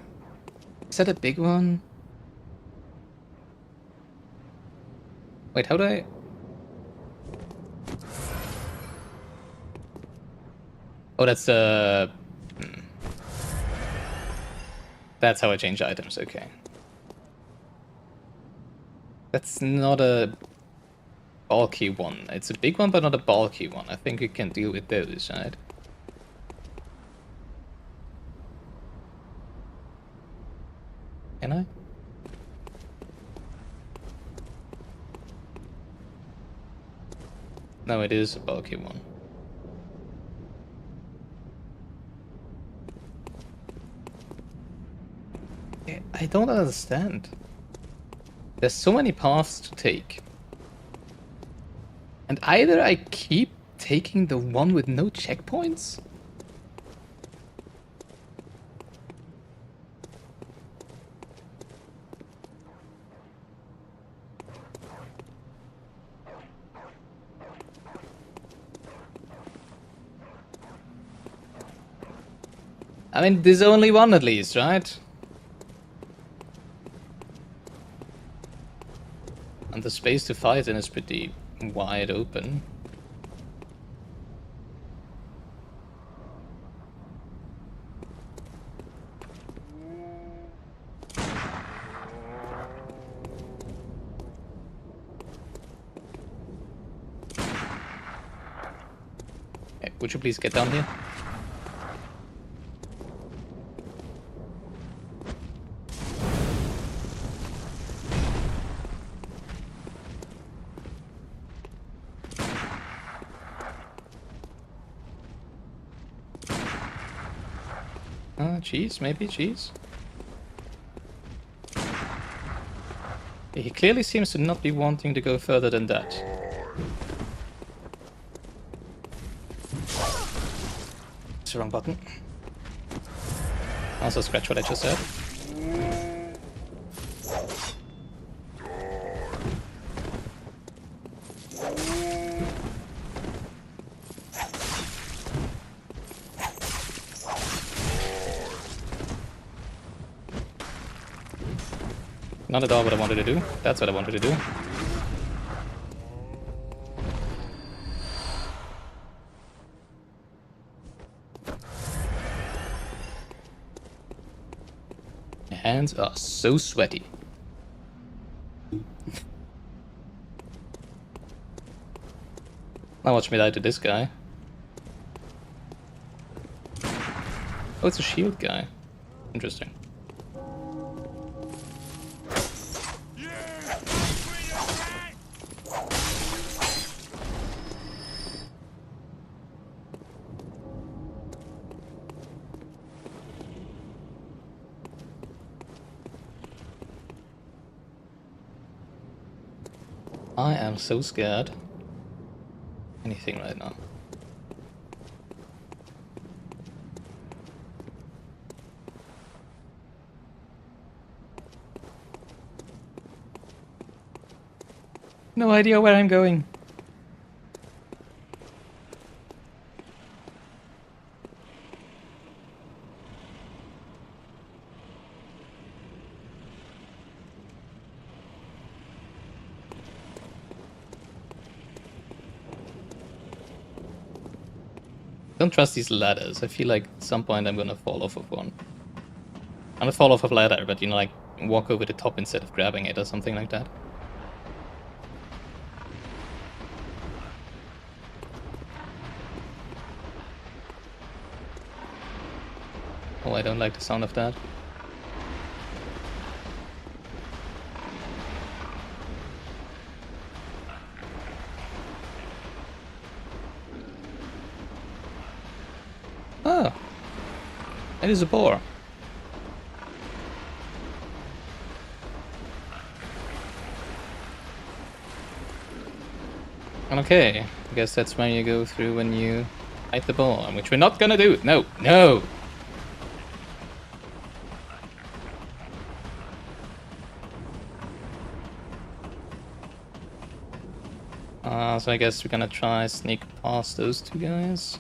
Is that a big one? Wait, how do I... Oh, that's That's how I change items, okay. That's not a bulky one. It's a big one, but not a bulky one. I think you can deal with those, right? Can I? No, it is a bulky one. I don't understand. There's so many paths to take. And either I keep taking the one with no checkpoints? I mean, there's only one at least, right? And the space to fight in is pretty wide open. Okay, would you please get down here? Cheese, maybe cheese. He clearly seems to not be wanting to go further than that. It's the wrong button. Also scratch what I just said. Not at all what I wanted to do. That's what I wanted to do. My hands are so sweaty. Now watch me die to this guy. Oh, it's a shield guy. Interesting. I am so scared. Anything right now. No idea where I'm going. Don't trust these ladders. I feel like at some point I'm gonna fall off of one. I'm gonna fall off of a ladder, but you know, like walk over the top instead of grabbing it or something like that. Oh, I don't like the sound of that. Oh, it is a boar. Okay, I guess that's where you go through when you fight the boar, which we're not gonna do. No, no. So I guess we're gonna try sneak past those two guys.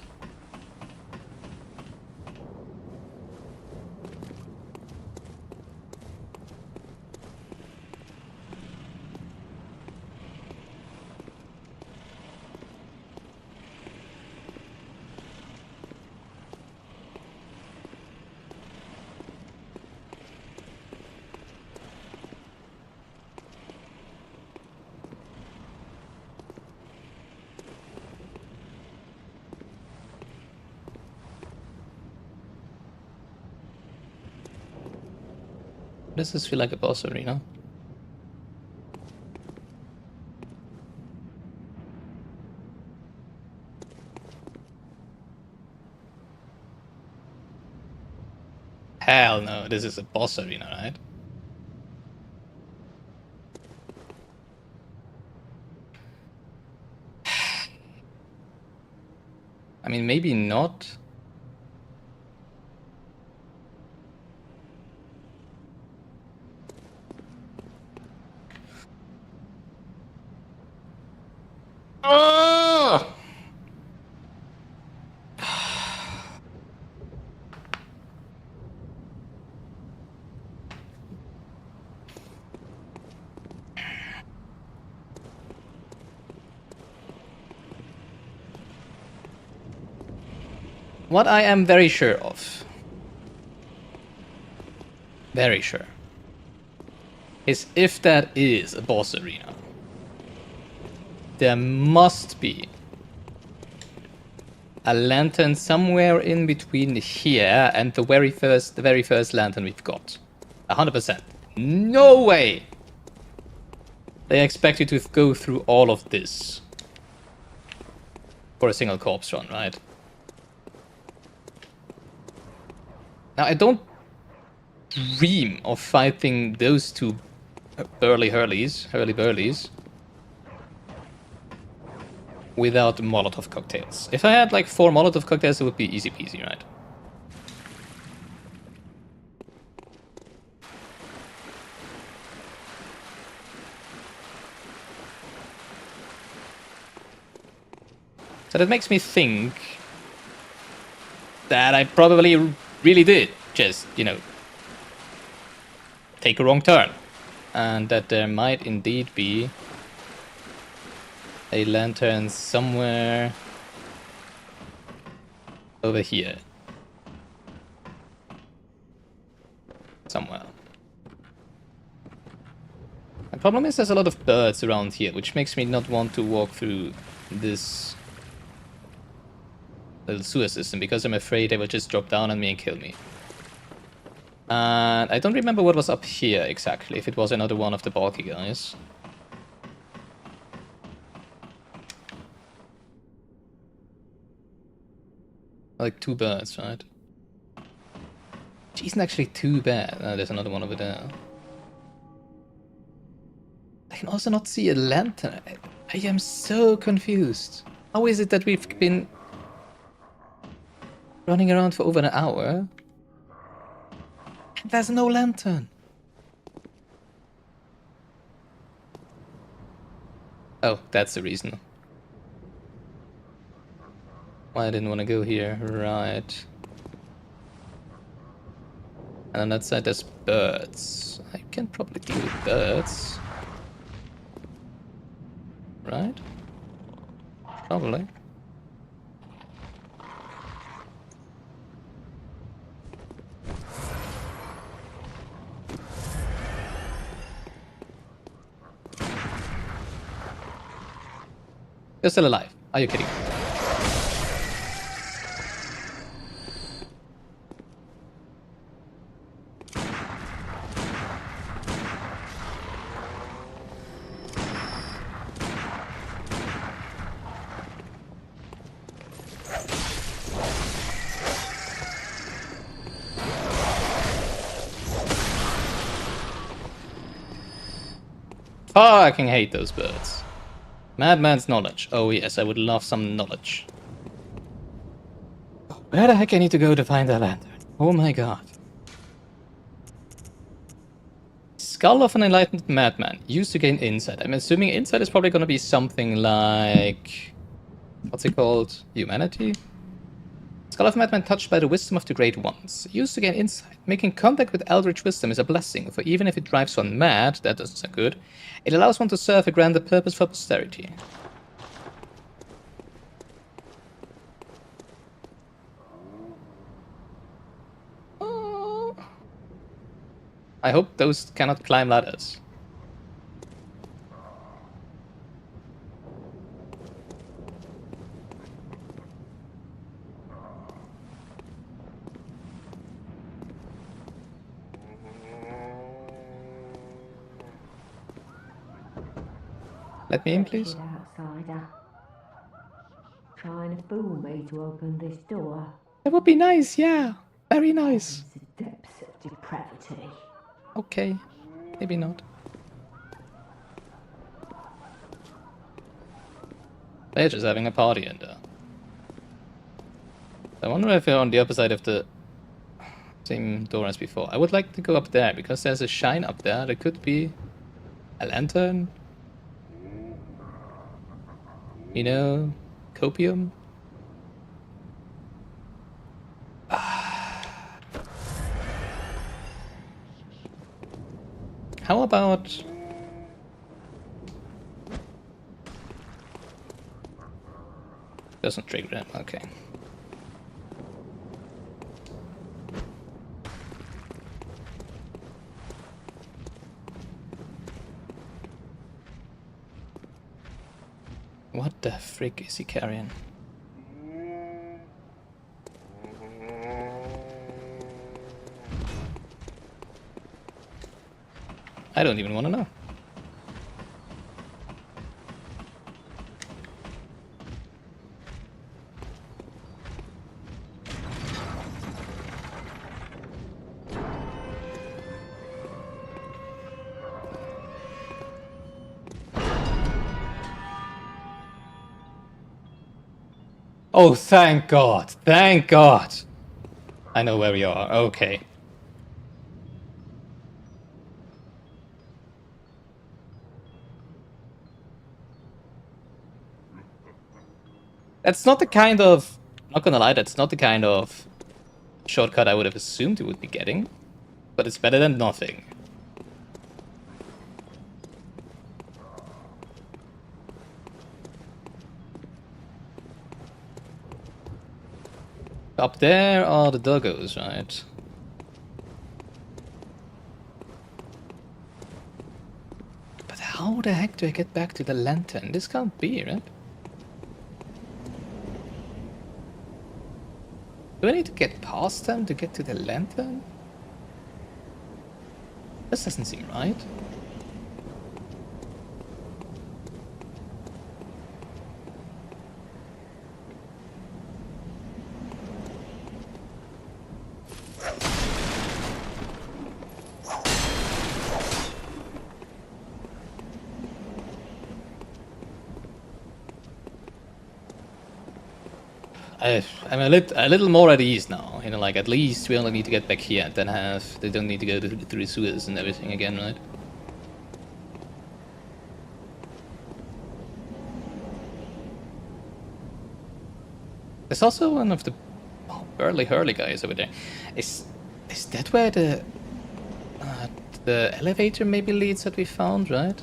Does this feel like a boss arena? Hell no, this is a boss arena, right? I mean, maybe not. Oh! What I am very sure of, is if that is a boss arena, there must be a lantern somewhere in between here and the very first lantern we've got. 100%. No way! They expect you to go through all of this for a single corpse run, right? Now, I don't dream of fighting those two hurly-burlies without Molotov cocktails. If I had like 4 Molotov cocktails, it would be easy peasy, right? So that makes me think that I probably really did just, you know, take a wrong turn. And that there might indeed be a lantern somewhere over here. Somewhere. The problem is there's a lot of birds around here, which makes me not want to walk through this little sewer system, because I'm afraid they will just drop down on me and kill me. And I don't remember what was up here exactly, if it was another one of the bulky guys. Like 2 birds, right? Which isn't actually too bad. There's another one over there. I can also not see a lantern. I am so confused. How is it that we've been running around for over an hour and there's no lantern? Oh, that's the reason why I didn't want to go here. Right. And on that side there's birds. I can probably deal with birds. Right? Probably. You're still alive. Are you kidding me? Fucking hate those birds. Madman's knowledge. Oh yes, I would love some knowledge. Where the heck I need to go to find that lantern? Oh my god. Skull of an enlightened madman. Used to gain insight. I'm assuming insight is probably going to be something like... what's it called? Humanity? Skull of a madman touched by the wisdom of the great ones. Used to gain insight. Making contact with eldritch wisdom is a blessing, for even if it drives one mad, that doesn't sound good, it allows one to serve a grander purpose for posterity. I hope those cannot climb ladders. Let me in, please. Outsider. Trying to fool me to open this door. That would be nice, yeah. Very nice. The depths of depravity. Okay, maybe not. They're just having a party in there. I wonder if they're on the other side of the same door as before. I would like to go up there, because there's a shine up there. There could be a lantern. You know, copium. How about... doesn't trigger them, okay. What the frick is he carrying? I don't even want to know. Oh, thank God. Thank God. I know where we are. Okay. That's not the kind of... not gonna lie, that's not the kind of shortcut I would have assumed we would be getting. But it's better than nothing. Up there are the doggos, right? But how the heck do I get back to the lantern? This can't be, right? Do I need to get past them to get to the lantern? This doesn't seem right. I'm a little more at ease now. You know, like at least we only need to get back here and then they don't need to go through the sewers and everything again, right? There's also one of the burly hurly guys over there. Is that where the elevator maybe leads that we found, right?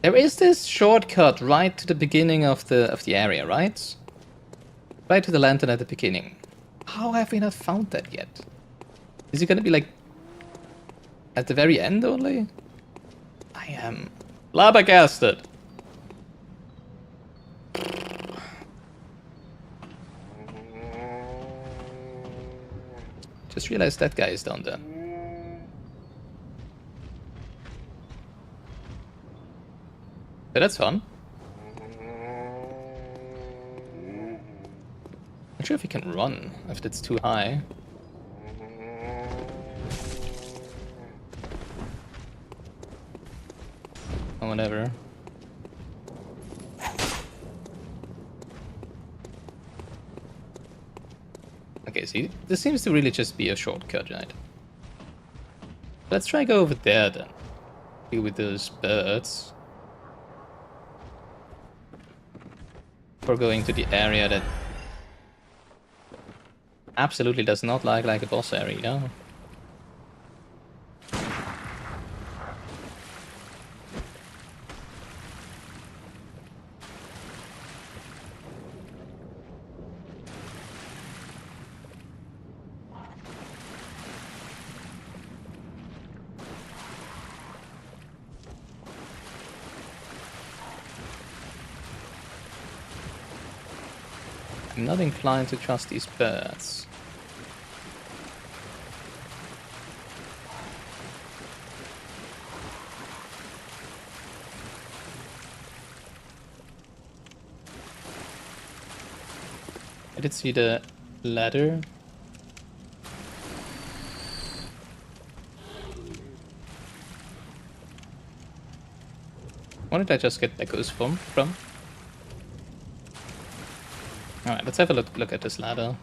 There is this shortcut right to the beginning of the area, right? Right to the lantern at the beginning. How have we not found that yet? Is it gonna be like at the very end only? I am flabbergasted. Just realized that guy is down there. Yeah, that's fun. Not sure if he can run, if that's too high. Or whatever. Okay, see, this seems to really just be a shortcut, right? Let's try go over there then. Deal with those birds. We're going to the area that absolutely does not look like a boss area. I'm not inclined to trust these birds. I did see the ladder. Where did I just get echoes from? Alright, let's have a look at this ladder.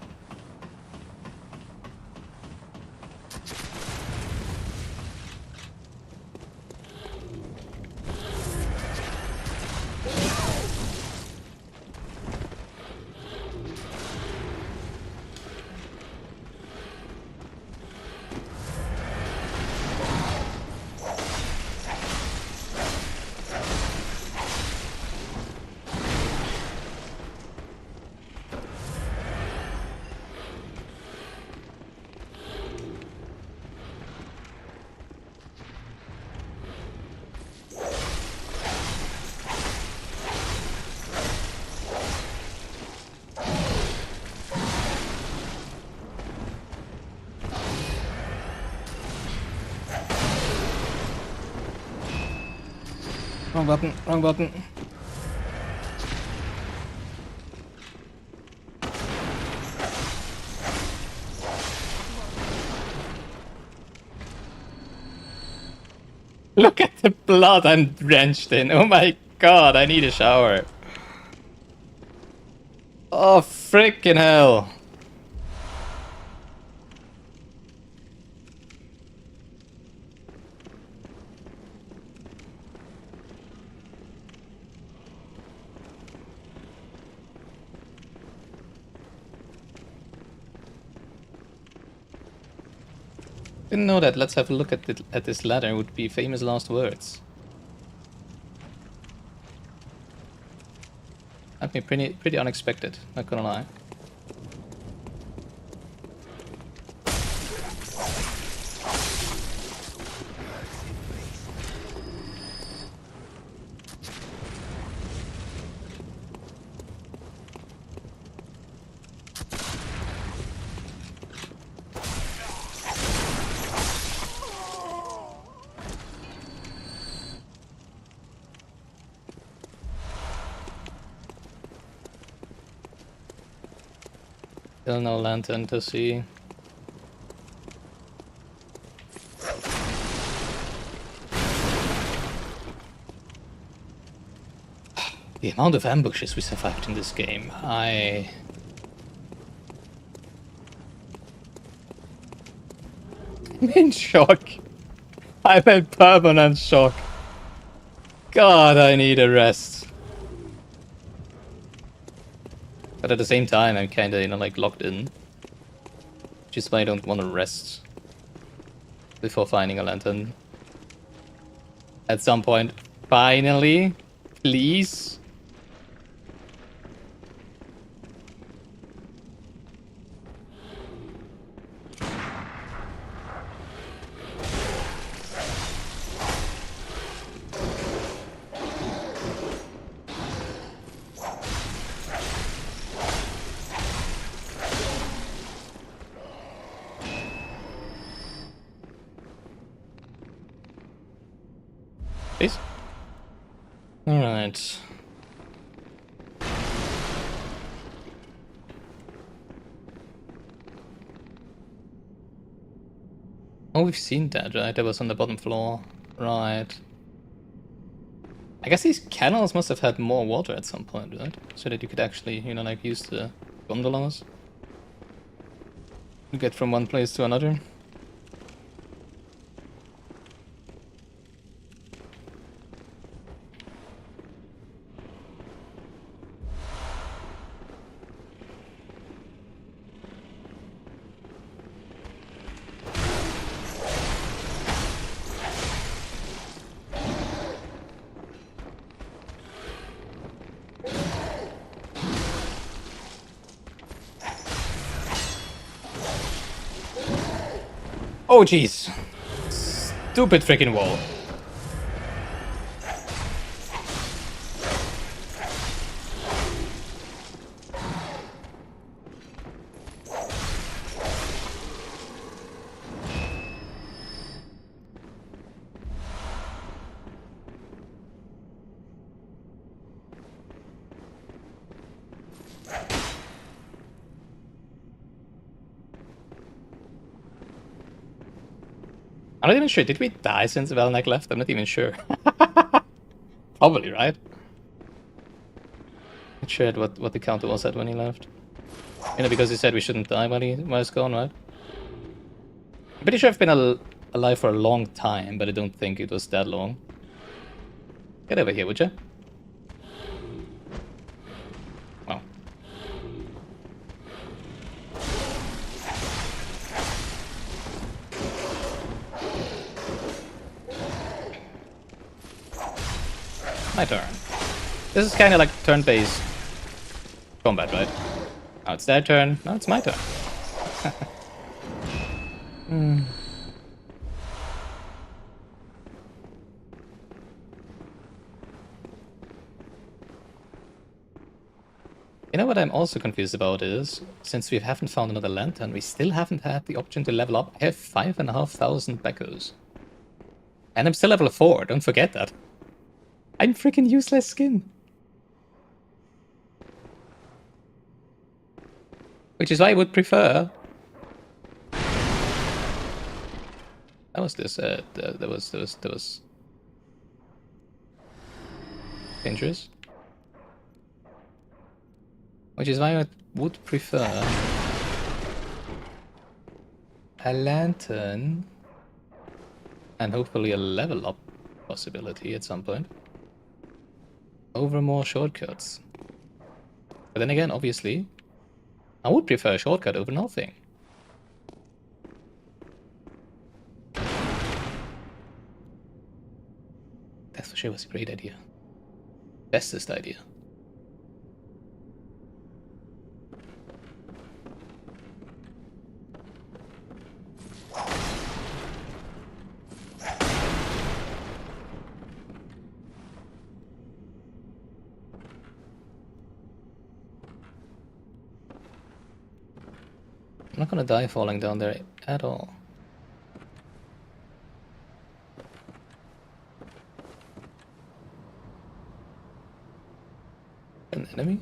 Wrong button, wrong button. Look at the blood I'm drenched in. Oh my god, I need a shower. Oh, freaking hell. Didn't know that. Let's have a look at this ladder. Would be famous last words. That'd be pretty unexpected. Not gonna lie. Still no lantern to see. The amount of ambushes we survived in this game, I'm in shock. I'm in permanent shock. God, I need a rest. But at the same time, I'm kinda, like locked in. Which is why I don't want to rest before finding a lantern. At some point, finally, please. Please. Alright. Oh, we've seen that, right? That was on the bottom floor. Right. I guess these canals must have had more water at some point, right? So that you could actually, like use the gondolas to get from one place to another. Oh jeez. Stupid freaking wall. I'm not even sure. Did we die since Velnak left? I'm not even sure. Probably, right? Not sure what the counter was at when he left. Because he said we shouldn't die while he was gone, right? I'm pretty sure I've been alive for a long time, but I don't think it was that long. Get over here, would you? Wow. My turn. This is kind of like turn-based combat, right? Now it's their turn, now it's my turn. You know what I'm also confused about is, since we haven't found another lantern, we still haven't had the option to level up. I have 5,500 Beckos. And I'm still level 4, don't forget that. I'm freaking useless skin. Which is why I would prefer... That was this, that was... dangerous. Which is why I would prefer... a lantern... and hopefully a level up possibility at some point. Over more shortcuts. But then again, obviously, I would prefer a shortcut over nothing. That for sure was a great idea. Bestest idea. I'm not gonna die falling down there at all. An enemy?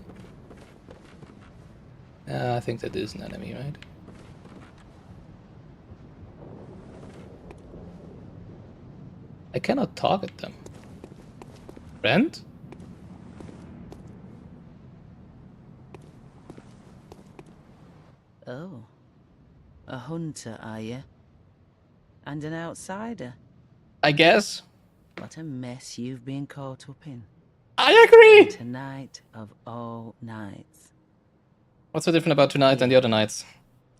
I think that is an enemy, right? I cannot target them. Friend? Oh. A hunter, are you? And an outsider? I guess. What a mess you've been caught up in. I agree! Tonight of all nights. What's so different about tonight than the other nights?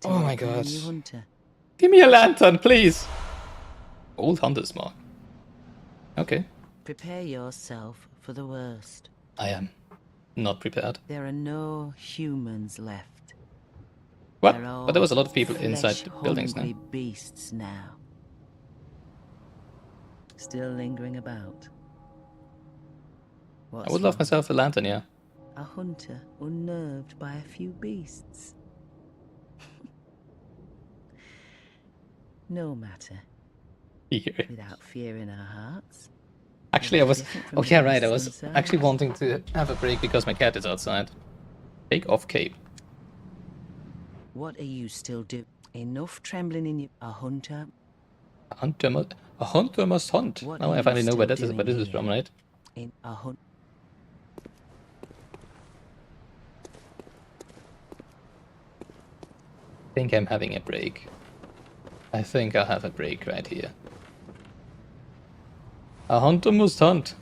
Oh my Take on god. a new hunter. Give me a lantern, please! Old Hunter's Mark. Okay. Prepare yourself for the worst. I am not prepared. There are no humans left. What? They're all But there was a lot of people inside the buildings now. flesh-hungry beasts now. Still lingering about. I What's would love wrong? myself a lantern, yeah. A hunter unnerved by a few beasts. No matter. Here. Without fear in our hearts. Actually, I was... Different from Oh yeah, the right, I beasts was themselves. actually wanting to have a break because my cat is outside. Take off cape. What are you still doing? Enough trembling in you. A hunter. A hunter must hunt. What Now are I you finally know where still this is doing here? from, right? In a hunt. I think I'm having a break. I think I'll have a break right here. A hunter must hunt.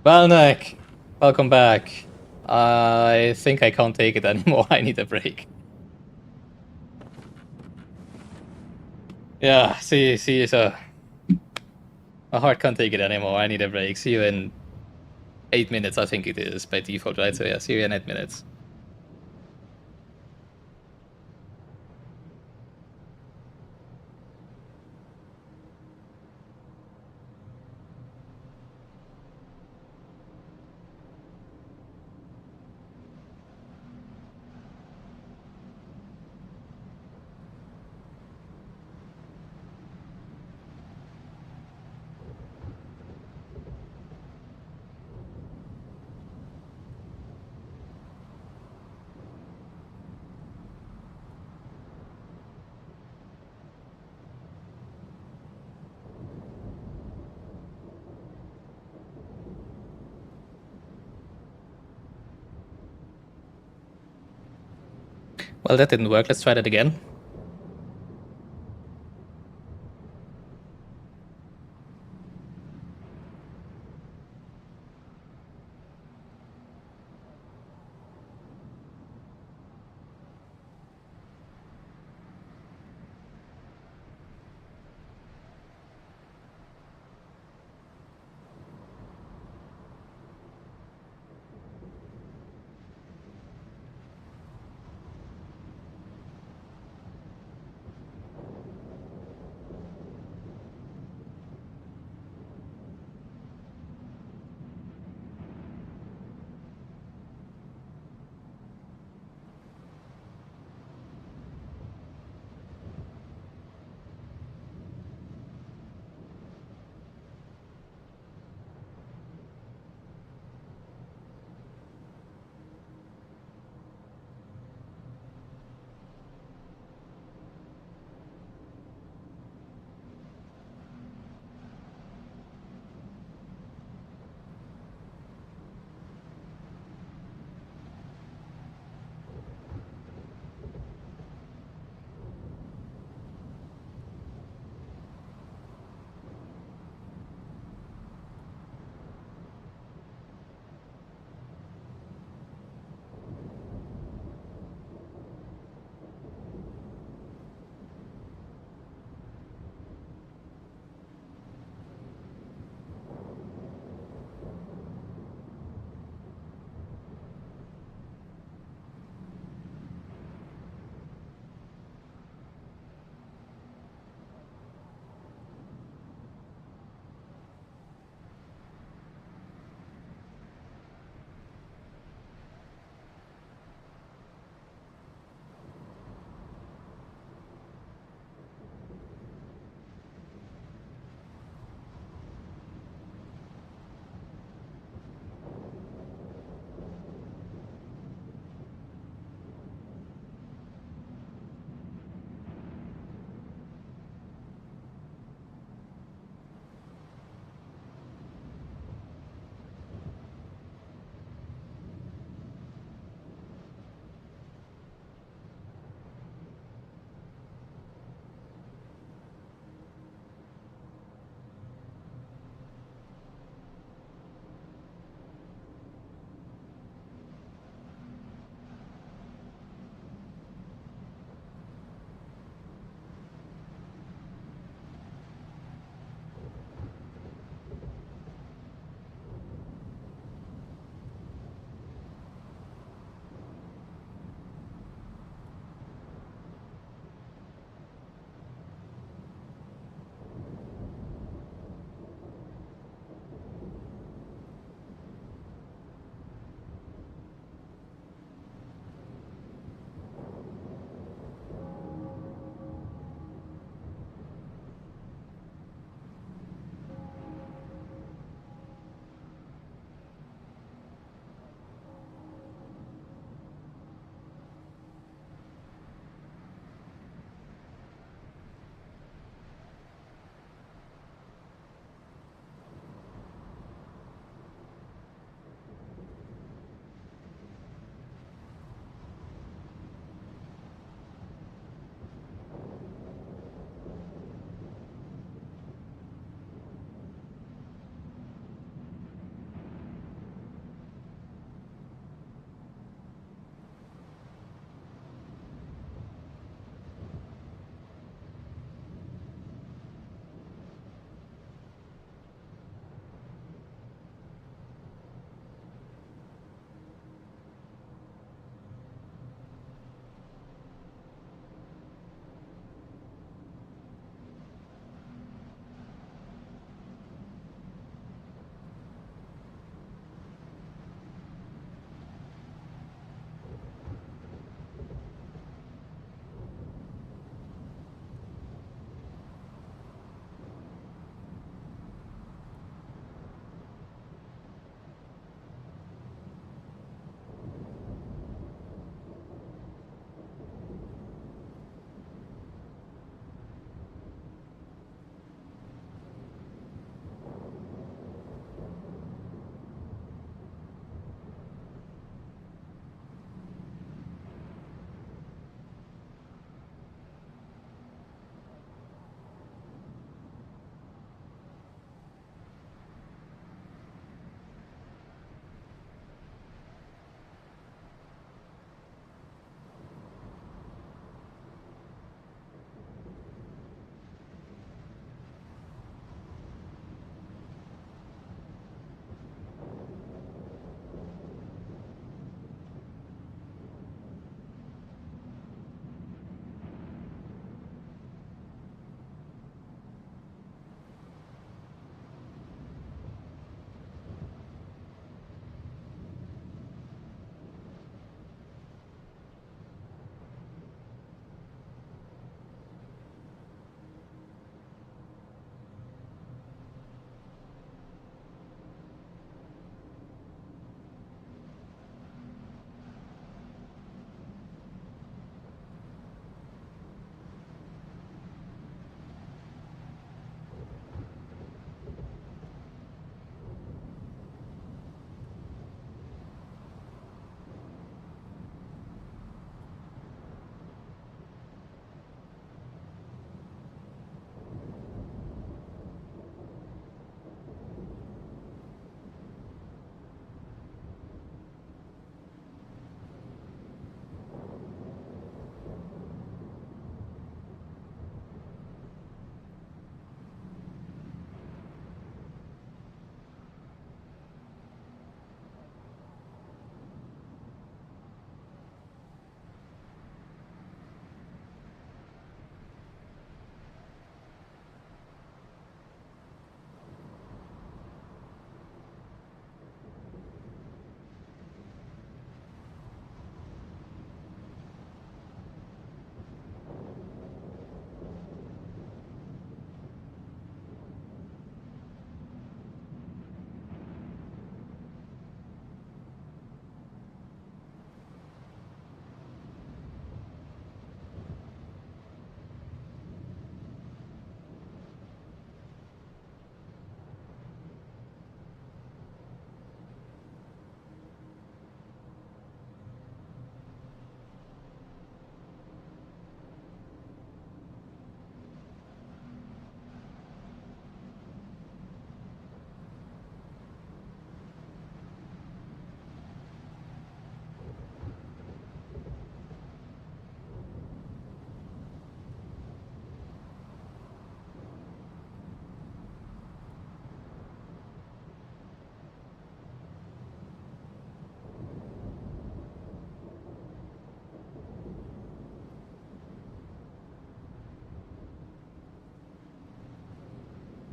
Valnek, welcome back. I think I can't take it anymore. I need a break. Yeah, see, so my heart can't take it anymore. I need a break. See you in 8 minutes, I think it is by default, right? So yeah, see you in 8 minutes. Well, that didn't work. Let's try that again.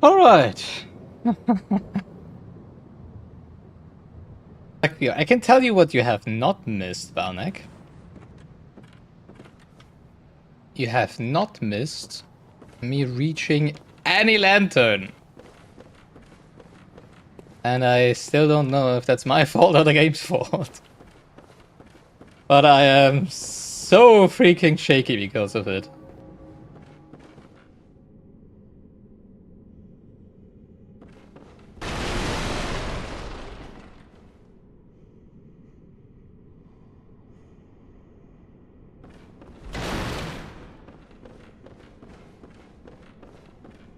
Alright. I can tell you what you have not missed, Valnek. You have not missed me reaching any lantern. And I still don't know if that's my fault or the game's fault. But I am so freaking shaky because of it.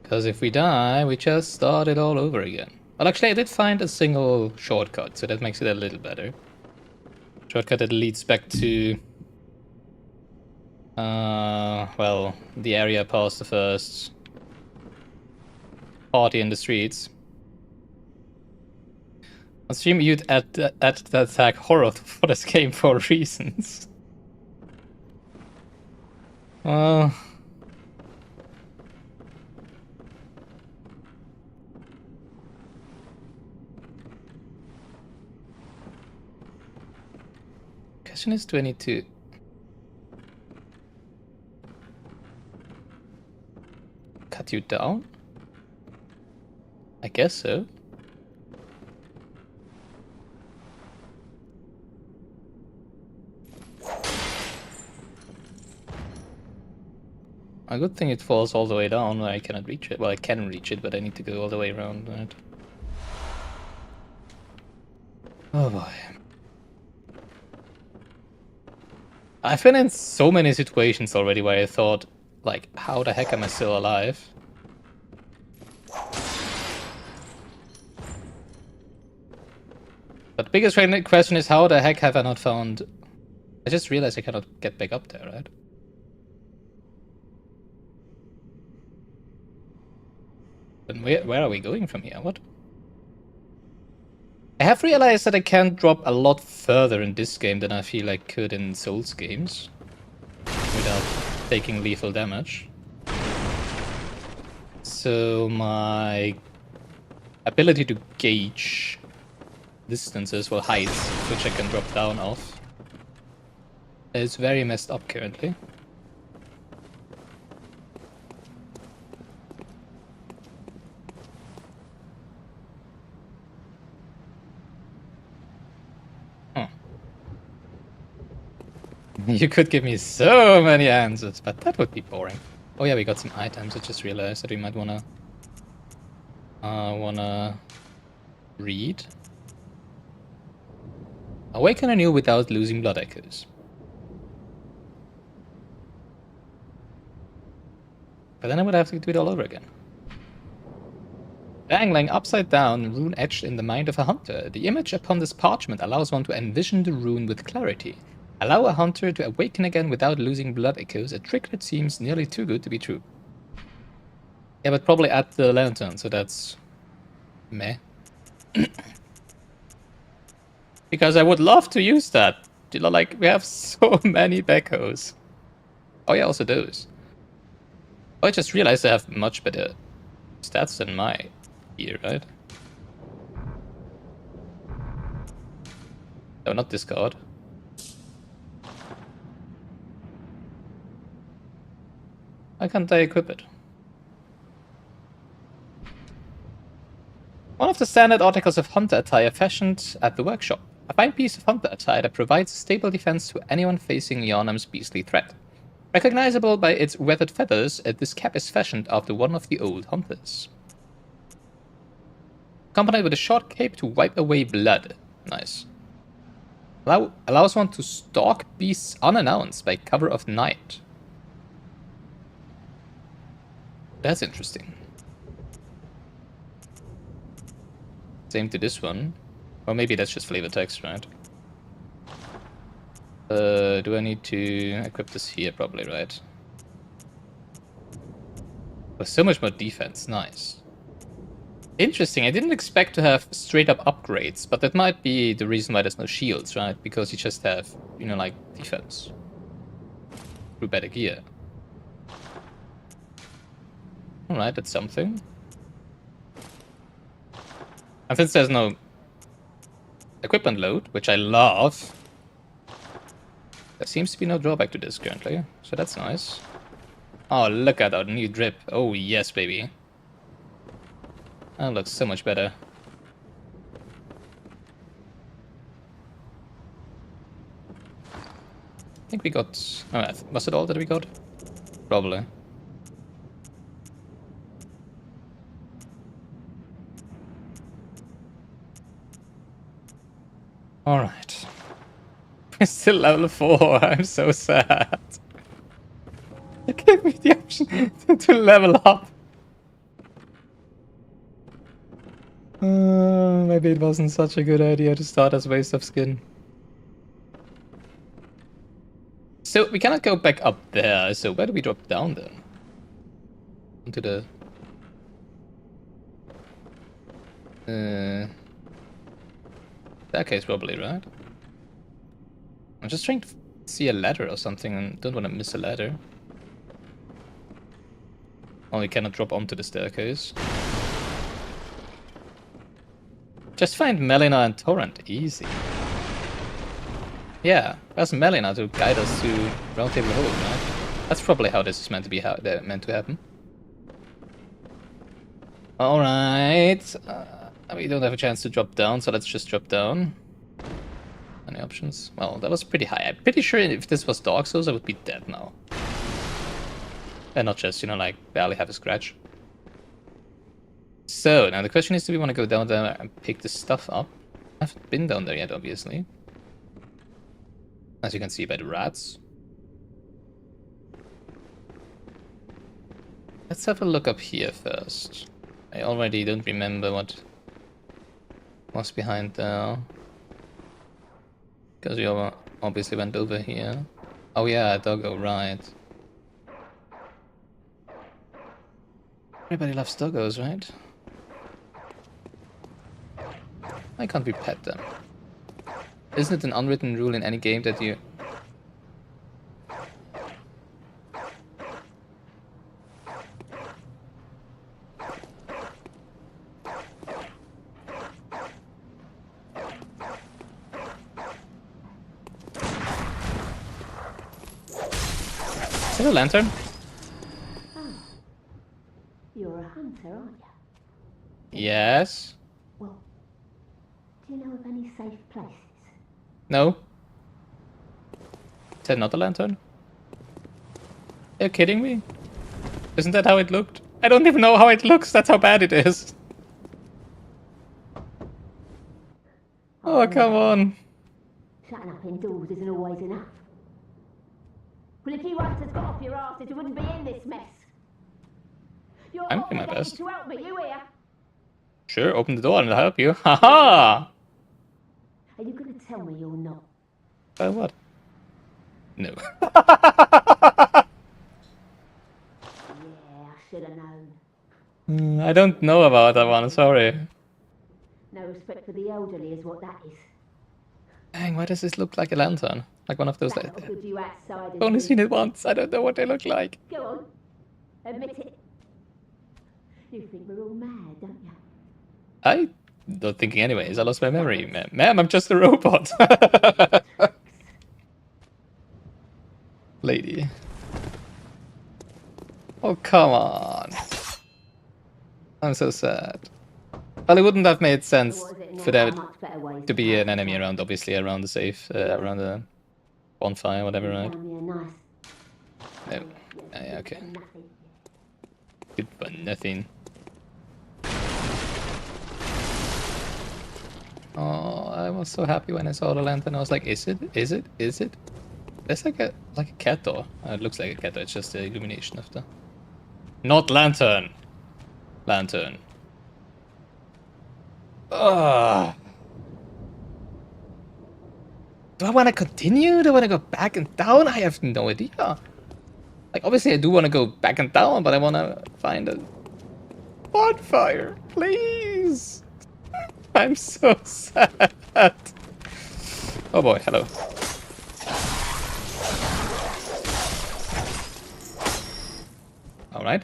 Because if we die, we just start it all over again. Well, actually, I did find a single shortcut, so that makes it a little better. Shortcut that leads back to... well, the area past the first party in the streets. On stream, you'd add the tag horror for this game for reasons. Well... Question is, do I need to cut you down? I guess so. A good thing it falls all the way down where I cannot reach it. Well, I can reach it, but I need to go all the way around that. Oh boy. I've been in so many situations already where I thought, like, how the heck am I still alive? But the biggest question is, how the heck have I not found... I just realized I cannot get back up there, right? Then where are we going from here? What? I have realized that I can drop a lot further in this game than I feel I could in Souls games without taking lethal damage. So my ability to gauge distances, well, heights, which I can drop down off, is very messed up currently. You could give me so many answers, but that would be boring. Oh yeah, we got some items. I just realized that we might wanna read. Awaken anew without losing blood echoes. But then I would have to do it all over again. Dangling upside down, rune etched in the mind of a hunter. The image upon this parchment allows one to envision the rune with clarity. Allow a hunter to awaken again without losing blood echoes, a trick that seems nearly too good to be true. Yeah, but probably at the lantern, so that's... meh. Because I would love to use that. You know, like, we have so many Beckos. Oh yeah, also those. Oh, I just realized I have much better stats than my gear, right? No, not this card. Why can't I equip it? One of the standard articles of hunter attire fashioned at the workshop. A fine piece of hunter attire that provides stable defense to anyone facing Yharnam's beastly threat. Recognizable by its weathered feathers, this cap is fashioned after one of the old hunters. Accompanied with a short cape to wipe away blood. Nice. Allows one to stalk beasts unannounced by cover of night. That's interesting. Same to this one. Or maybe that's just flavor text, right? Do I need to equip this here? Probably, right? Oh, so much more defense. Nice. Interesting. I didn't expect to have straight up upgrades, but that might be the reason why there's no shields, right? Because you just have, you know, like, defense. Through better gear. Alright, that's something. And since there's no equipment load, which I love, there seems to be no drawback to this currently, so that's nice. Oh, look at our new drip. Oh, yes, baby. That looks so much better. I think we got... Oh, was it all that we got? Probably. Alright. We're still level 4. I'm so sad. Give me the option to level up. Maybe it wasn't such a good idea to start as waste of skin. So we cannot go back up there, so where do we drop down then? Into the... staircase probably, right? I'm just trying to see a ladder or something and don't want to miss a ladder. Oh, you cannot drop onto the staircase. Just find Melina and Torrent. Easy. Yeah, there's Melina to guide us to Roundtable Hold, right? That's probably how this is meant to be meant to happen. Alright. We don't have a chance to drop down, so let's just drop down. Any options? Well, that was pretty high. I'm pretty sure if this was Dark Souls, I would be dead now. And not just, you know, like, barely have a scratch. So, now the question is, do we want to go down there and pick this stuff up? I haven't been down there yet, obviously. As you can see by the rats. Let's have a look up here first. I already don't remember what was behind there. Because we obviously went over here. Oh yeah, doggo, right. Everybody loves doggos, right? Why can't we pet them? Isn't it an unwritten rule in any game that you... Is it a lantern? You're a hunter, aren't you? Yes. Well, do you know of any safe places? No. Is that not a lantern? Are you kidding me? Isn't that how it looked? I don't even know how it looks, that's how bad it is. Oh, come on. Shutting up indoors isn't always enough. Well, if you hunters got off your asses, you wouldn't be in this mess. You're I'm doing my best. to help me, you hear? Sure, open the door and I'll help you. Haha! Are you going to tell me you're not? What? No. Yeah, I should have known. I don't know about that one, sorry. No respect for the elderly is what that is. Dang, why does this look like a lantern? Like one of those That that... lot of good you outsiders I've only do. seen it once, I don't know what they look like. Go on, admit it. You think we're all mad, don't you? I not thinking anyways, I lost my memory. Ma'am, I'm just a robot. Lady. Oh, come on. I'm so sad. Well, it wouldn't have made sense for there to be an enemy around, obviously, around the safe, around the bonfire, whatever, right? No. Yeah, okay. Good for nothing. Oh, I was so happy when I saw the lantern. I was like, is it? Is it? Is it? There's like a cat door. It looks like a cat door. It's just the illumination of the... Not lantern! Lantern. Ugh. Do I want to continue? Do I want to go back and down? I have no idea. Like, obviously I do want to go back and down, but I want to find a bonfire. Please! I'm so sad. Oh boy, hello. Alright.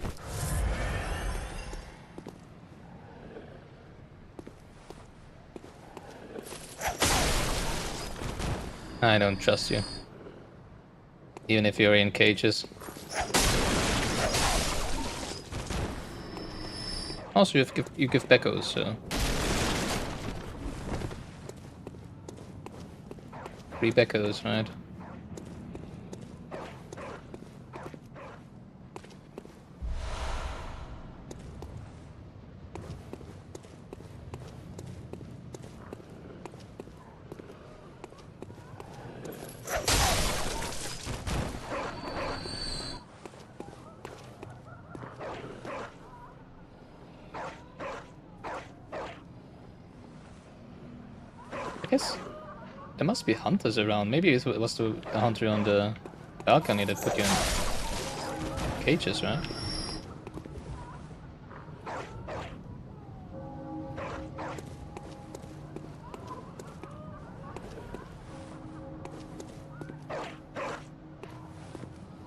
I don't trust you. Even if you're in cages. Also, you give Beckos, so... 3 Beckos, right? I guess there must be hunters around. Maybe it was the hunter on the balcony that put you in cages, right?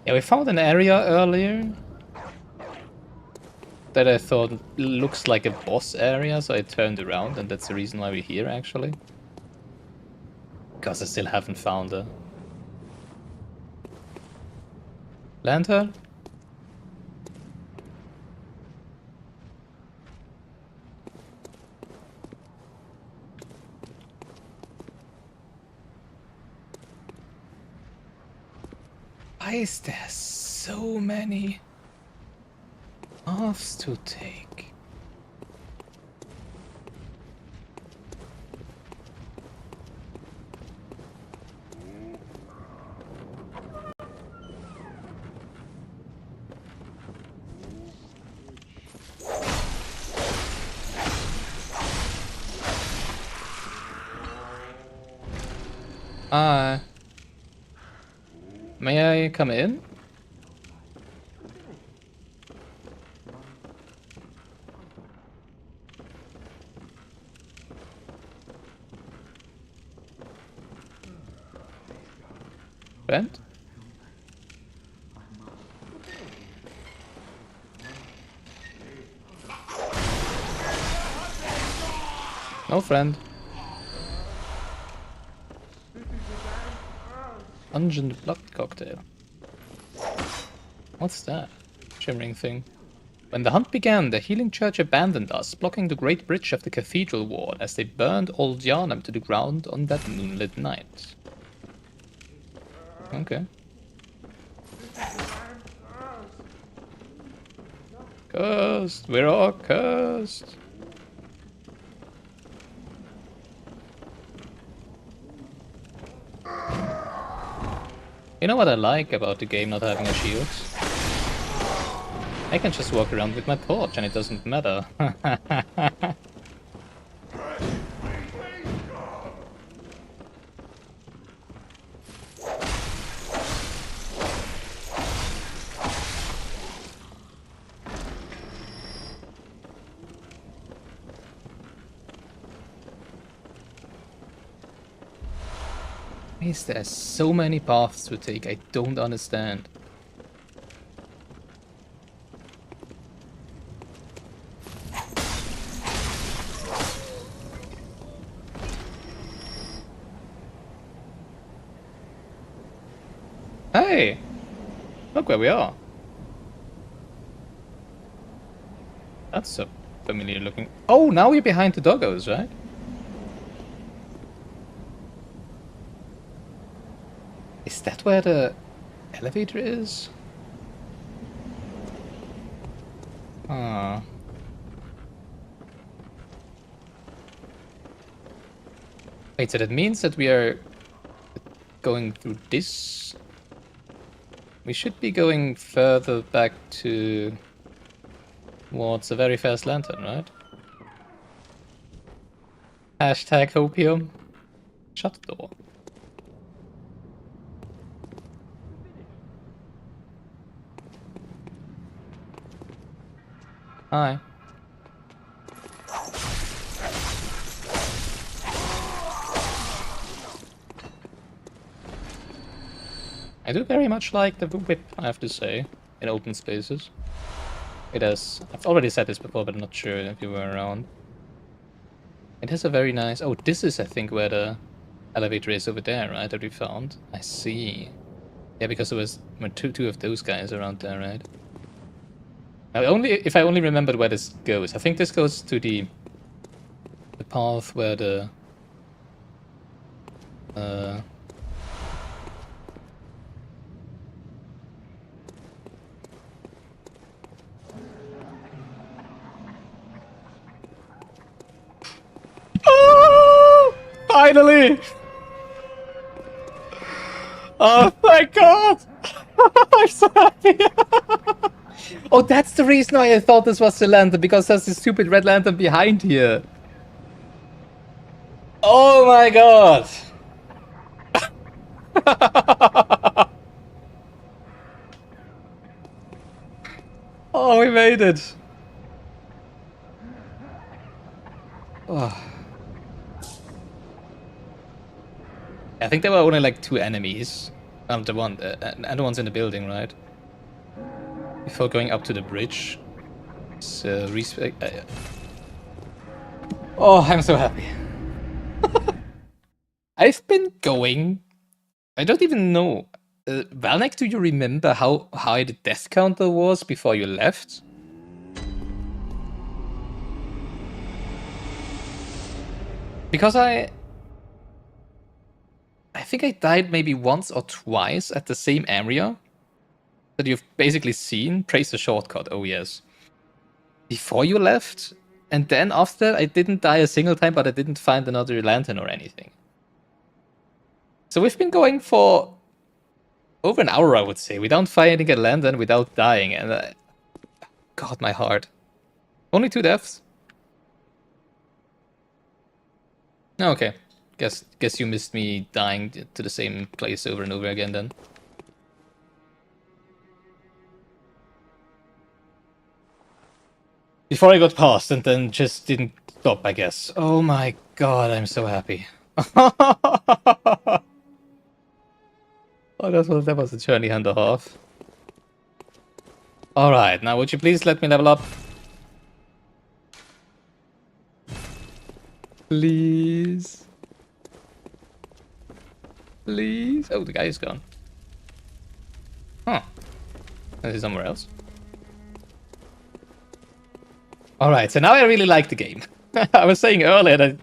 Yeah, we found an area earlier that I thought looks like a boss area, so I turned around, and that's the reason why we're here, actually. Because I still haven't found a lantern. Why is there so many paths to take? May I come in? Friend? No friend. Ungent blood cocktail. What's that? Shimmering thing. When the hunt began, the healing church abandoned us, blocking the great bridge of the cathedral wall as they burned old Yarnum to the ground on that moonlit night. Okay. Cursed! We're all cursed! You know what I like about the game not having a shield? I can just walk around with my torch and it doesn't matter. Why is there so many paths to take? I don't understand. Hey! Look where we are. That's so familiar looking. Oh, now we're behind the doggos, right? Is that where the elevator is? Ah. Wait, so that means that we are going through this? We should be going further back to towards a very fast lantern, right? Hashtag hopium. Shut the door. Hi. I do very much like the whip, I have to say, in open spaces. It has... I've already said this before, but I'm not sure if you were around. It has a very nice... Oh, this is, I think, where the elevator is over there, right? That we found. I see. Yeah, because there was two of those guys around there, right? If I only remembered where this goes. I think this goes to the path where the Oh! Finally! Oh my god! I'm so happy! Oh, that's the reason why I thought this was the lantern, because there's this stupid red lantern behind here. Oh my god! Oh, we made it! Oh. I think there were only like 2 enemies. The ones in the building, right? Before going up to the bridge. So, oh, I'm so happy. I've been going... I don't even know. Valnek, do you remember how high the death counter was before you left? Because I think I died maybe once or twice at the same area that you've basically seen. Praise the shortcut, oh yes. Before you left, and then after I didn't die a single time, but I didn't find another lantern or anything. So we've been going for over an hour, I would say, without finding a lantern, without dying, and God, my heart. Only 2 deaths. Okay. Guess you missed me dying to the same place over and over again then. Before I got past and then just didn't stop, I guess. Oh my god, I'm so happy. Oh, that was a journey and a half. Alright, now would you please let me level up? Please. Please. Oh, the guy is gone. Huh. Is he somewhere else? Alright, so now I really like the game. I was saying earlier that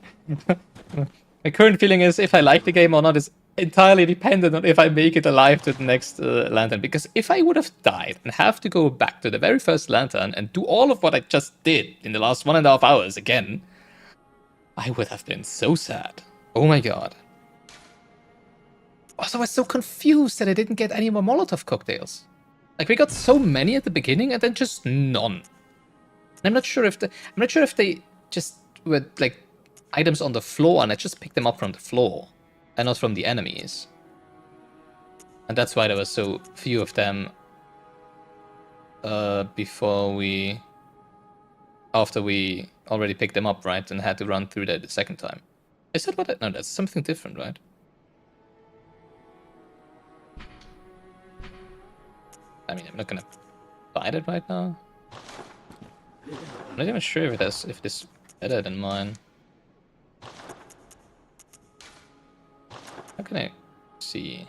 my current feeling is if I like the game or not is entirely dependent on if I make it alive to the next lantern. Because if I would have died and have to go back to the very first lantern and do all of what I just did in the last 1.5 hours again, I would have been so sad. Oh my god. Also, I was so confused that I didn't get any more Molotov cocktails. Like, we got so many at the beginning and then just none. I'm not sure if they just were like items on the floor and I just picked them up from the floor and not from the enemies. And that's why there were so few of them after we already picked them up, right? And had to run through that the second time. Is that what no, that's something different, right? I mean, I'm not gonna fight it right now. I'm not even sure if this is better than mine. How can I see?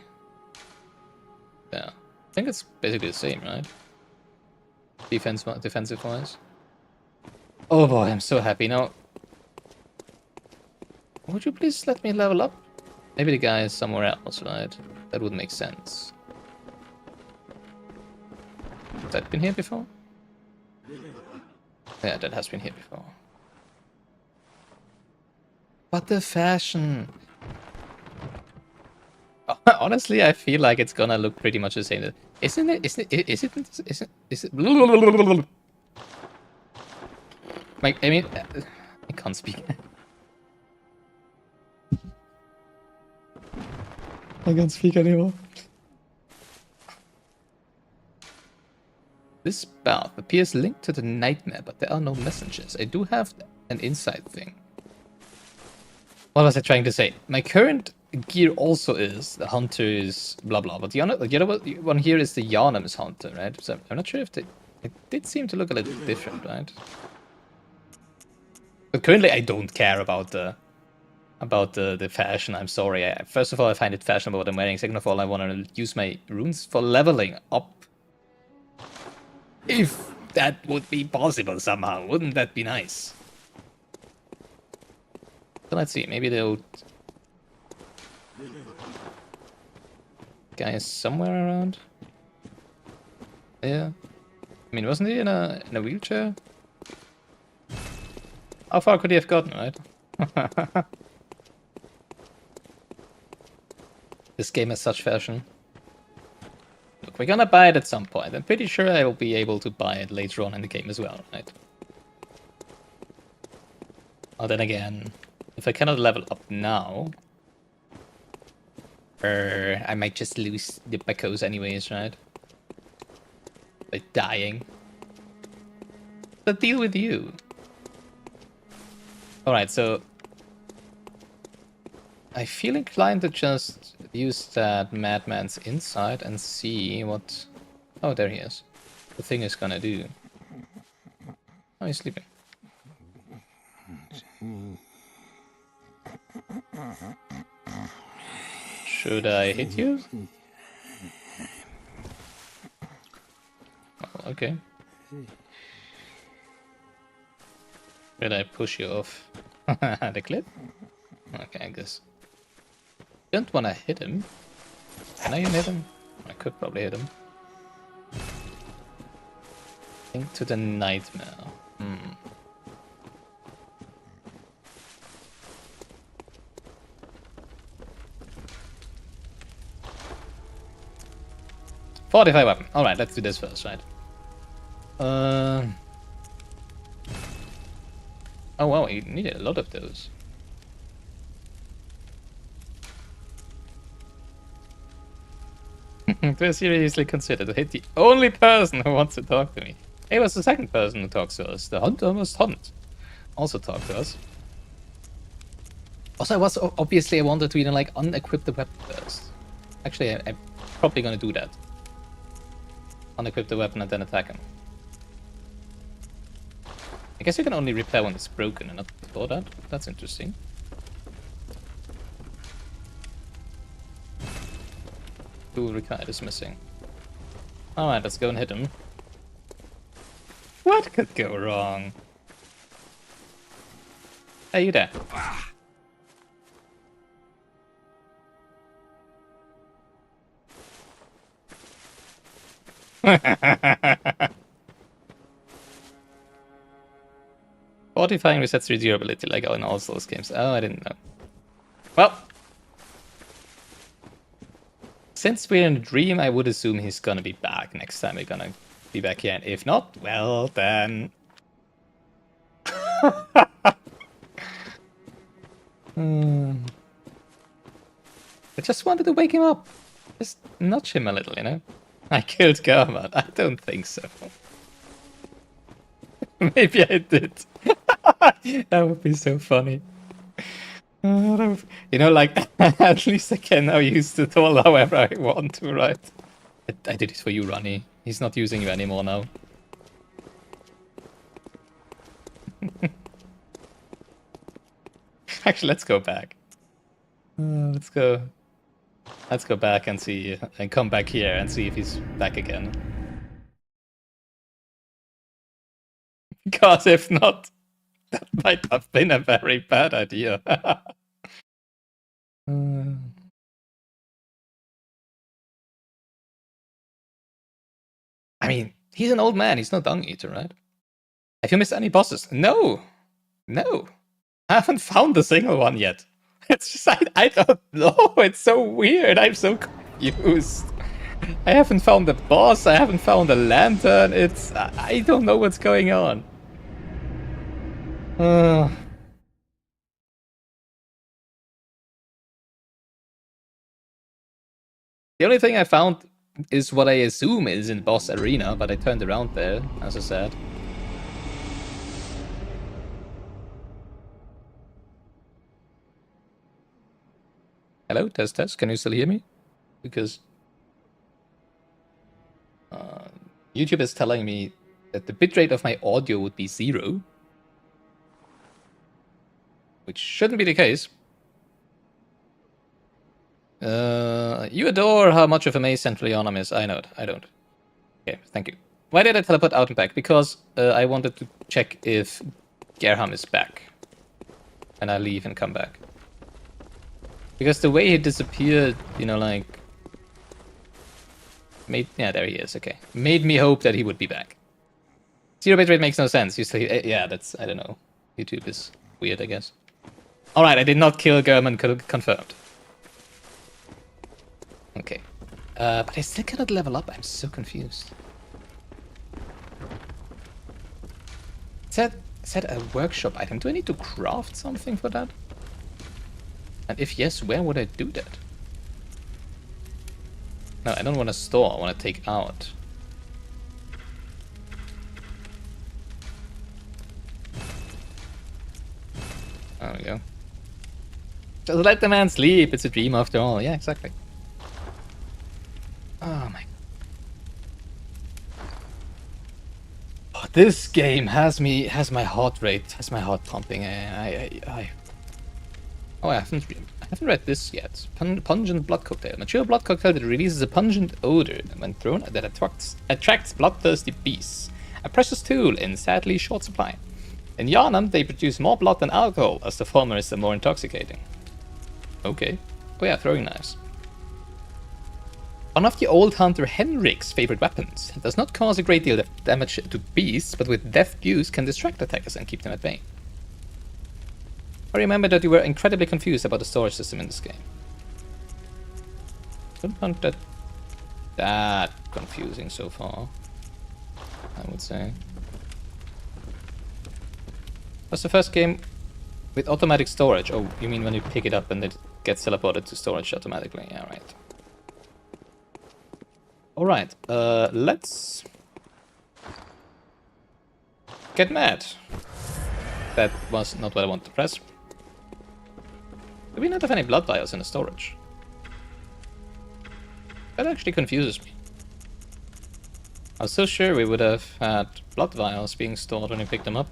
Yeah, I think it's basically the same, right? Defensive wise. Oh boy, I'm so happy now. Would you please let me level up? Maybe the guy is somewhere else, right? That would make sense. Has that been here before? Yeah, that has been here before. But the fashion... Honestly, I feel like it's gonna look pretty much the same. Isn't it? Like, I mean, I can't speak. I can't speak anymore. This path appears linked to the nightmare, but there are no messengers. I do have an inside thing. What was I trying to say? My current gear also is the hunter's blah blah, but the other one here is the Yarnum's hunter, right? So I'm not sure if it did seem to look a little different, right? But currently I don't care about the about the fashion. I'm sorry. First of all, I find it fashionable what I'm wearing. Second of all, I want to use my runes for leveling up. If that would be possible somehow, wouldn't that be nice? So let's see, maybe the old guy is somewhere around. Yeah. I mean, wasn't he in a wheelchair? How far could he have gotten, right? This game has such fashion. Look, we're gonna buy it at some point. I'm pretty sure I will be able to buy it later on in the game as well, right? Oh, then again, if I cannot level up now, I might just lose the Bacos anyways, right? By dying. The deal with you. Alright, so I feel inclined to just use that madman's insight and see what... Oh, there he is. The thing is gonna do. Oh, he's sleeping. Should I hit you? Oh, okay. Should I push you off the cliff? Okay, I guess. Don't want to hit him. Can I even hit him? I could probably hit him. Into the nightmare. 45 weapon. Alright, let's do this first, right? Oh wow, you needed a lot of those. Do I seriously consider to hit the only person who wants to talk to me? Hey, was the second person who talks to us. The hunter must hunt. Also talk to us. Also, obviously I wanted to, like, unequip the weapon first. Actually, I'm probably gonna do that. Unequip the weapon and then attack him. I guess you can only repair when it's broken and not before that. That's interesting. Tool required is missing. Alright, let's go and hit him. What could go wrong? Hey, you there? Fortifying resets your durability like in all those games. Oh, I didn't know. Well, since we're in a dream, I would assume he's gonna be back next time we're gonna be back here. And if not, well, then... I just wanted to wake him up. Just nudge him a little, you know? I killed Garmat. I don't think so. Maybe I did. That would be so funny. You know, like, at least I can now use the tool however I want to, right? I did it for you, Ronnie. He's not using you anymore now. Actually, let's go back. Let's go back and see, and come back here and see if he's back again. Because if not, that might have been a very bad idea. I mean, he's an old man, he's no dung eater, right? Have you missed any bosses? No! No! I haven't found a single one yet. It's just, I don't know, it's so weird, I'm so confused. I haven't found the boss, I haven't found a lantern, I don't know what's going on. The only thing I found is what I assume is in boss arena, but I turned around there, as I said. Hello, test, can you still hear me? Because YouTube is telling me that the bitrate of my audio would be 0. Which shouldn't be the case. You adore how much of a maze Central Yharnam is. I know it. I don't. Okay, thank you. Why did I teleport out and back? Because I wanted to check if Gerham is back. And I leave and come back. Because the way he disappeared, you know, like... Yeah, there he is, okay. Made me hope that he would be back. Zero bit rate makes no sense. You say, yeah, that's... I don't know. YouTube is weird, I guess. Alright, I did not kill German, confirmed. Okay. But I still cannot level up. I'm so confused. It said a workshop item. Do I need to craft something for that? And if yes, where would I do that? No, I don't want to store. I want to take out. There we go. Just let the man sleep. It's a dream after all. Yeah, exactly. Oh my. Oh, this game has my heart rate, has my heart pumping. Oh, I haven't read this yet. Pungent blood cocktail. Mature blood cocktail that releases a pungent odor when thrown that attracts bloodthirsty beasts. A precious tool in sadly short supply. In Yharnam, they produce more blood than alcohol, as the former is the more intoxicating. Okay. Oh yeah, throwing knives. One of the old hunter Henrik's favorite weapons. It does not cause a great deal of damage to beasts, but with deft use can distract attackers and keep them at bay. I remember that you were incredibly confused about the storage system in this game. Don't find that confusing so far, I would say. That's the first game with automatic storage. Oh, you mean when you pick it up and it gets teleported to storage automatically? Yeah, right. Alright, let's get mad. That was not what I wanted to press. Do we not have any blood vials in the storage? That actually confuses me. I was so sure we would have had blood vials being stored when you picked them up.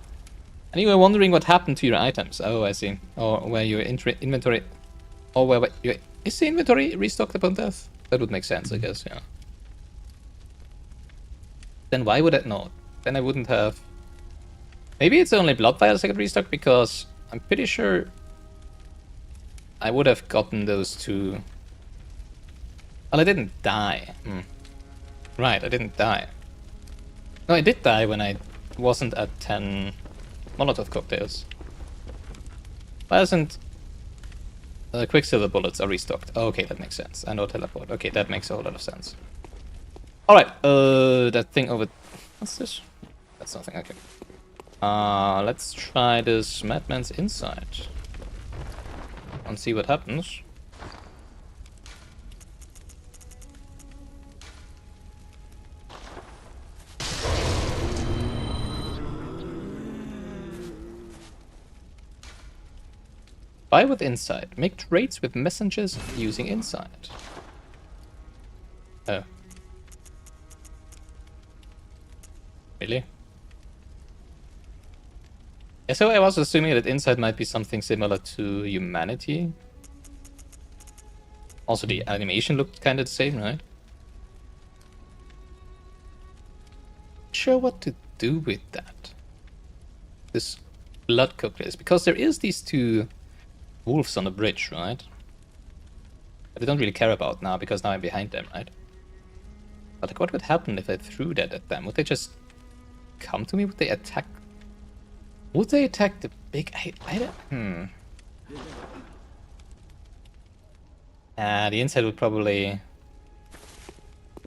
And you were wondering what happened to your items. Oh, I see. Or where your inventory... Or where your... Is the inventory restocked upon death? That would make sense, I guess, yeah. Then why would I... No. Then I wouldn't have... Maybe it's only blood vials I could restock, because I'm pretty sure I would have gotten those two... Well, I didn't die. Right, I didn't die. No, I did die when I wasn't at 10 Molotov cocktails. Why isn't... Quicksilver bullets are restocked. Oh, okay, that makes sense. And no teleport. Okay, that makes a whole lot of sense. Alright, that thing over... What's this? That's nothing, okay. Let's try this Madman's Insight. And see what happens. Buy with Insight. Make trades with messengers using Insight. Oh. Really? Yeah, so I was assuming that Insight might be something similar to Humanity. Also, the animation looked kind of the same, right? Not sure what to do with that. This blood cocktails, because there is these two wolves on the bridge, right? That I don't really care about now, because now I'm behind them, right? But like, what would happen if I threw that at them? Would they just come to me? Would they attack? Would they attack the big... I don't... The Insight would probably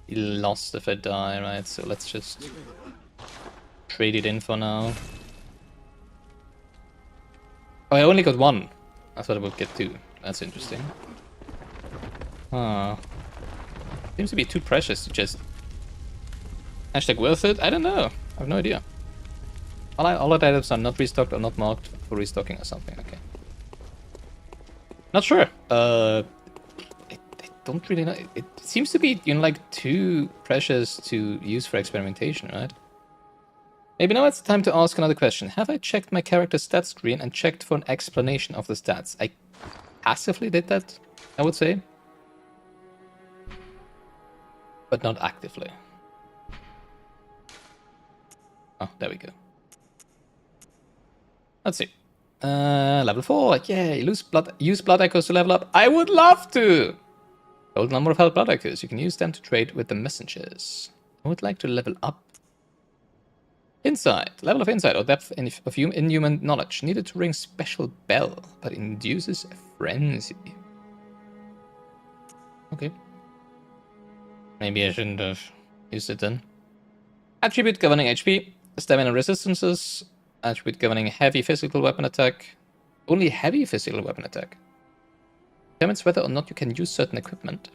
be lost if I die, right? So let's just trade it in for now. Oh, I only got one. I thought I would get two. That's interesting. Seems to be too precious to just... Hashtag worth it? I don't know. I have no idea. All the items are not restocked or not marked for restocking or something. Okay. Not sure. I don't really know. It seems to be, you know, like too precious to use for experimentation, right? Maybe now it's time to ask another question. Have I checked my character's stats screen and checked for an explanation of the stats? I passively did that, I would say. but not actively. Oh, there we go. Let's see. Level 4. Yay! Use blood echoes to level up. I would love to! Hold number of held blood echoes. You can use them to trade with the messengers. I would like to level up. Insight. Level of insight or depth of inhuman knowledge. Needed to ring special bell, but induces a frenzy. Okay. Maybe I shouldn't have used it then. Attribute governing HP. Stamina resistances. Attribute governing heavy physical weapon attack. Only heavy physical weapon attack. Determines whether or not you can use certain equipment.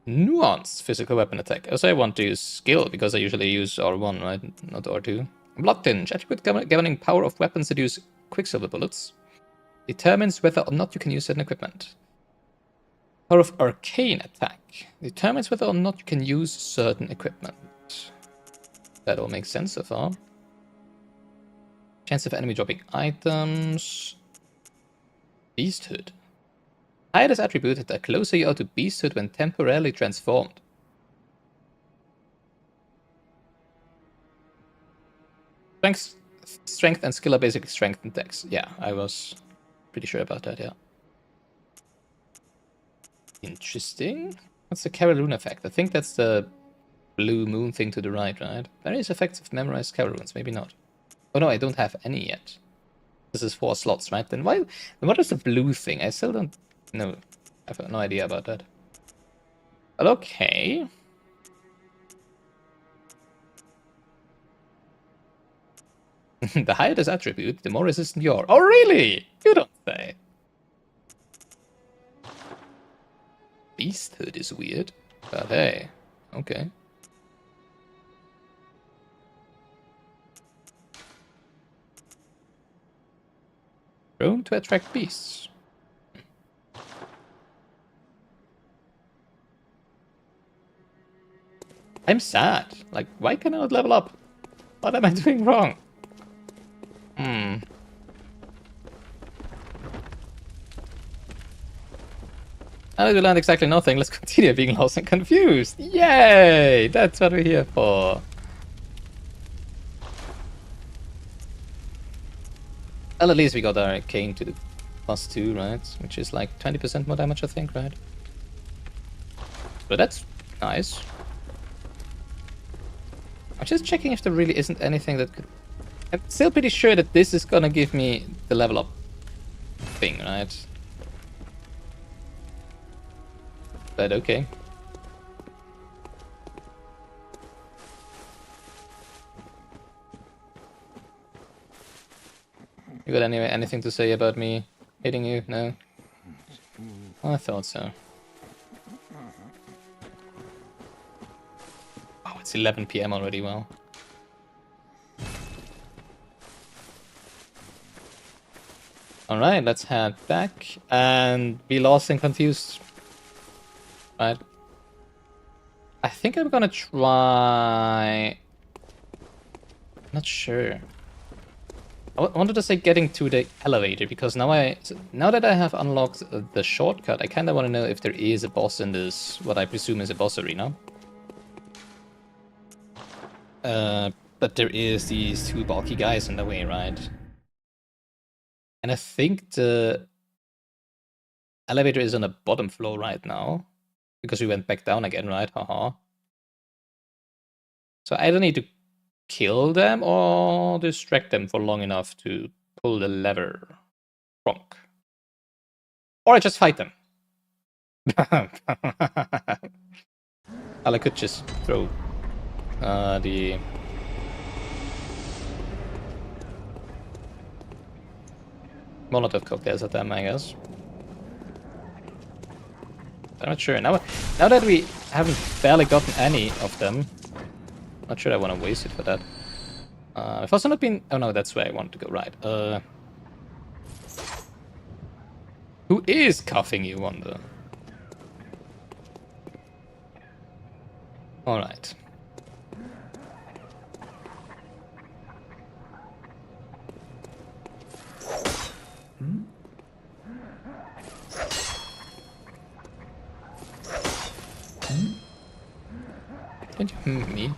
Nuanced physical weapon attack. Also, I want to use skill because I usually use R1, right? Not R2. Blood tinge. Attribute governing power of weapons that use quicksilver bullets. Determines whether or not you can use certain equipment. Power of arcane attack. Determines whether or not you can use certain equipment. That all makes sense so far. Chance of enemy dropping items. Beasthood. Hide this attribute the closer you are to beasthood when temporarily transformed. Strength and skill are basically strength and dex. Yeah, I was pretty sure about that, yeah. Interesting. What's the Caraloon effect? I think that's the blue moon thing to the right, right? Various effects of memorized Caraloons, maybe not. Oh no, I don't have any yet. This is 4 slots, right? Then why? What is the blue thing? I still don't know. I have no idea about that. But okay. The higher this attribute, the more resistant you are. Oh really? You don't say. Beasthood is weird. But hey, okay. Prone to attract beasts. I'm sad. Like, why can I not level up? What am I doing wrong? Now that we learned exactly nothing, let's continue being lost and confused. Yay! That's what we're here for. Well, at least we got our arcane to the +2, right? Which is like 20% more damage, I think, right? But that's nice. I'm just checking if there really isn't anything that could... I'm still pretty sure that this is gonna give me the level up thing, right? But okay. You got anything to say about me hitting you? No? I thought so. Oh, it's 11 PM already, well. Alright, let's head back and be lost and confused. Right. I think I'm gonna try... Not sure. I wanted to say getting to the elevator, because now that I have unlocked the shortcut, I kinda wanna know if there is a boss in this, what I presume is a boss arena. But there is these 2 bulky guys in the way, right? And I think the elevator is on the bottom floor right now. Because we went back down again, right? Haha. So I either need to kill them or distract them for long enough to pull the lever. Wrong. Or I just fight them. Well, I could just throw the... Molotov cocktails at them, I guess. I'm not sure. Now that we haven't barely gotten any of them, not sure I want to waste it for that. I've also not been... Oh no, that's where I want to go, right. Who is cuffing you, wonder? Alright. Don't you me?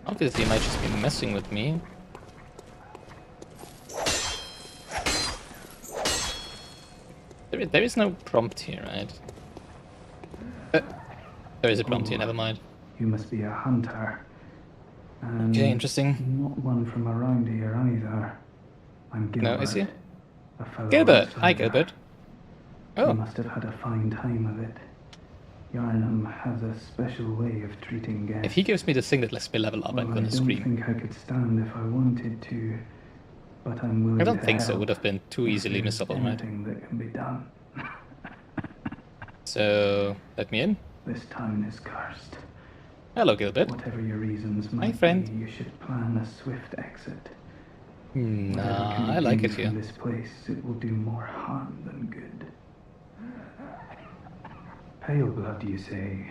Obviously, he might just be messing with me. There is no prompt here, right? There is a prompt here, never mind. You must be a hunter. And Okay, interesting. not one from around here either. I'm Gilbert. No, is he? A fellow Gilbert! Hi, outsider. Gilbert. You Oh, must have had a fine time of it. Yarnum has a special way of treating guests. if he gives me the thing that lets me level up, I'm Well, gonna I don't scream. think I could stand if I wanted to, but I'm willing I don't to think so, help would have been too if easily there's missable, right? anything that can be done. So, let me in. This town is cursed. Hello, Gilbert. Whatever your reasons might friend. be, you should plan a swift exit. Whatever Nah, can be I like it gained here. from this place, it will do more harm than good. Pale blood, you say?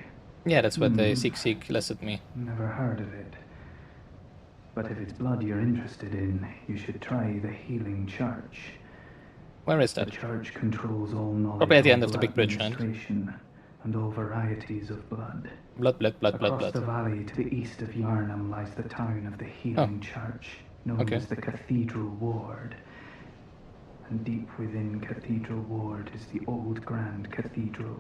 Yeah, that's what they seek less at me. Never heard of it. But if it's blood you're interested in, you should try the Healing Church. Where is The that? church controls all knowledge Probably at the of end of the big bridge, right? administration and all varieties of blood. Blood, blood, blood, blood, Across the blood. valley to the east of Yarnum lies the town of the Healing Church, known Okay. as the Cathedral Ward. And deep within Cathedral Ward is the old Grand Cathedral,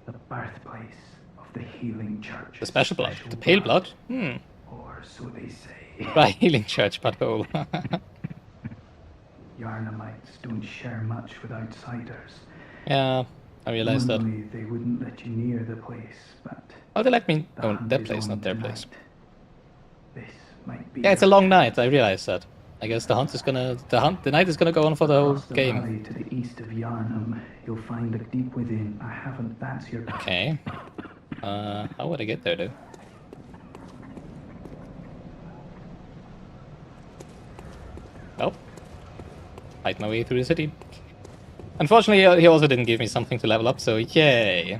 the birthplace of the Healing Church. The special blood. The pale blood? Or so they say. Right, healing church, but oh. Yarnumites don't share much with outsiders. Yeah, I realized that. Normally they wouldn't let you near the place, but Oh, they let me. the Oh, hunt that is place, on not their tonight. place. This might be Yeah, it's a your long chance. night. I realized that. I guess the hunt is gonna. The night is gonna go on for the whole Across the game. valley to the east of Yarnum, you'll find that deep within. That's your. Okay. How would I get there though? Well, fight my way through the city. Unfortunately, he also didn't give me something to level up, so yay.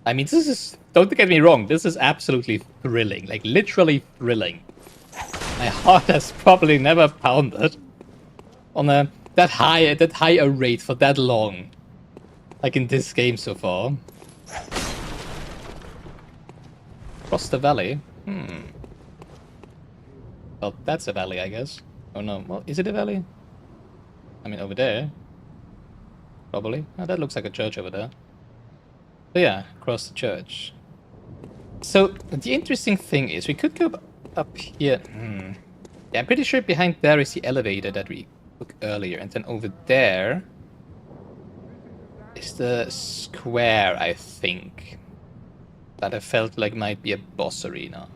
I mean, this is, don't get me wrong, this is absolutely thrilling, like literally thrilling. My heart has probably never pounded on that high a rate for that long, like in this game so far. Across the valley? Well, that's a valley, I guess. Oh no, well, is it a valley? I mean, over there. Probably. Oh, that looks like a church over there. So yeah, across the church. So, the interesting thing is, we could go up here. Yeah, I'm pretty sure behind there is the elevator that we took earlier. And then over there is the square, I think. That I felt like might be a boss arena.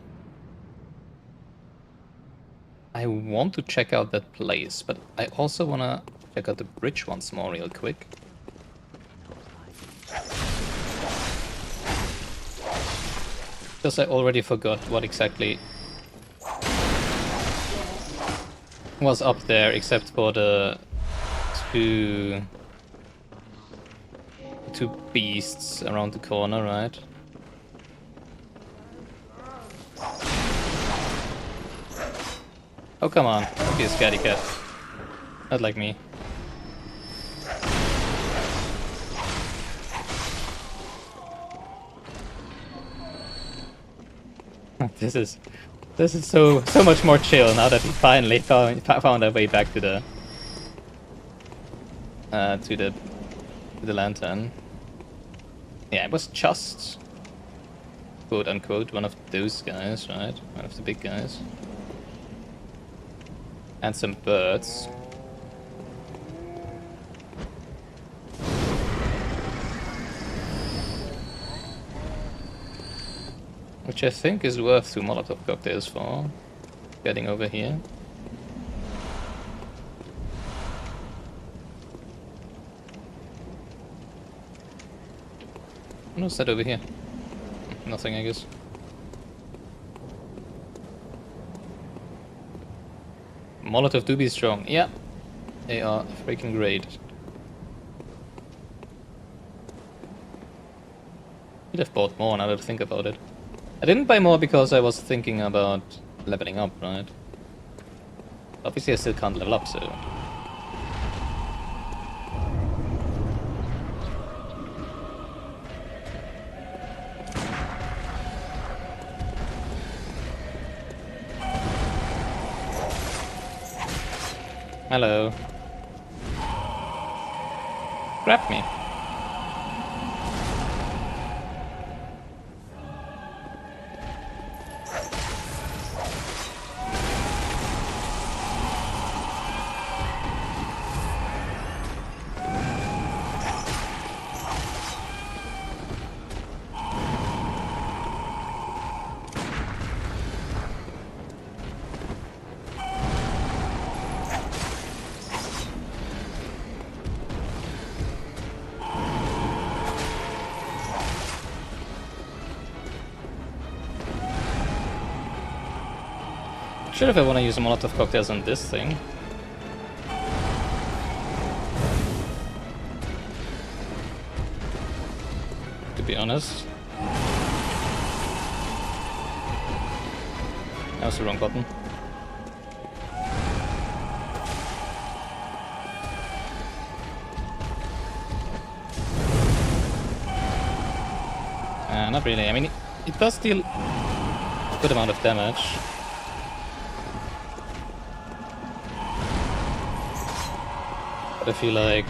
I want to check out that place, but I also want to check out the bridge once more real quick. Because I already forgot what exactly was up there, except for the two beasts around the corner, right? Oh, come on. Don't be a scaredy cat. Not like me. This is so much more chill now that we finally found our way back to the lantern. Yeah, it was just quote unquote one of those guys, right? One of the big guys. And some birds. Which I think is worth 2 Molotov cocktails for getting over here. What's that over here? Nothing, I guess. Molotov do be strong. Yeah, they are freaking great. Could have bought more now that I think about it. I didn't buy more because I was thinking about leveling up, right? Obviously I still can't level up, so... Hello. Grab me. Sure, if I want to use a Molotov cocktails on this thing. To be honest. That was the wrong button. Not really. I mean, it does deal a good amount of damage. I feel like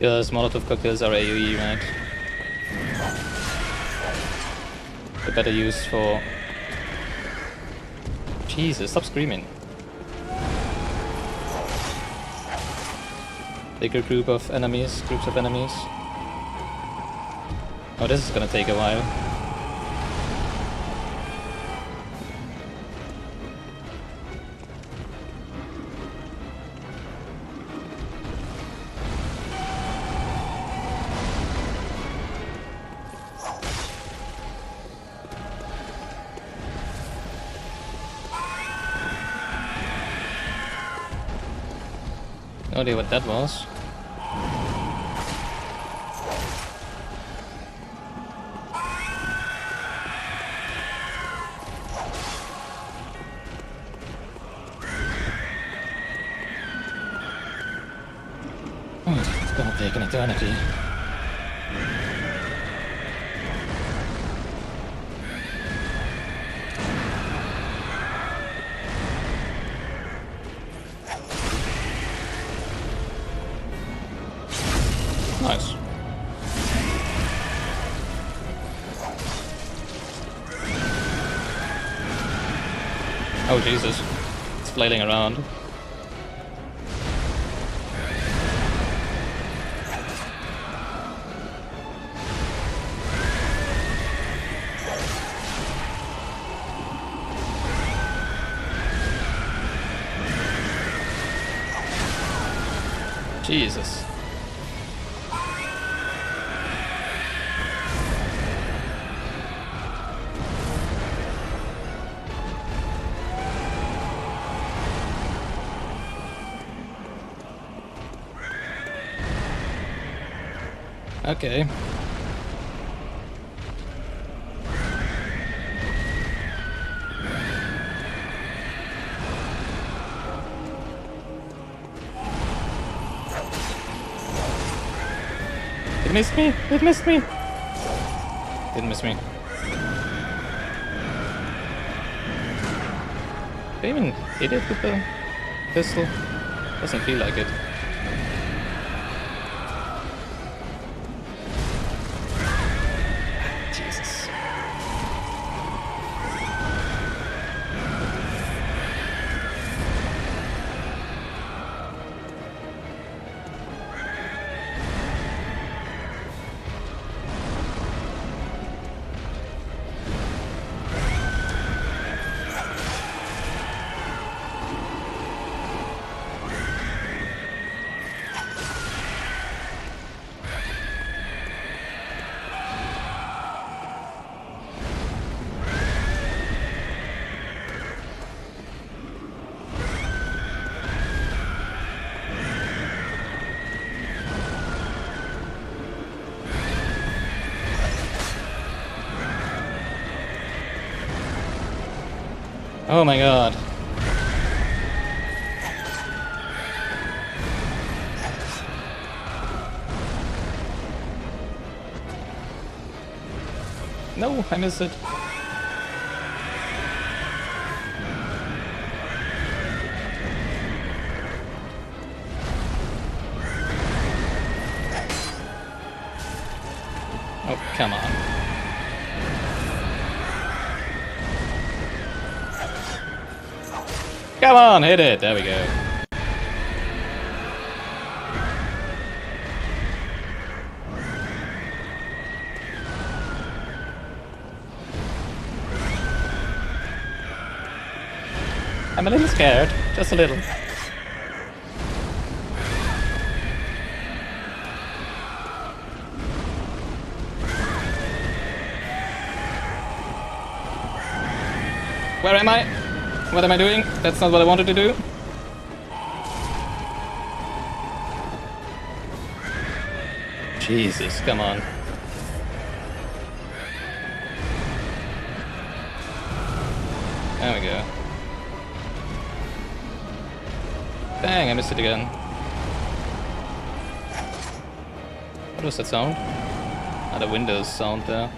yes, Molotov cocktails are AoE, right? They're better used for... Jesus, stop screaming. Bigger groups of enemies. Oh, this is gonna take a while. No idea what that was. Oh, it's gonna take an eternity. Nice. Oh Jesus, it's flailing around. Jesus. Okay. It missed me! It missed me! Didn't miss me. Did I even hit it with the pistol? Doesn't feel like it. Jesus. Oh my god. No, I missed it. Oh, come on. Come on, hit it. There we go. I'm a little scared, just a little. Where am I? What am I doing? That's not what I wanted to do. Jesus, come on. There we go. Dang, I missed it again. What was that sound? Ah, the Windows sound there.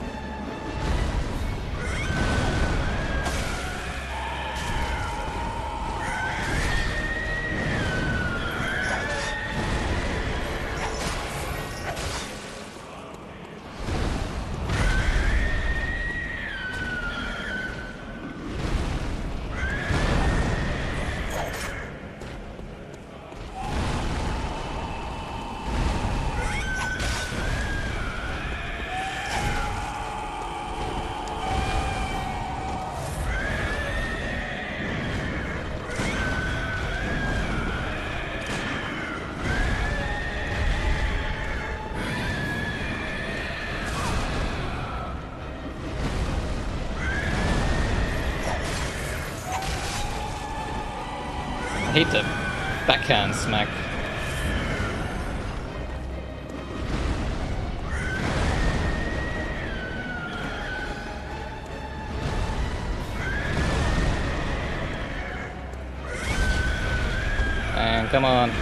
I hate the backhand smack. And come on.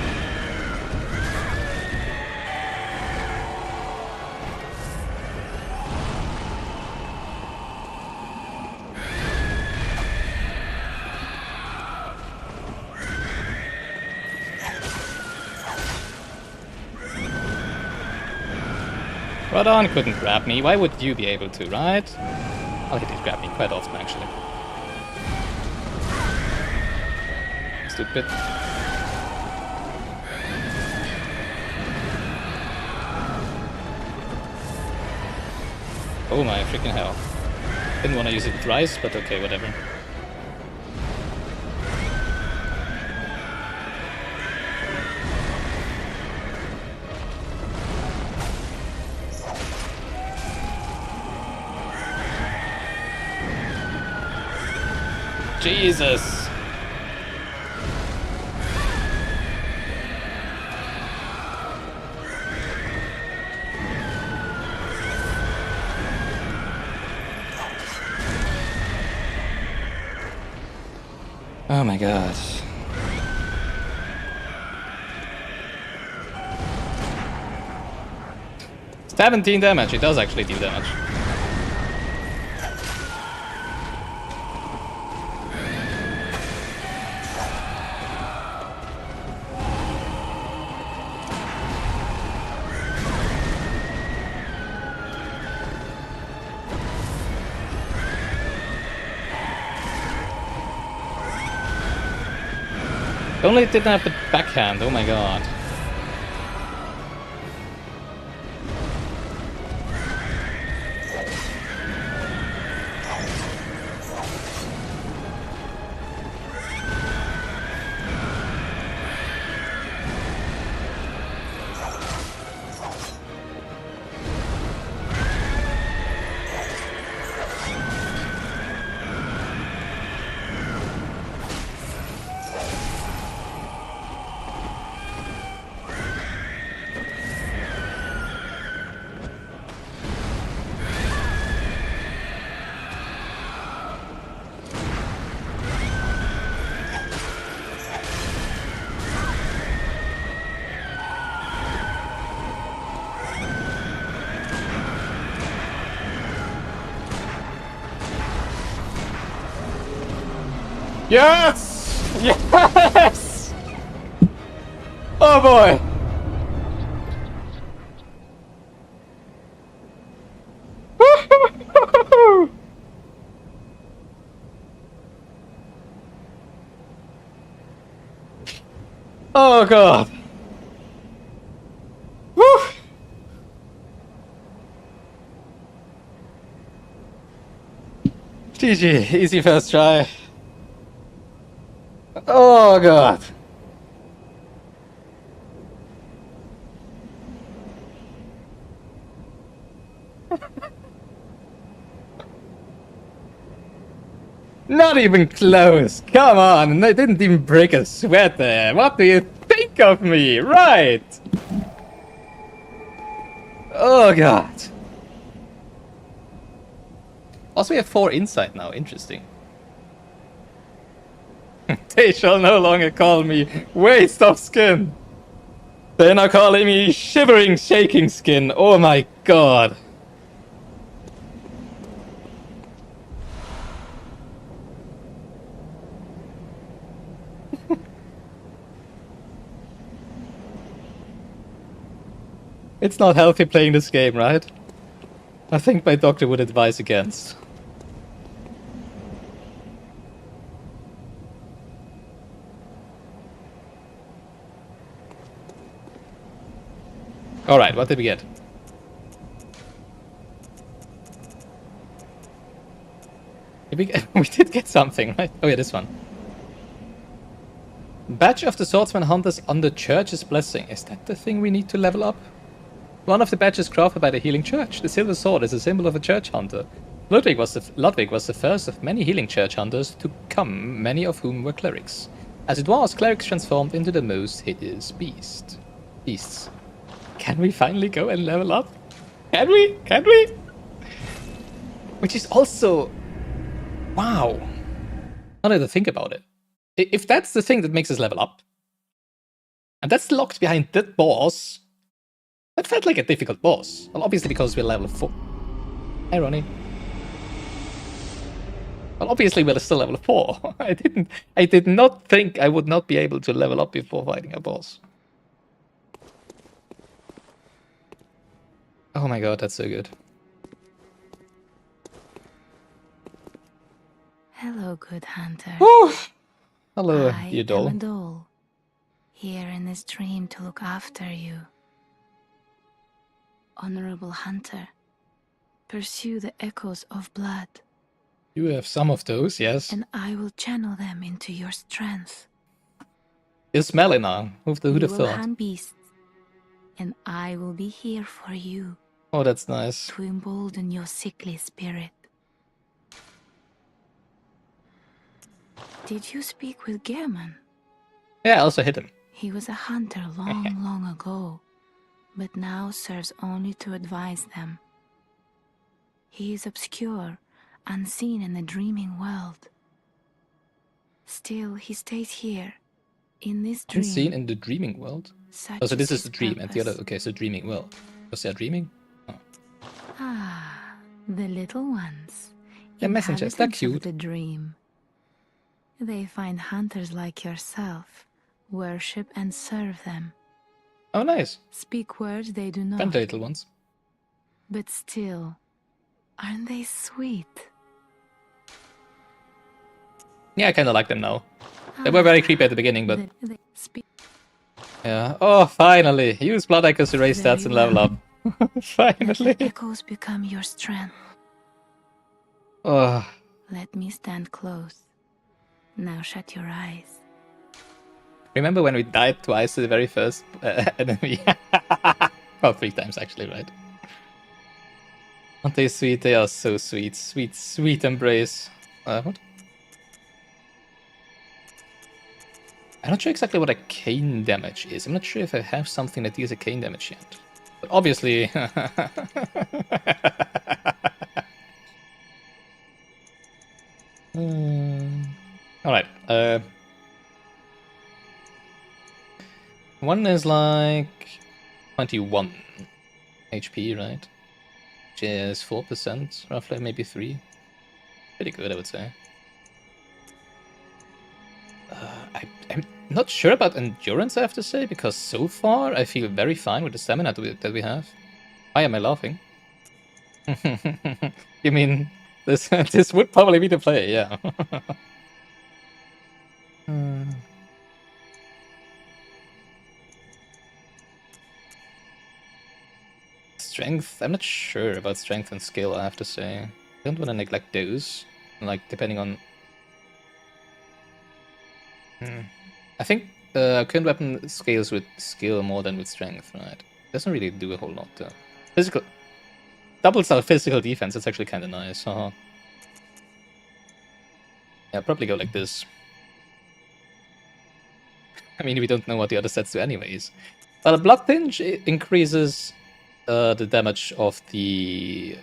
Rodon couldn't grab me. Why would you be able to, right? Oh, he did grab me quite often, actually. Stupid. Oh my freaking hell. Didn't want to use it thrice, but okay, whatever. Jesus! Oh my god. 17 damage, it does actually deal damage. Only it didn't have the backhand, oh my god. Yes! Yes! Oh boy! Oh god! Woo! GG, easy first try. Oh god! Not even close! Come on! And I didn't even break a sweat there! What do you think of me? Right! Oh god! Also, we have 4 insight now. Interesting. They shall no longer call me waste of skin! They're now calling me shivering, shaking skin. Oh my god! It's not healthy playing this game, right? I think my doctor would advise against. Alright, what did we get? Did we did get something, right? Oh yeah, this one. Badge of the Swordsman Hunters under Church's Blessing. Is that the thing we need to level up? One of the badges crafted by the Healing Church. The silver sword is a symbol of a church hunter. Ludwig was the first of many healing church hunters to come, many of whom were clerics. As it was, clerics transformed into the most hideous beasts. Can we finally go and level up? Can we? Can we? Which is also... Wow. Now that I think about it. If that's the thing that makes us level up, and that's locked behind that boss, that felt like a difficult boss. Well, obviously because we're level 4. Hey, Ronnie. Well, obviously we're still level 4. I did not think I would not be able to level up before fighting a boss. Oh my god, that's so good. Hello, good hunter. Woo! Hello, I you am doll. a doll, here in this dream to look after you. Honorable hunter, pursue the echoes of blood, You have some of those, yes. and I will channel them into your strength. You're smelly now. Who'd You have will thought? hunt beasts, and I will be here for you Oh, that's nice. to embolden your sickly spirit. Did you speak with Gehrman? Yeah, I also hit him. He was a hunter long, long ago, but now serves only to advise them. He is obscure, unseen in the dreaming world. Still, he stays here, in this dream. Unseen in the dreaming world? Such Oh, so this is is the his dream, and the other... purpose. Okay, so dreaming world. Was there dreaming? Oh. Ah, the little ones. The messengers, they're Inhabitants of cute. the dream. They find hunters like yourself, worship and serve them. Oh, nice. Speak words they do not, Friendly little ones. but still, aren't they sweet? Yeah, I kind of like them now. They were very creepy at the beginning, but... They speak Yeah. Oh, finally! Use Blood Echoes to raise stats and level up. Let Finally! the echoes become your strength. Oh. Let me stand close. Now shut your eyes. Remember when we died twice to the very first enemy? Well, 3 times actually, right? Aren't they sweet? They are so sweet. Sweet, sweet embrace. What? I'm not sure exactly what a cane damage is. I'm not sure if I have something that deals a cane damage yet. But obviously... Alright. One is like 21 HP, right? Which is 4%, roughly, maybe 3. Pretty good, I would say. I'm not sure about endurance, I have to say, because so far I feel very fine with the stamina that we have. Why am I laughing? You mean this? This would probably be the play, yeah. Strength? I'm not sure about strength and skill, I have to say. I don't want to neglect those. Like, depending on... I think current weapon scales with skill more than with strength, right? Doesn't really do a whole lot, though. Physical... Doubles our physical defense, it's actually kind of nice. Yeah, probably go like this. I mean, we don't know what the other sets do anyways. Well, a Blood Tinge increases the damage of the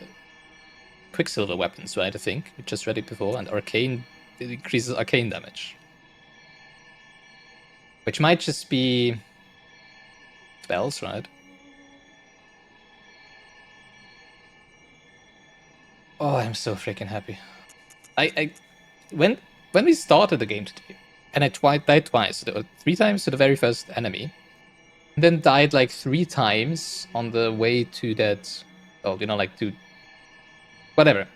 Quicksilver weapons, right? I think we just read it before, and Arcane, it increases Arcane damage, which might just be spells, right? Oh, I'm so freaking happy. When we started the game today, and I died twice, 3 times to the very first enemy, and then died like 3 times on the way to that. Oh, you know, like to whatever.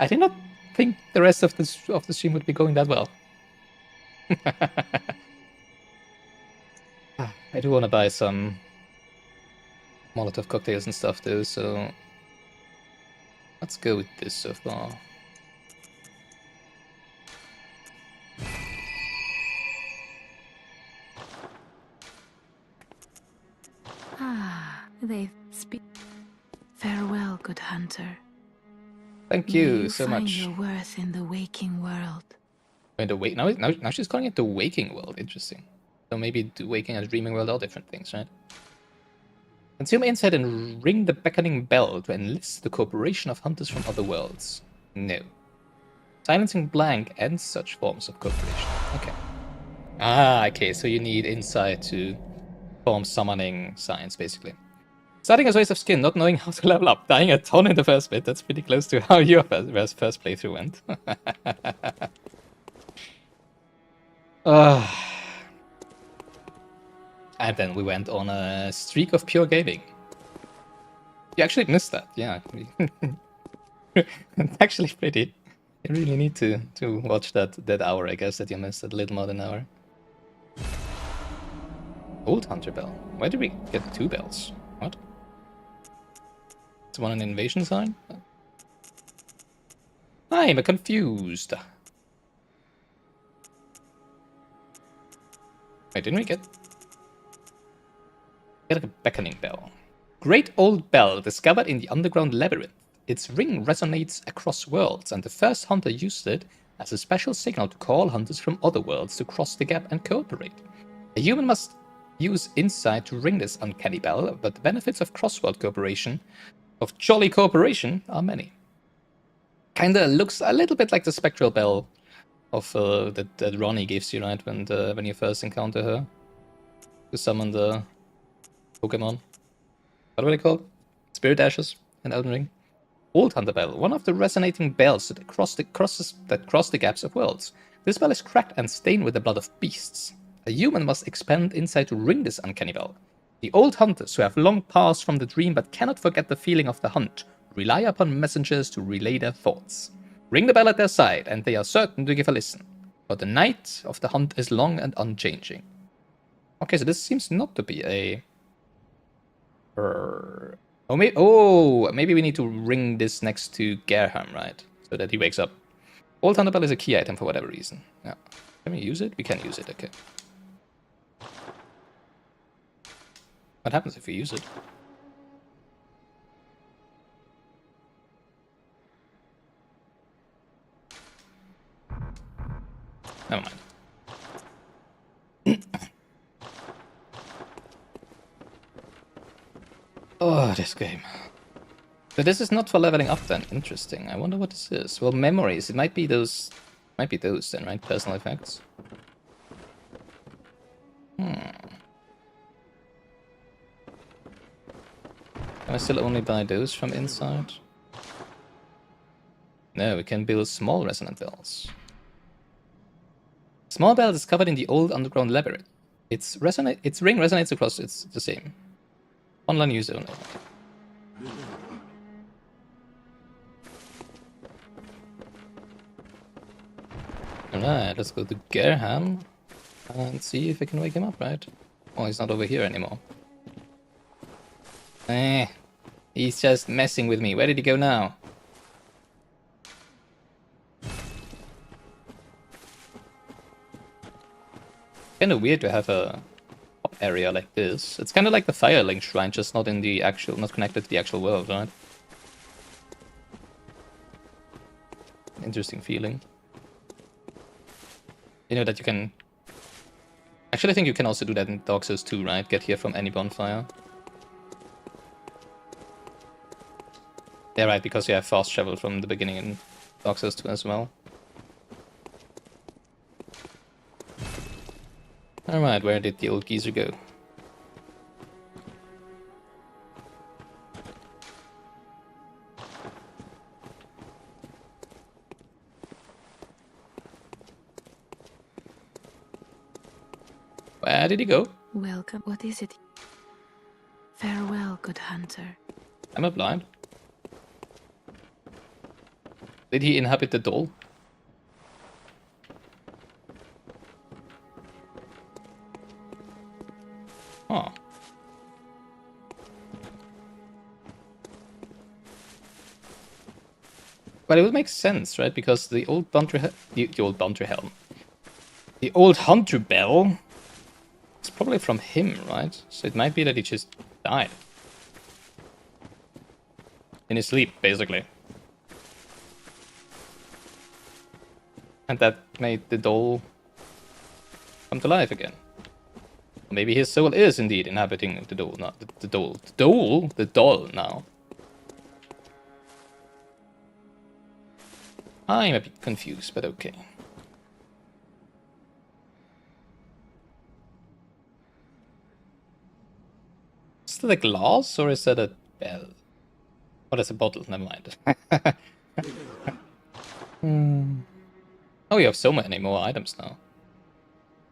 I did not think the rest of the stream would be going that well. I do want to buy some Molotov cocktails and stuff though, so let's go with this so far. They speak. Farewell, good hunter. Thank May you so find much. your worth in the waking world. In the now she's calling it the waking world. Interesting. So maybe the waking and dreaming world are different things, right? Consume insight and ring the beckoning bell to enlist the cooperation of hunters from other worlds. No. Silencing blank and such forms of cooperation. Okay. Ah, okay. So you need insight to form summoning signs, basically. Starting as waste of skin, not knowing how to level up, dying a ton in the first bit. That's pretty close to how your first playthrough went. And then we went on a streak of pure gaming. You actually missed that, yeah. It's actually pretty. You really need to watch that hour, I guess, that you missed, a little more than an hour. Old Hunter Bell. Why did we get 2 bells? What? Is one an invasion sign? I'm confused. Wait, didn't we get a beckoning bell? Great old bell discovered in the underground labyrinth. Its ring resonates across worlds, and the first hunter used it as a special signal to call hunters from other worlds to cross the gap and cooperate. A human must use insight to ring this uncanny bell, but the benefits of cross-world cooperation, of jolly cooperation, are many. Kinda looks a little bit like the spectral bell of that Ronnie gives you, right, when you first encounter her to summon the Pokemon. What were they called? Spirit Ashes in Elden Ring. Old Hunter Bell, one of the resonating bells that cross the gaps of worlds. This bell is cracked and stained with the blood of beasts. A human must expend insight to ring this uncanny bell. The old hunters who have long passed from the dream but cannot forget the feeling of the hunt rely upon messengers to relay their thoughts. Ring the bell at their side, and they are certain to give a listen. But the night of the hunt is long and unchanging. Okay, so this seems not to be a... maybe we need to ring this next to Gerham, right? So that he wakes up. Old Hunter Bell is a key item for whatever reason. Yeah. Can we use it? We can use it, okay. What happens if we use it? Never mind. Oh, this game. But this is not for leveling up then. Interesting. I wonder what this is. Well, memories. It might be those. Might be those then, right? Personal effects. Can I still only buy those from inside? No, we can build small resonant bells. Small bell discovered in the old underground labyrinth. Its ring resonates across. It's the same. Online use only. Alright, let's go to Gerham and see if we can wake him up, right? Oh, he's not over here anymore. He's just messing with me. Where did he go now? Kinda weird to have a pop area like this. It's kinda like the Firelink Shrine, just not in the actual, not connected to the actual world, right? Interesting feeling. You know that you can... Actually, I think you can also do that in Dark Souls 2, right? Get here from any bonfire. Yeah, right, because you have fast travel from the beginning in Dark Souls 2 as well. Alright, where did the old geezer go? Where did he go? Welcome. What is it? Farewell, good hunter. Am I blind? Did he inhabit the doll? Oh. But it would make sense, right? Because the old the old hunter bell is probably from him, right? So it might be that he just died. In his sleep, basically. And that made the doll come to life again. Maybe his soul is indeed inhabiting the doll, not the doll. The doll now. I'm a bit confused, but okay. Is that a glass or is that a bell? Oh, that's a bottle, never mind. Oh, you have so many more items now.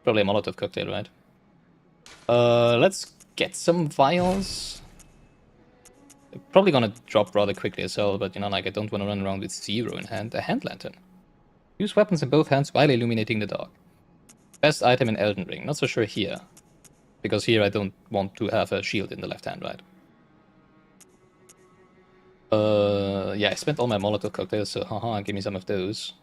Probably a Molotov cocktail, right? Let's get some vials. They're probably gonna drop rather quickly as well, but you know, like I don't want to run around with 0 in hand. A hand lantern. Use weapons in both hands while illuminating the dark. Best item in Elden Ring. Not so sure here. Because here I don't want to have a shield in the left hand, right? Yeah, I spent all my Molotov cocktails, so haha, give me some of those.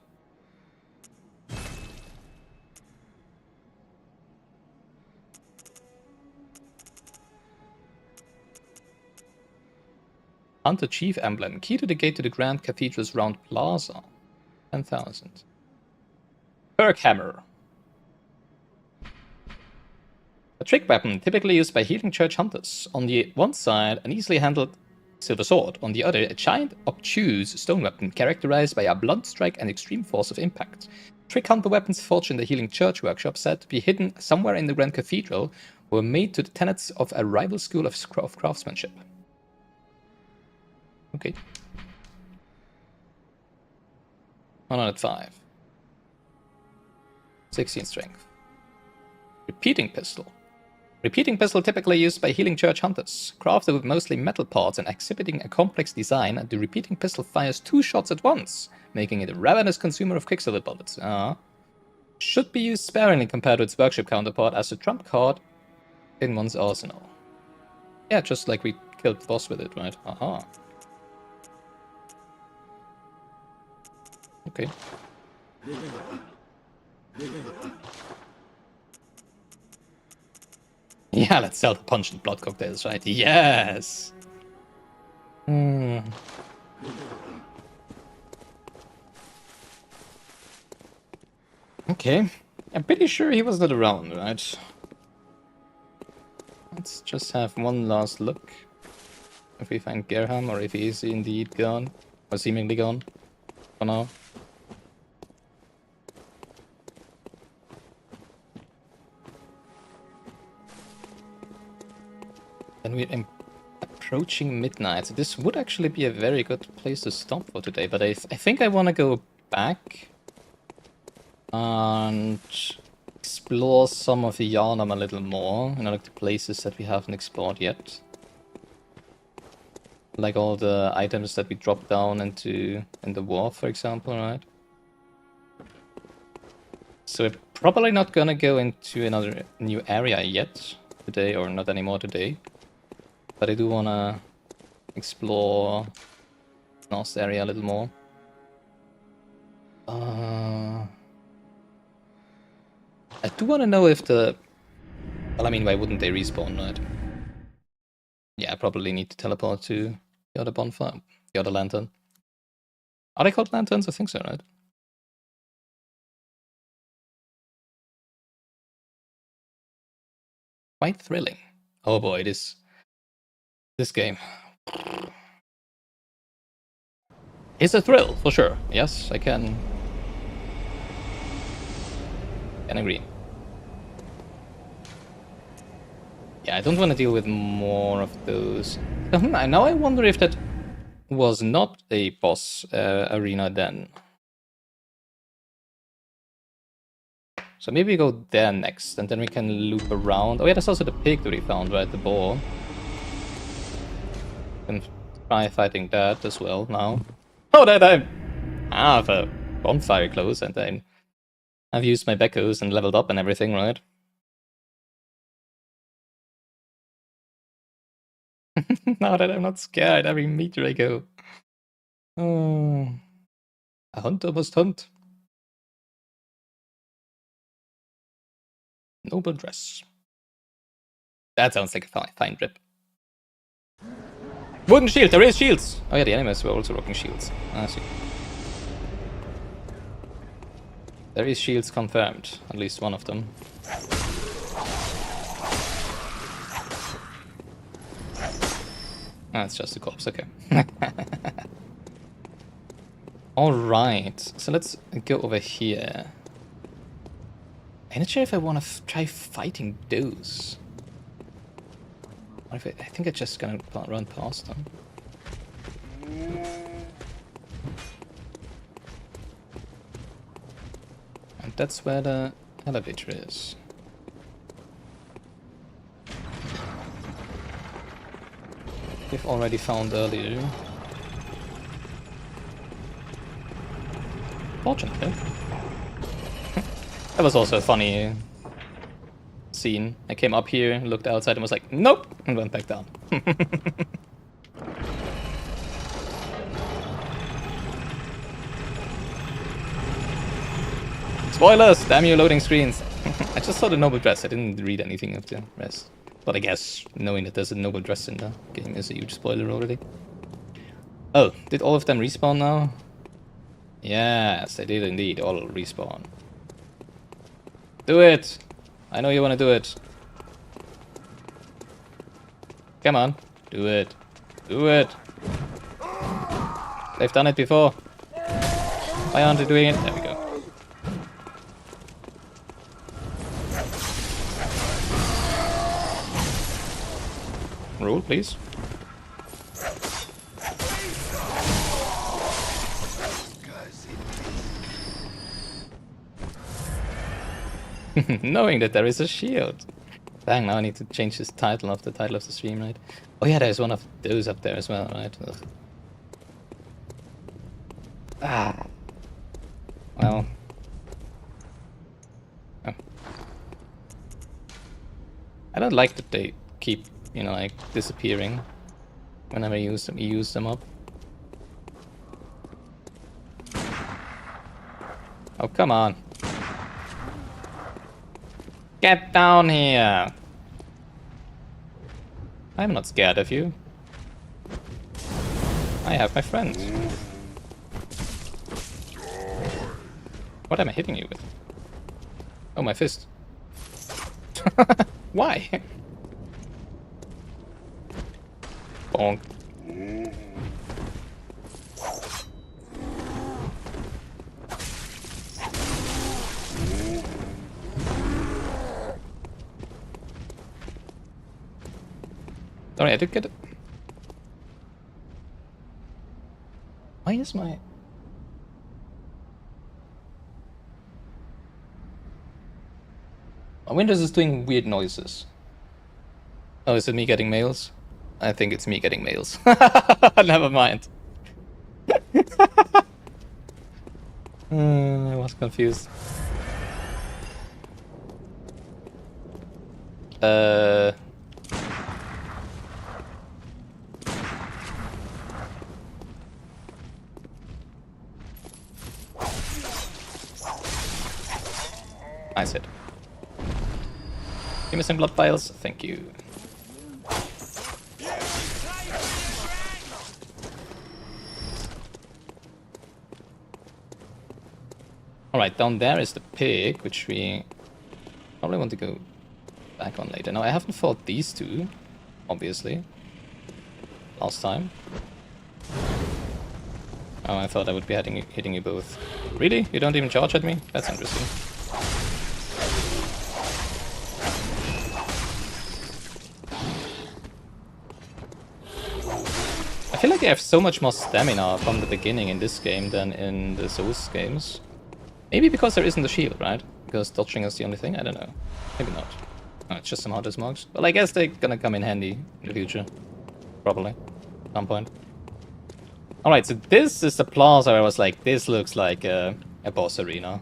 Hunter Chief Emblem. Key to the gate to the Grand Cathedral's round plaza. 10,000. Perk Hammer. A trick weapon typically used by healing church hunters. On the one side, an easily handled silver sword. On the other, a giant, obtuse stone weapon characterized by a blunt strike and extreme force of impact. Trick hunter weapons forged in the healing church workshop, said to be hidden somewhere in the Grand Cathedral, were made to the tenets of a rival school of craftsmanship. Okay. 105. 16 strength. Repeating pistol. Repeating pistol typically used by healing church hunters. Crafted with mostly metal parts and exhibiting a complex design, the repeating pistol fires 2 shots at once, making it a ravenous consumer of quicksilver bullets. Should be used sparingly compared to its workshop counterpart as a trump card in one's arsenal. Yeah, just like we killed the boss with it, right? Aha. Okay. Yeah, let's sell the punch and blood cocktails, right? Yes! Okay. I'm pretty sure he was not around, right? Let's just have one last look. If we find Gerham, or if he is indeed gone. Or seemingly gone. For now. And we're approaching midnight. So this would actually be a very good place to stop for today. But I think I want to go back and explore some of Yharnam a little more, you know, like the places that we haven't explored yet. Like all the items that we dropped down into in the wharf, for example, right? So we're probably not gonna go into another new area yet today, or not anymore today. But I do wanna explore this last area a little more. I do wanna know if the... Well, I mean, why wouldn't they respawn, right? Yeah, I probably need to teleport to the other bonfire, the other lantern. Are they called lanterns? I think so, right? Quite thrilling. Oh boy, this game is a thrill, for sure. Yes, I can agree. Yeah, I don't want to deal with more of those. Now I wonder if that was not a boss arena then. So maybe we go there next, and then we can loop around. Oh yeah, there's also the pig that we found, right? The boar. Can try fighting that as well now. Oh, that I have a bonfire close, and I've used my Beckos and leveled up and everything, right? Now that I'm not scared every meter I go. Oh, a hunter must hunt. Noble dress. That sounds like a fine trip. Wooden shield, there is shields! Oh yeah, the enemies were also rocking shields. I see. There is shields confirmed, at least one of them. Ah, it's just a corpse, okay. Alright, so let's go over here. I'm not sure if I want to try fighting those. What if I think I'm just gonna run past them. And that's where the elevator is. We've already found earlier. Fortunately. That was also a funny scene. I came up here, looked outside and was like, nope, and went back down. Spoilers! Damn you, loading screens! I just saw the noble dress, I didn't read anything of the rest. But I guess knowing that there's a noble dress in the game is a huge spoiler already. Oh, did all of them respawn now? Yes, they did indeed, all respawn. Do it! I know you want to do it. Come on, do it. Do it! They've done it before. Why aren't they doing it? There we go. Rule, please. Knowing that there is a shield. Dang, now I need to change this title of the stream, right? Oh yeah, there's one of those up there as well, right? Ugh. Ah. Well. Oh. I don't like that they keep, you know, like, disappearing whenever you use them up. Oh, come on. Get down here! I'm not scared of you. I have my friends. What am I hitting you with? Oh, my fist. Why? Bonk. Sorry, I did get it. Why is my... Windows is doing weird noises. Oh, is it me getting mails? I think it's me getting mails. Never mind. I was confused. Nice hit. Give me some blood vials. Thank you. Alright, down there is the pig, which we probably want to go back on later. Now, I haven't fought these two, obviously. Last time. Oh, I thought I would be hitting you both. Really? You don't even charge at me? That's interesting. I feel like I have so much more stamina from the beginning in this game than in the Souls games. Maybe because there isn't a shield, right? Because dodging is the only thing? I don't know. Maybe not. Oh, it's just some hunter smokes. Well, I guess they're gonna come in handy in the future. Probably. At some point. Alright, so this is the plaza where I was like, this looks like a boss arena.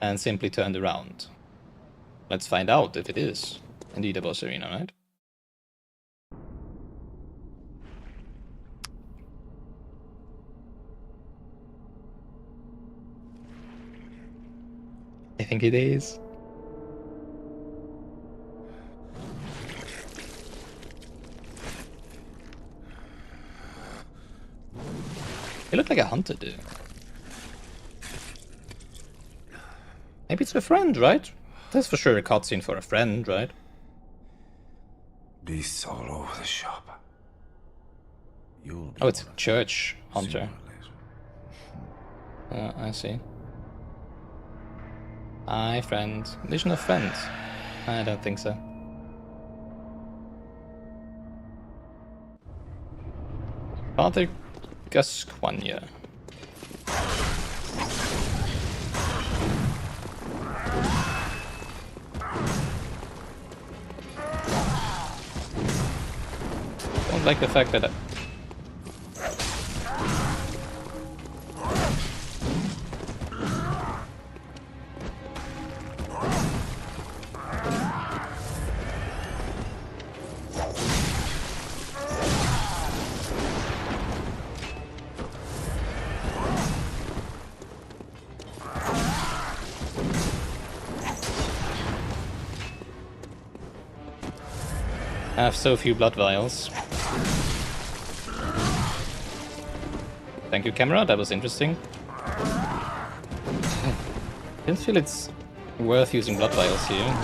And simply turned around. Let's find out if it is indeed a boss arena, right? I think it is. You look like a hunter, dude. Maybe it's a friend, right? That's for sure a cutscene for a friend, right? Beasts all over the shop. Oh, it's a church hunter. I see. Hi, friend. Legion of Friends? I don't think so. Father Gasquania. Don't like the fact that I have so few blood vials. Thank you, camera. That was interesting. Didn't feel it's worth using blood vials here.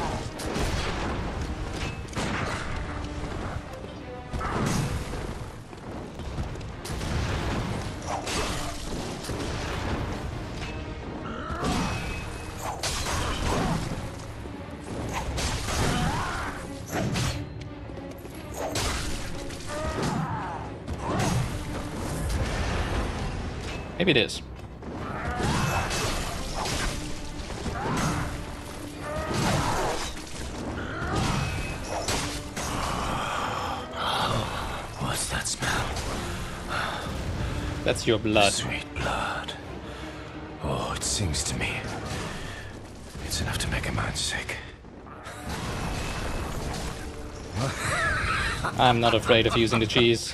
Maybe it is. What's that smell? That's your blood. Sweet blood. Oh, it sings to me. It's enough to make a man sick. I'm not afraid of using the cheese.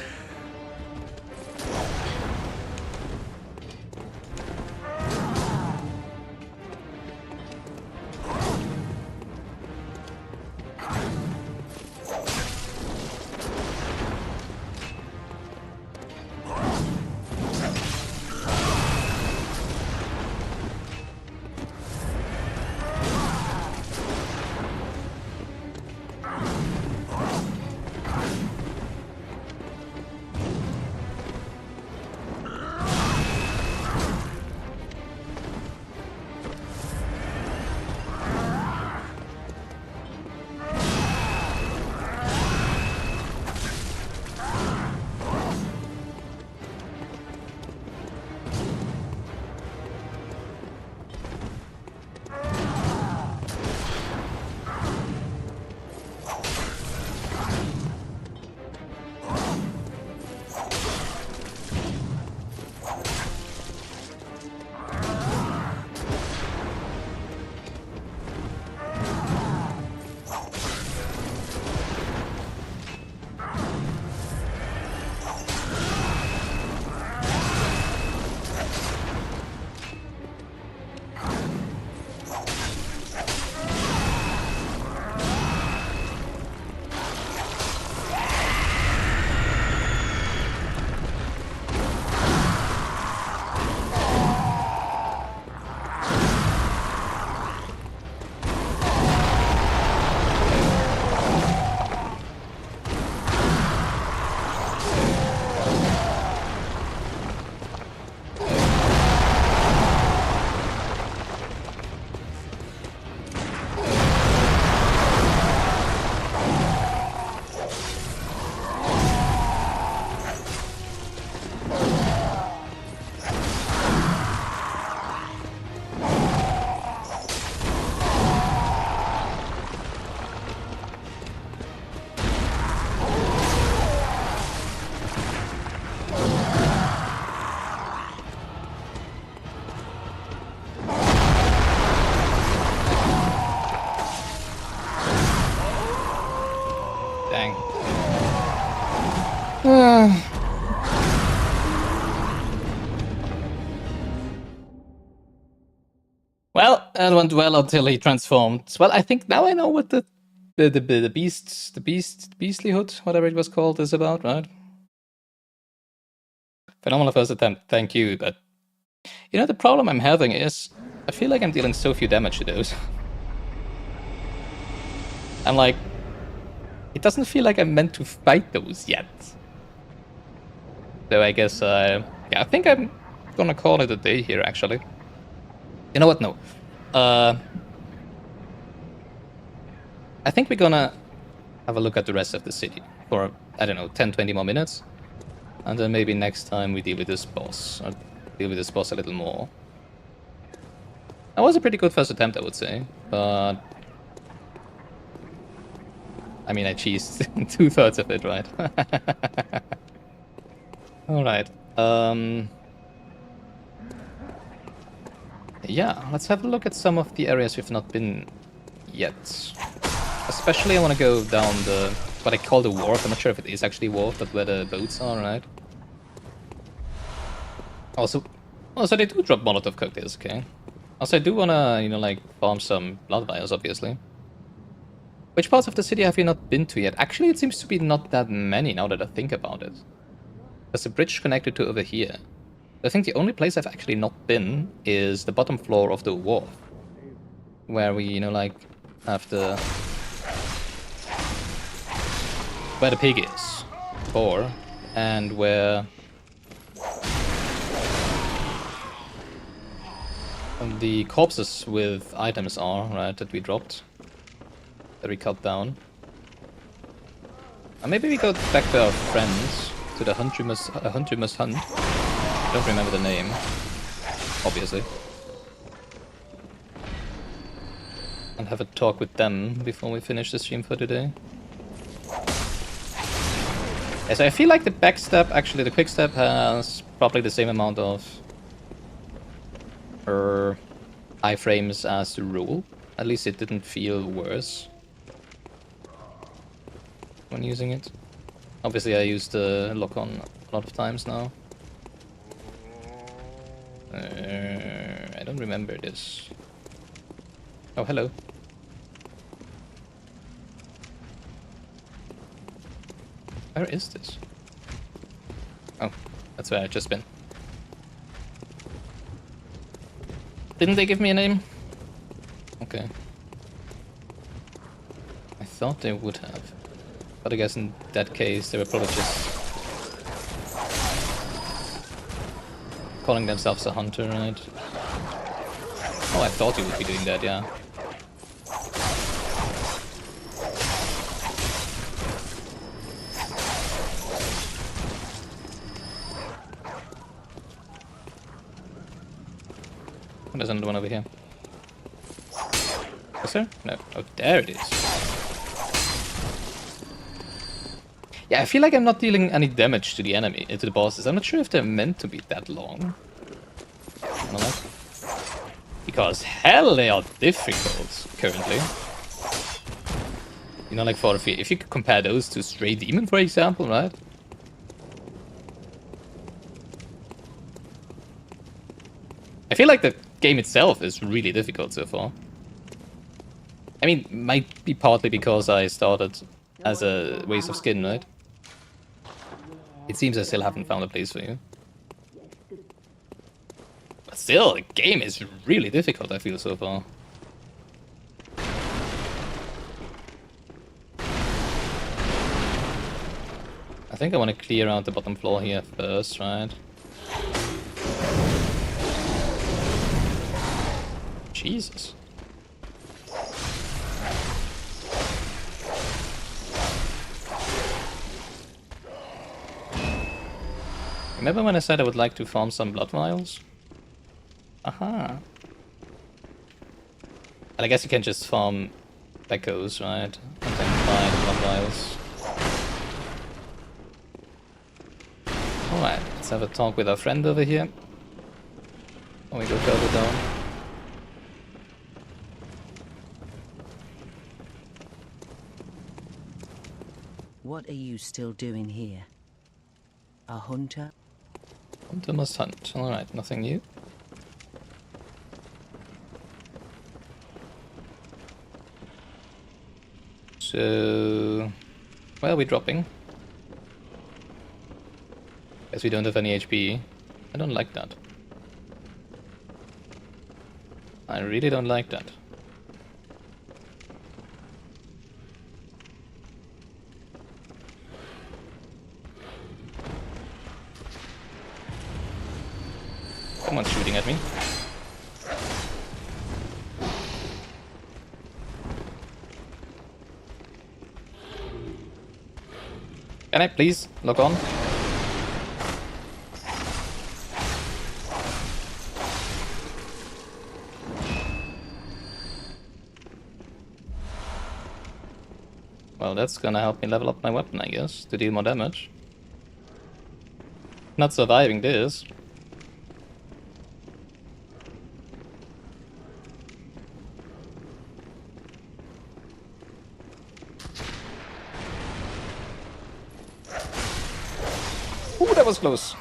Well, it went well until he transformed. Well, I think now I know what the beastlyhood, whatever it was called, is about, right? Phenomenal first attempt, thank you, but you know the problem I'm having is I feel like I'm dealing so few damage to those. I'm like, it doesn't feel like I'm meant to fight those yet. So I guess, yeah, I think I'm gonna call it a day here, actually. You know what? No. I think we're gonna have a look at the rest of the city for, I don't know, 10-20 more minutes. And then maybe next time we deal with this boss. Or deal with this boss a little more. That was a pretty good first attempt, I would say. But I mean, I cheesed 2/3 of it, right? Alright. Yeah, let's have a look at some of the areas we've not been yet. Especially I want to go down the, what I call the wharf. I'm not sure if it is actually wharf, but where the boats are, right? Also they do drop Molotov cocktails, okay. Also, I do want to, you know, like, farm some blood vials, obviously. Which parts of the city have you not been to yet? Actually, it seems to be not that many now that I think about it. There's a bridge connected to over here. I think the only place I've actually not been is the bottom floor of the wharf. Where we, you know, like, have the... where the pig is. Or, and where... the corpses with items are, right, that we dropped. That we cut down. And maybe we go back to our friends, to the hunt you must hunt. I don't remember the name, obviously. And have a talk with them before we finish the stream for today. Yeah, so I feel like the backstep, actually the quickstep, has probably the same amount of iframes as the rule. At least it didn't feel worse when using it. Obviously I used the lock-on a lot of times now. I don't remember this. Oh, hello. Where is this? Oh, that's where I've just been. Didn't they give me a name? Okay. I thought they would have. But I guess in that case they were probably just calling themselves a hunter, right? Oh, I thought you would be doing that, yeah. Oh, there's another one over here. Is there? No. Oh, there it is. Yeah, I feel like I'm not dealing any damage to the enemy, to the bosses. I'm not sure if they're meant to be that long. Because hell, they are difficult currently. You know, like for if you could compare those to Stray Demon, for example, right? I feel like the game itself is really difficult so far. I mean, might be partly because I started as a waste of skin, right? It seems I still haven't found a place for you. But still, the game is really difficult, I feel, so far. I think I want to clear out the bottom floor here first, right? Jesus. Remember when I said I would like to farm some blood vials? Aha. And I guess you can just farm echoes, right? And then buy the blood vials. Alright, let's have a talk with our friend over here. When we go further down. What are you still doing here? A hunter? Hunter must hunt. Alright, nothing new. So... Where are we dropping? Guess we don't have any HP. I don't like that. I really don't like that. Someone's shooting at me. Can I please lock on? Well, that's gonna help me level up my weapon, I guess, to deal more damage. Not surviving this. Ooh, that was close.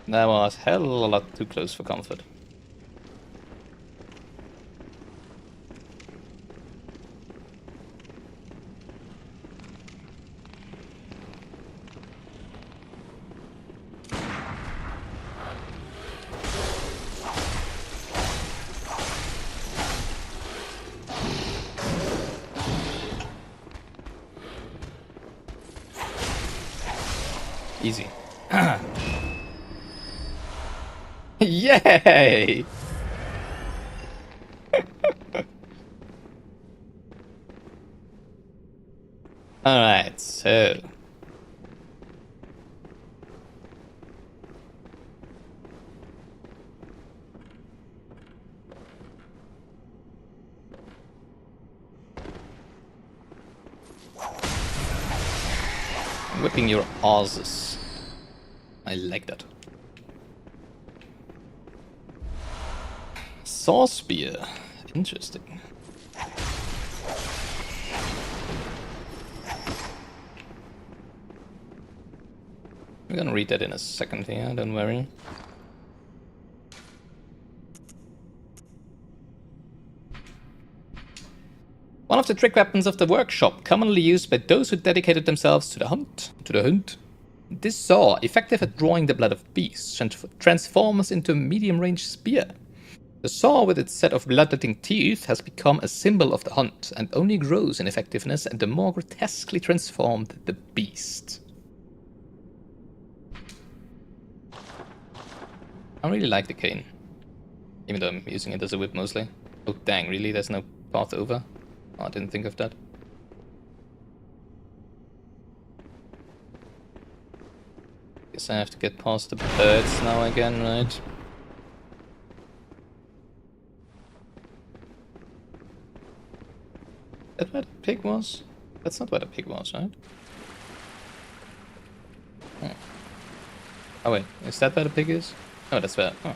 That was hell a lot too close for comfort. Easy. Yay! Alright, so... Whipping your asses. I like that. Saw spear. Interesting. We're gonna read that in a second here, don't worry. One of the trick weapons of the workshop, commonly used by those who dedicated themselves to the hunt. This saw, effective at drawing the blood of beasts, transforms into a medium-range spear. The saw with its set of bloodletting teeth has become a symbol of the hunt, and only grows in effectiveness and the more grotesquely transformed the beast. I really like the cane, even though I'm using it as a whip mostly. Oh dang, really? There's no path over? Oh, I didn't think of that. Guess I have to get past the birds now again, right? Is that where the pig was? That's not where the pig was, right? Oh, oh wait, is that where the pig is? Oh, that's where... Oh.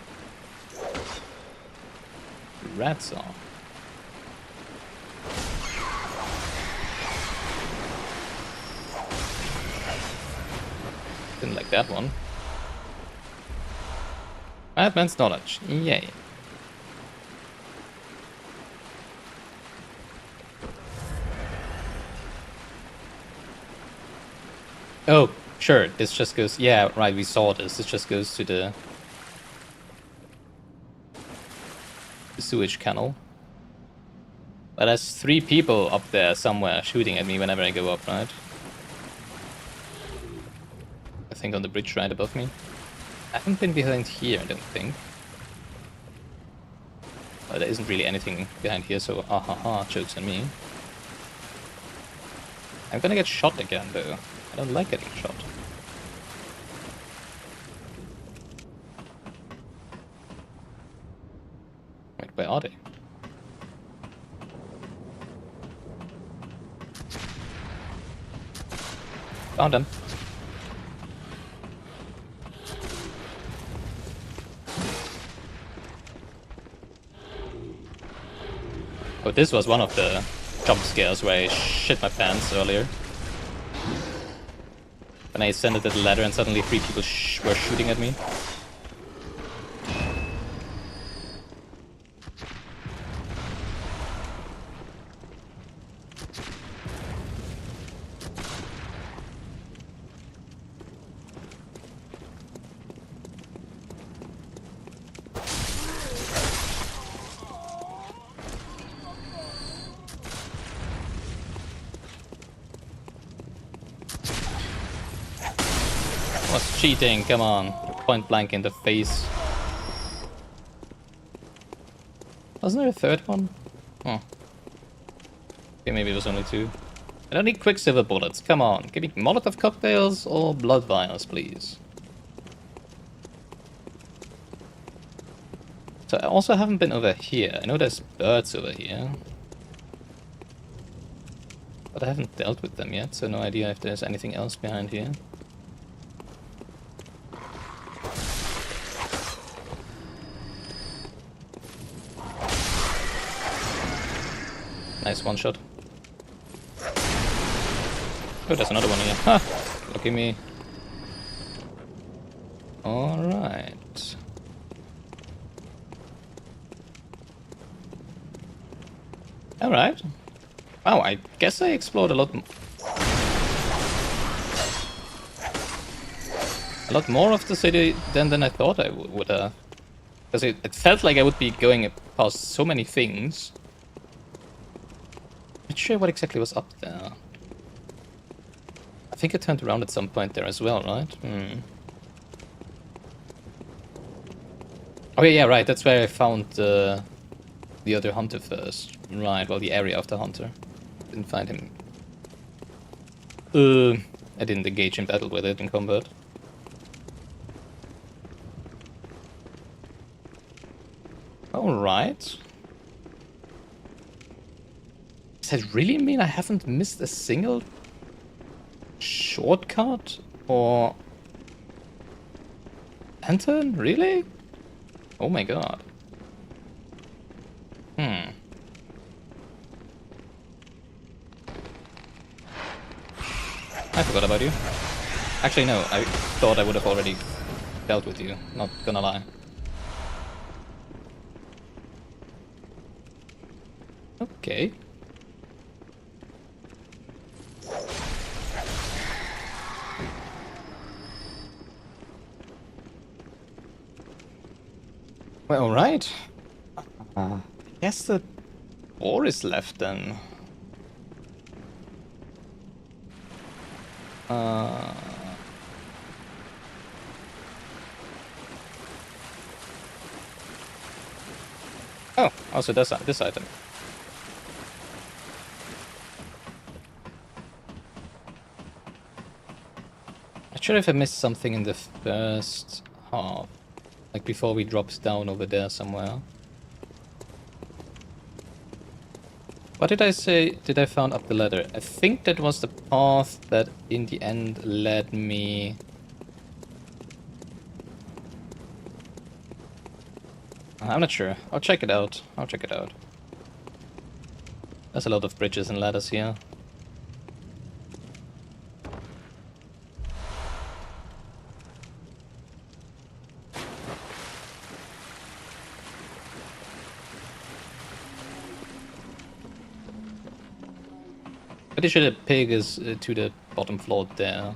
Rats are. Didn't like that one. Advanced knowledge. Yay. Oh, sure. This just goes... Yeah, right, we saw this. This just goes to the sewage canal. But there's 3 people up there somewhere shooting at me whenever I go up, right? I think on the bridge right above me. I haven't been behind here, I don't think. Well, there isn't really anything behind here, so joke's on me. I'm gonna get shot again, though. I don't like getting shot. Wait, where are they? Found them. Oh, this was one of the jump scares where I shit my pants earlier. When I ascended the ladder and suddenly 3 people were shooting at me. Gilganos cheating, come on. Point blank in the face. Wasn't there a third one? Oh. Okay, maybe it was only 2. I don't need quicksilver bullets, come on. Give me Molotov cocktails or blood vials, please. So I also haven't been over here. I know there's birds over here. But I haven't dealt with them yet, so no idea if there's anything else behind here. Nice one shot. Oh, there's another one here. Ha! Look at me. Alright. Alright. Wow, I guess I explored a lot more of the city than I thought I would have. Because it felt like I would be going past so many things. Not sure what exactly was up there. I think I turned around at some point there as well, right? Oh yeah, right, that's where I found the other hunter first. Right, well, the area of the hunter. Didn't find him. I didn't engage in battle with it in combat. Alright. Does that really mean I haven't missed a single shortcut? Or lantern? Really? Oh my god. I forgot about you. Actually, no, I thought I would have already dealt with you, not gonna lie. Okay. Well, alright. Guess the war is left then. Oh, also this item. Not sure if I missed something in the first half. Like before we dropped down over there somewhere. What did I say? Did I found up the ladder? I think that was the path that in the end led me... I'm not sure. I'll check it out. There's a lot of bridges and ladders here. Pretty sure the pig is to the bottom floor there.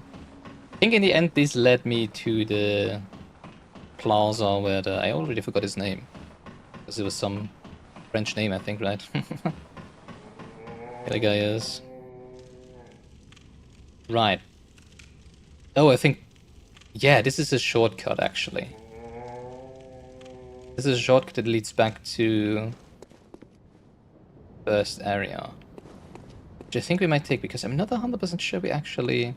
I think in the end this led me to the plaza where I already forgot his name. Because it was some French name, I think, right? There the guy is. Right. Oh, I think... Yeah, this is a shortcut, actually. This is a shortcut that leads back to... first area. Which I think we might take, because I'm not 100% sure we actually...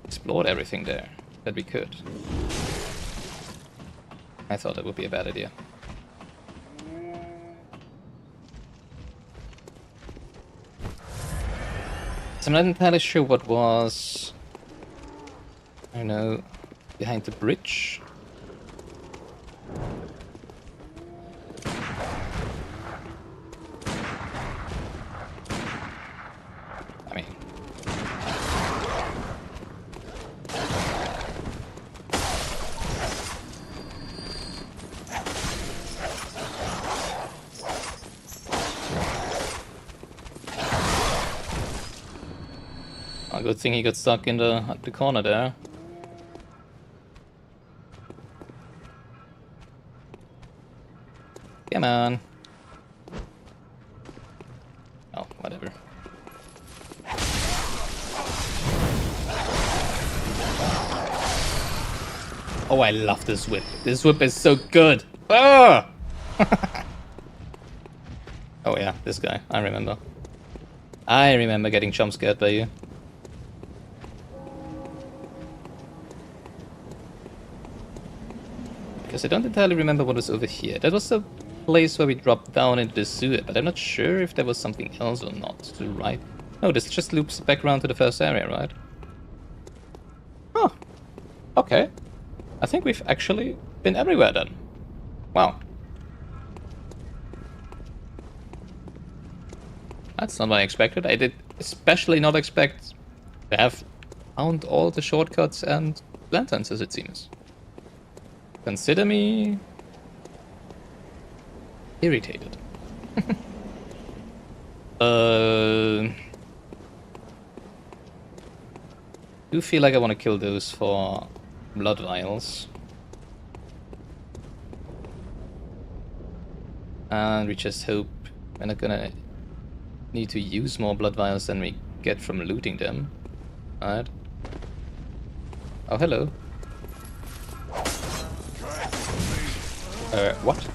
explored everything there that we could. I thought that would be a bad idea. So I'm not entirely sure what was... I don't know... behind the bridge? Good thing he got stuck in the corner there. Come on. Oh, whatever. Oh, I love this whip. This whip is so good. Ah! Oh yeah, this guy. I remember. I remember getting jump scared by you. Because I don't entirely remember what was over here. That was the place where we dropped down into the sewer, but I'm not sure if there was something else or not to the right. No, this just loops back around to the first area, right? Oh, okay. I think we've actually been everywhere then. Wow. That's not what I expected. I did especially not expect to have found all the shortcuts and lanterns, as it seems. Consider me irritated. Do feel like I want to kill those for blood vials. And we just hope we're not gonna need to use more blood vials than we get from looting them. Alright. Oh, hello. What?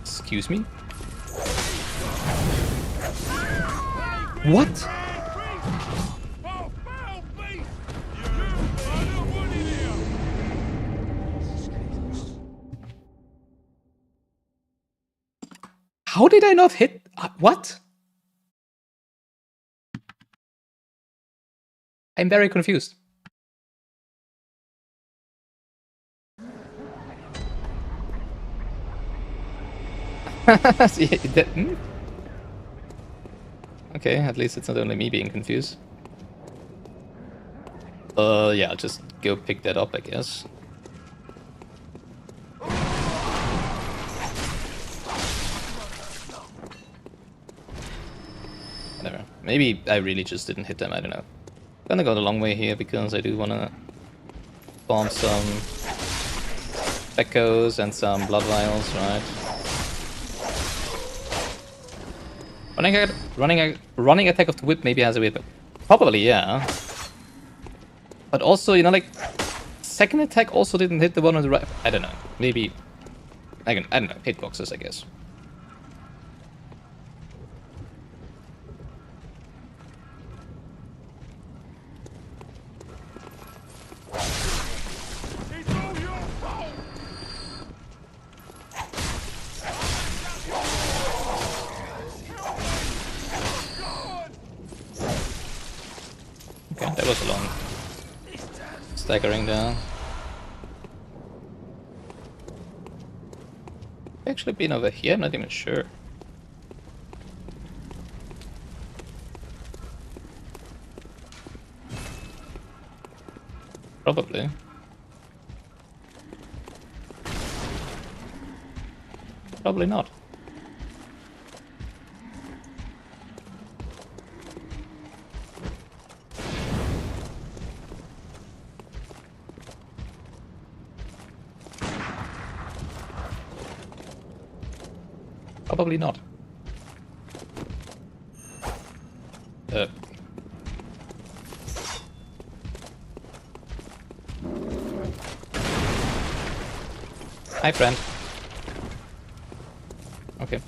Excuse me? What? How did I not hit? What? I'm very confused. See, okay, at least it's not only me being confused. Yeah, I'll just go pick that up, I guess. Whatever. Maybe I really just didn't hit them, I don't know. Gonna go the long way here because I do wanna farm some echoes and some blood vials, right? Running attack of the whip maybe has a whip. Probably, yeah. But also, you know, like, second attack also didn't hit the one on the right. I don't know. Maybe, I don't know. Hitboxes, I guess. Okay, that was a long staggering down. Actually been over here, I'm not even sure. Probably. Probably not. Probably not. Hi, friend. Okay.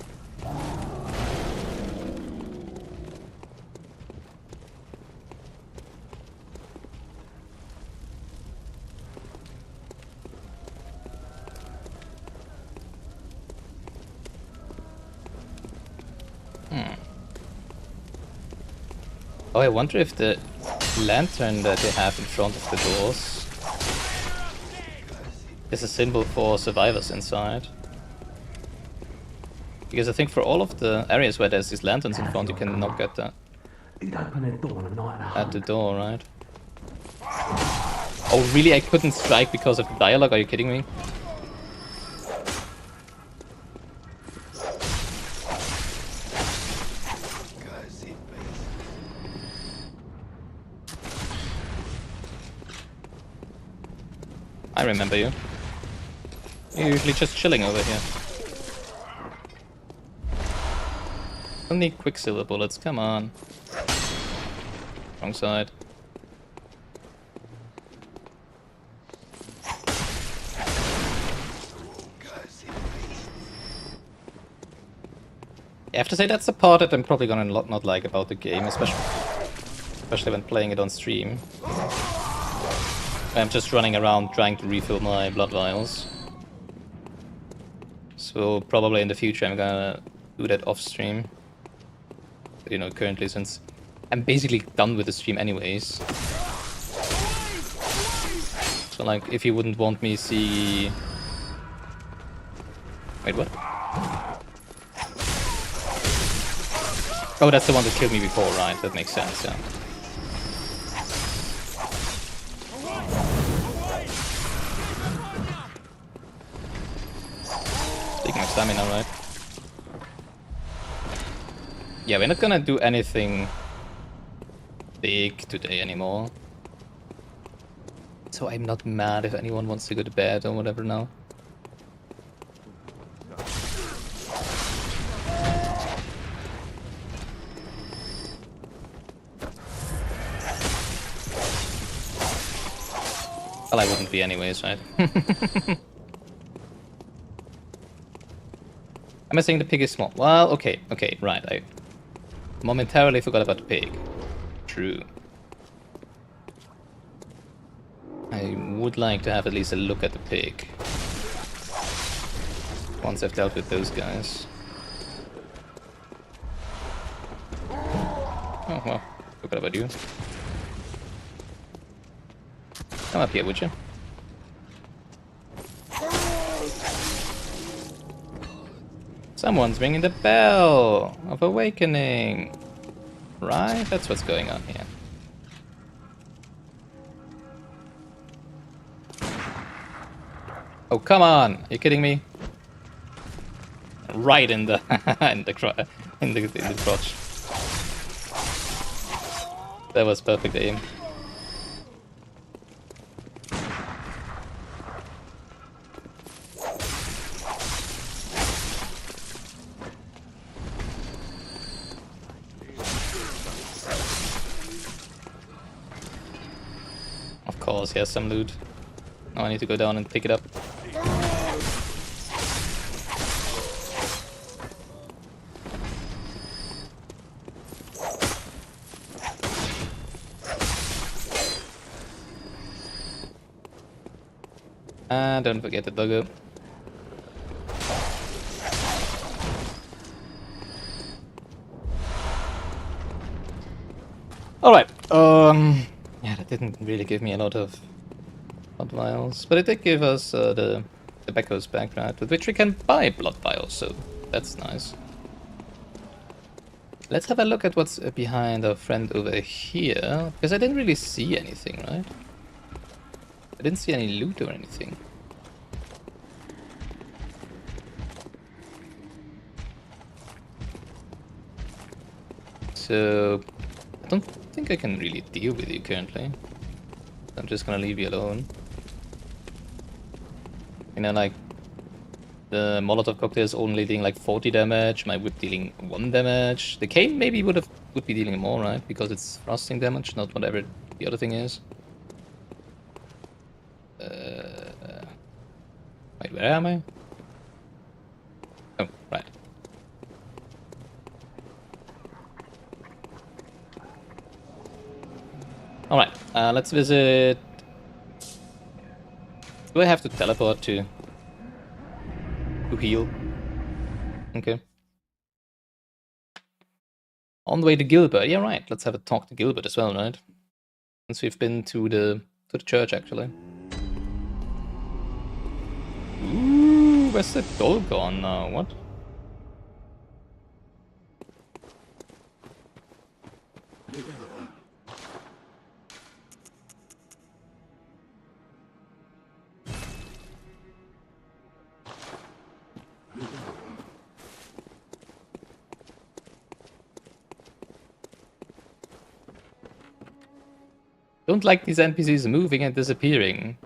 Oh, I wonder if the lantern that they have in front of the doors is a symbol for survivors inside. Because I think for all of the areas where there's these lanterns in front, you can knock at that. At the door, right? Oh, really? I couldn't strike because of the dialogue? Are you kidding me? I remember you. You're usually just chilling over here. Don't need quicksilver bullets, come on. Wrong side. I have to say that's the part that I'm probably gonna not like about the game, especially when playing it on stream. I'm just running around trying to refill my blood vials. So probably in the future I'm gonna do that off stream. But, you know, currently since I'm basically done with the stream anyways. So like, if you wouldn't want me see... Wait, what? Oh, that's the one that killed me before, right? That makes sense, yeah. Speaking of stamina, right? Yeah, we're not gonna do anything big today anymore. So I'm not mad if anyone wants to go to bed or whatever now. Well, I wouldn't be anyways, right? Am I saying the pig is small? Well, okay, right. I momentarily forgot about the pig. True. I would like to have at least a look at the pig. Once I've dealt with those guys. Oh, well, forgot about you. Come up here, would you? Someone's ringing the bell of awakening. Right? That's what's going on here. Oh, come on! Are you kidding me? Right in the in the crotch. That was perfect aim. Of course, he has some loot. Now I need to go down and pick it up. And don't forget the doggo. Alright, yeah, that didn't really give me a lot of blood vials, but it did give us the tobaccos back, right, with which we can buy blood vials, so that's nice. Let's have a look at what's behind our friend over here, because I didn't really see anything, right? I didn't see any loot or anything. So, I don't think I can really deal with you currently. I'm just gonna leave you alone. You know, like, the Molotov cocktail is only dealing like 40 damage, my whip dealing 1 damage. The cane maybe would be dealing more, right? Because it's thrusting damage, not whatever the other thing is. Wait, where am I? Oh, right. Alright, let's visit... Do I have to teleport to heal? Okay. On the way to Gilbert. Yeah, right. Let's have a talk to Gilbert as well, right? Since we've been to the church, actually. Ooh, where's the doll gone now? What? Don't like these NPCs moving and disappearing.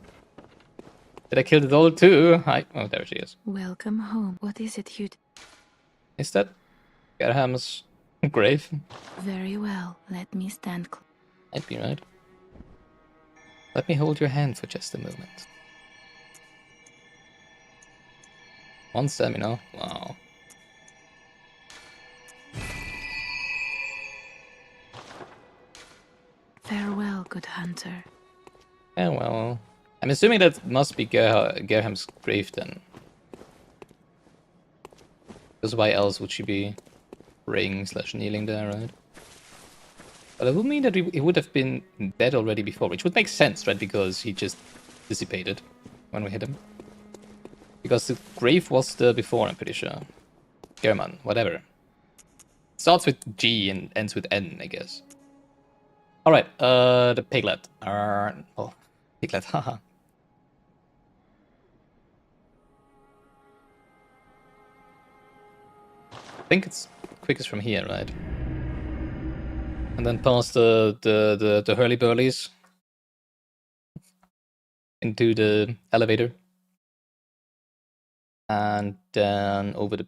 Did I kill the doll too? Oh, there she is. Welcome home. What is it you... Is that Garham's grave? Very well. Let me stand Might be right. Let me hold your hand for just a moment. 1 stamina. Wow. Farewell, good hunter. Yeah, well, I'm assuming that must be Gerham's grave then. Because why else would she be praying / kneeling there, right? But it would mean that he would have been dead already before, which would make sense, right? Because he just dissipated when we hit him. Because the grave was there before, I'm pretty sure. German, whatever. Starts with G and ends with N, I guess. Alright, the piglet. Oh, piglet, haha. I think it's quickest from here, right? And then past the hurly-burlies into the elevator. And then over the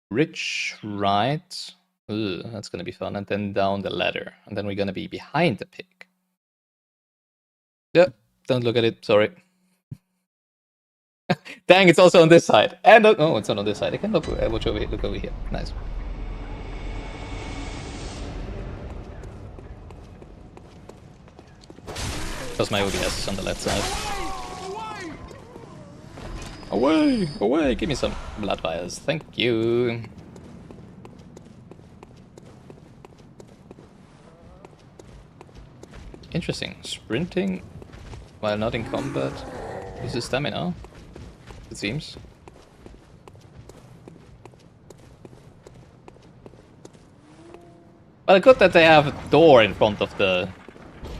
bridge, right? Ooh, that's gonna be fun. And then down the ladder. And then we're gonna be behind the pig. Yep, don't look at it, sorry. Dang, it's also on this side. And oh, it's not on this side. I can look over here. Look over here. Nice. Because my OBS is on the left side. Away! Away! Give me some blood vials. Thank you. Interesting. Sprinting while not in combat uses stamina, it seems. Well, good that they have a door in front of the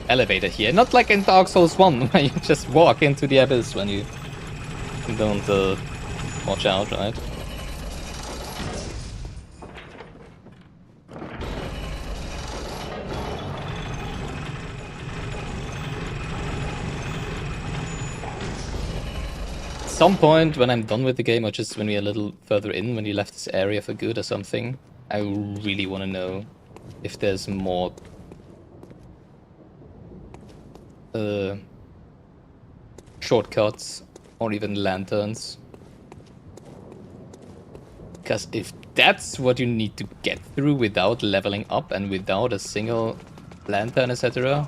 elevator here. Not like in Dark Souls 1, where you just walk into the abyss when you don't watch out, right? At some point when I'm done with the game, or just when we're a little further in, when you left this area for good or something, I really want to know if there's more shortcuts or even lanterns. Because if that's what you need to get through without leveling up and without a single lantern, etc.,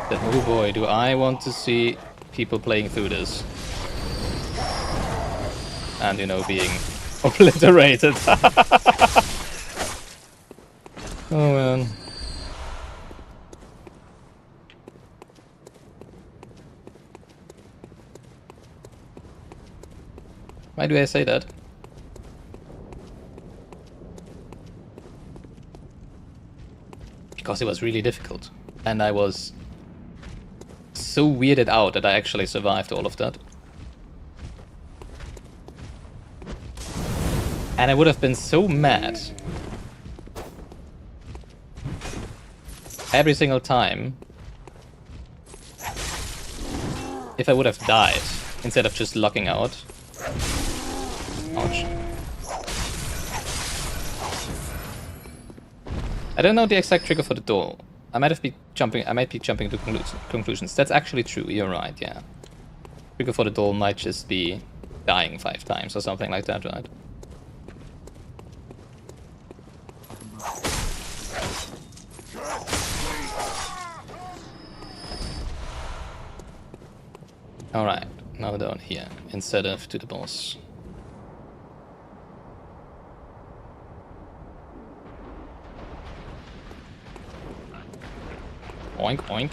then oh boy, do I want to see people playing through this. And, you know, being obliterated. Oh man. Why do I say that? Because it was really difficult. And I was so weirded out that I actually survived all of that. And I would have been so mad every single time if I would have died instead of just locking out. Ouch. I don't know the exact trigger for the door. I might be jumping to conclusions. That's actually true, you're right, yeah. Trigger for the door might just be dying 5 times or something like that, right? Alright, now down here, instead of to the boss. Oink, oink.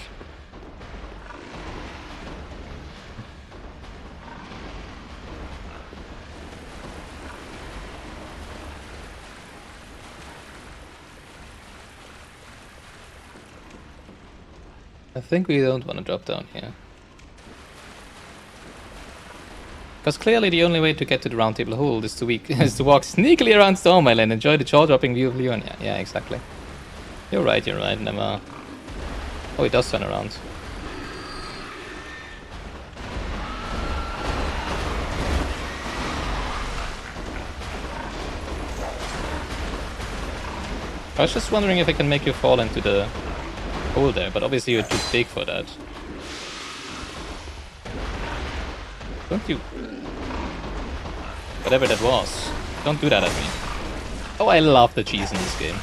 I think we don't want to drop down here. Because clearly the only way to get to the round table hold is to walk sneakily around Stormvale and enjoy the jaw-dropping view of Leonia. Yeah, exactly. You're right, Never. Oh, it does turn around. I was just wondering if I can make you fall into the hole there, but obviously you're too big for that. Don't you... Whatever that was. Don't do that at me. Oh, I love the cheese in this game.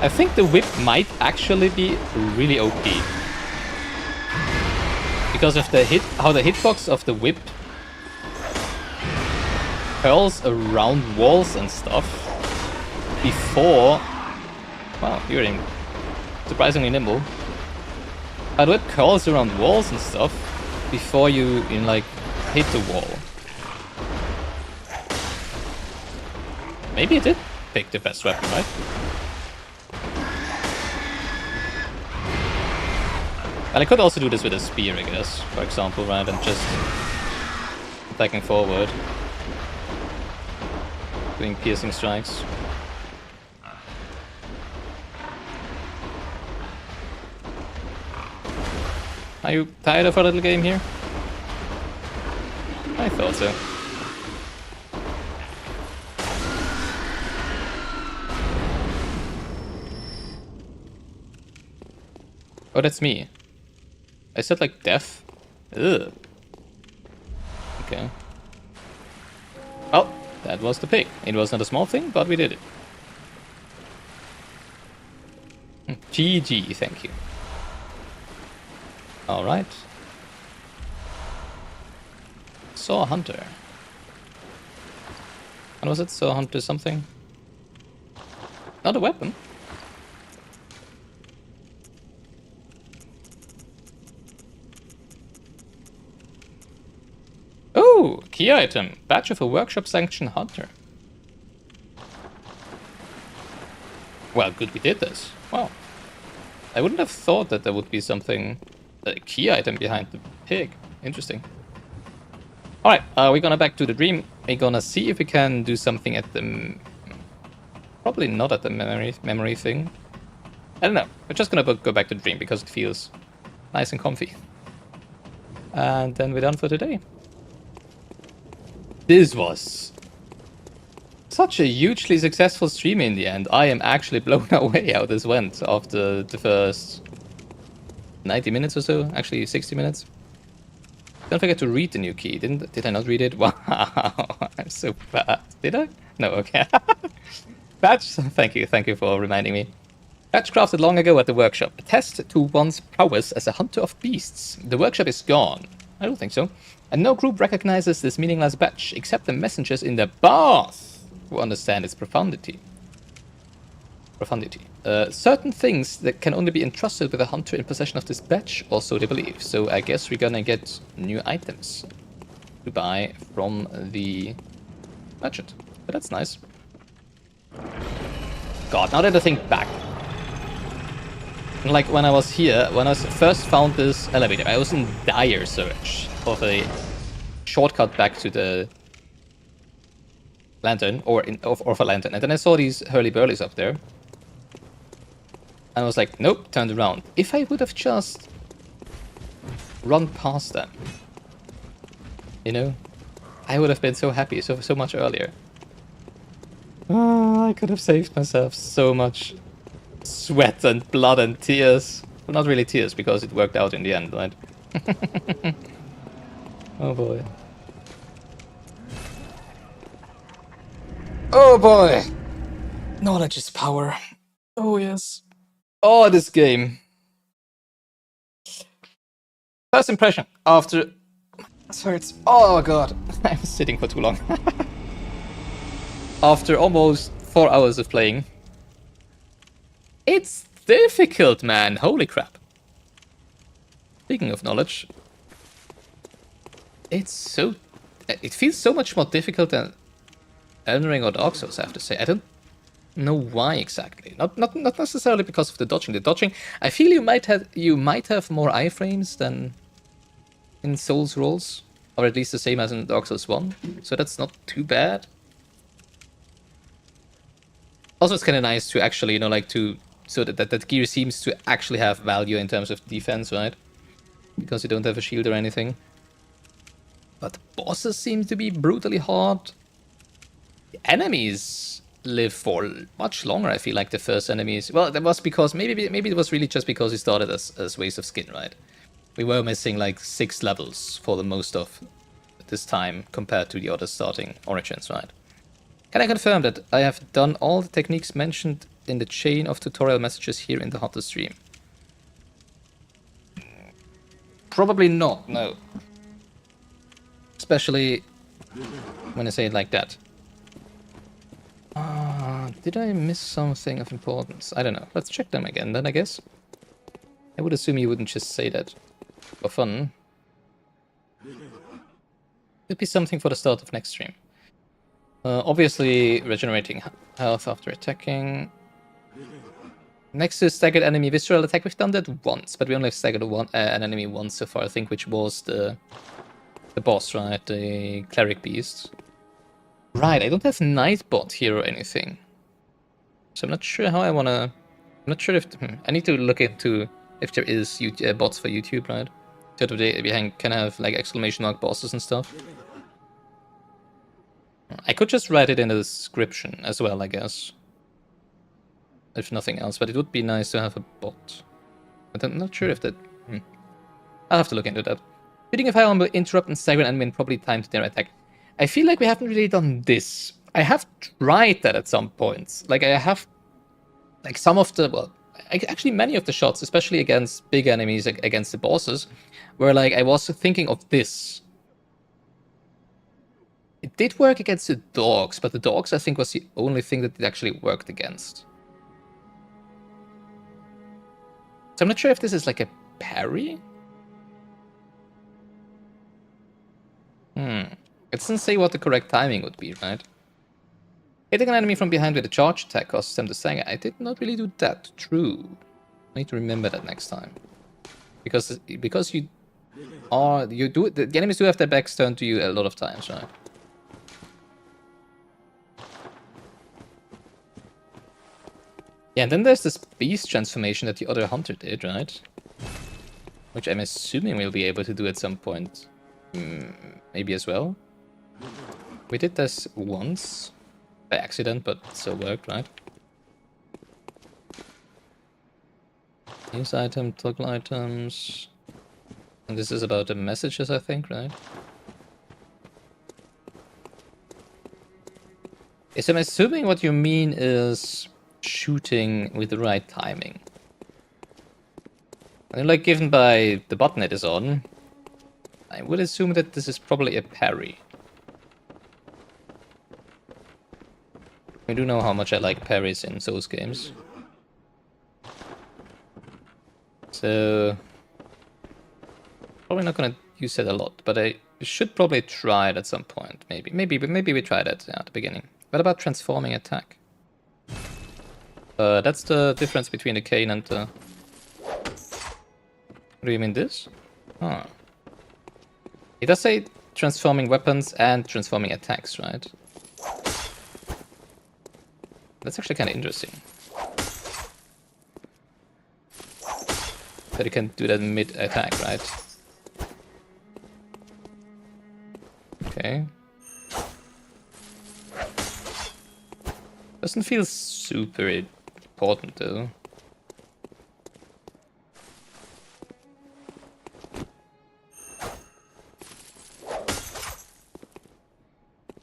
I think the whip might actually be really OP. Because of the how the hitbox of the whip curls around walls and stuff before... Wow, you're surprisingly nimble. How the whip curls around walls and stuff before you like hit the wall. Maybe it did pick the best weapon, right? And I could also do this with a spear, I guess, for example, rather than just attacking forward. Doing piercing strikes. Are you tired of our little game here? I thought so. Oh, that's me. I said like death? Ugh. Okay. Oh, that was the pig. It was not a small thing, but we did it. GG, thank you. Alright. Saw a hunter. What was it? Saw a hunter something? Not a weapon. Oh, key item. Badge of a workshop sanctioned hunter. Well, good we did this. Wow. I wouldn't have thought that there would be something, a key item behind the pig. Interesting. Alright, we're gonna back to the dream. We're gonna see if we can do something at the... Probably not at the memory thing. I don't know. We're just gonna go back to the dream because it feels nice and comfy. And then we're done for today. This was such a hugely successful stream in the end. I am actually blown away how this went after the first 90 minutes or so. Actually, 60 minutes. Don't forget to read the new key. Did I not read it? Wow, I'm so bad. Did I? No, okay. Badge, thank you for reminding me. Badge crafted long ago at the workshop. Attest to one's prowess as a hunter of beasts. The workshop is gone. I don't think so. And no group recognizes this meaningless badge, except the messengers in the bath, who understand its profundity. Certain things that can only be entrusted with a hunter in possession of this badge, or so they believe. So I guess we're gonna get new items to buy from the merchant. But that's nice. God, now that I think back. Like when I was here, when I first found this elevator, I was in dire search of a shortcut back to the lantern, or of a lantern. And then I saw these hurly-burlies up there. And I was like, nope, turned around. If I would have just run past them, you know, I would have been so happy so much earlier. Oh, I could have saved myself so much sweat and blood and tears. Well, not really tears, because it worked out in the end, right? Oh boy. Oh boy! Knowledge is power. Oh yes. Oh, this game. First impression after... This hurts. Oh god. I was sitting for too long. After almost 4 hours of playing. It's difficult, man. Holy crap. Speaking of knowledge. It feels so much more difficult than Elden Ring or Dark Souls, I have to say. I don't know why exactly. Not necessarily because of the dodging. The dodging, I feel you might have more iframes than in Souls rolls, or at least the same as in Dark Souls 1. So that's not too bad. Also, it's kind of nice to actually, you know, like so that gear seems to actually have value in terms of defense, right? Because you don't have a shield or anything. But the bosses seem to be brutally hard. The enemies live for much longer, I feel like, the first enemies. Well, that was because, maybe it was really just because we started as Waste of Skin, right? We were missing like 6 levels for the most of this time compared to the other starting Origins, right? Can I confirm that I have done all the techniques mentioned in the chain of tutorial messages here in the Hunter stream? Probably not, no. Especially when I say it like that. Did I miss something of importance? I don't know. Let's check them again then, I guess. I would assume you wouldn't just say that for fun. Could be something for the start of next stream. Obviously, regenerating health after attacking. Next to staggered enemy visceral attack, we've done that once, but we only have staggered an enemy once so far, I think, which was the boss, right? The cleric beast. Right, I don't have Nightbot here or anything. So I'm not sure how I wanna... I'm not sure if... I need to look into if there is bots for YouTube, right? So that they can have like exclamation mark bosses and stuff. I could just write it in the description as well, I guess. If nothing else, but it would be nice to have a bot. But I'm not sure if that... I'll have to look into that. Hitting a firearm will interrupt and stagger an enemy and probably time their attack. I feel like we haven't really done this. I have tried that at some points. Like, I have... Like, some of the... Well, actually many of the shots, especially against big enemies, against the bosses, where, like, I was thinking of this. It did work against the dogs, but the dogs, I think, was the only thing that it actually worked against. So I'm not sure if this is like a parry? It doesn't say what the correct timing would be, right? Hitting an enemy from behind with a charge attack causes them to stagger. I did not really do that. True. I need to remember that next time. Because you do the enemies do have their backs turned to you a lot of times, right? Yeah, and then there's this beast transformation that the other hunter did, right? Which I'm assuming we'll be able to do at some point. Maybe as well. We did this once. By accident, but it still worked, right? Use item, toggle items. And this is about the messages, I think, right? Yes, I'm assuming what you mean is shooting with the right timing. And like given by the button it is on, I would assume that this is probably a parry. I do know how much I like parries in Souls games. So probably not gonna use it a lot, but I should probably try it at some point. Maybe we tried it at the beginning. What about transforming attack? That's the difference between the cane and the... Do you mean this? Huh. It does say transforming weapons and transforming attacks, right? That's actually kind of interesting. That you can do that mid-attack, right? Okay. Doesn't feel super important though.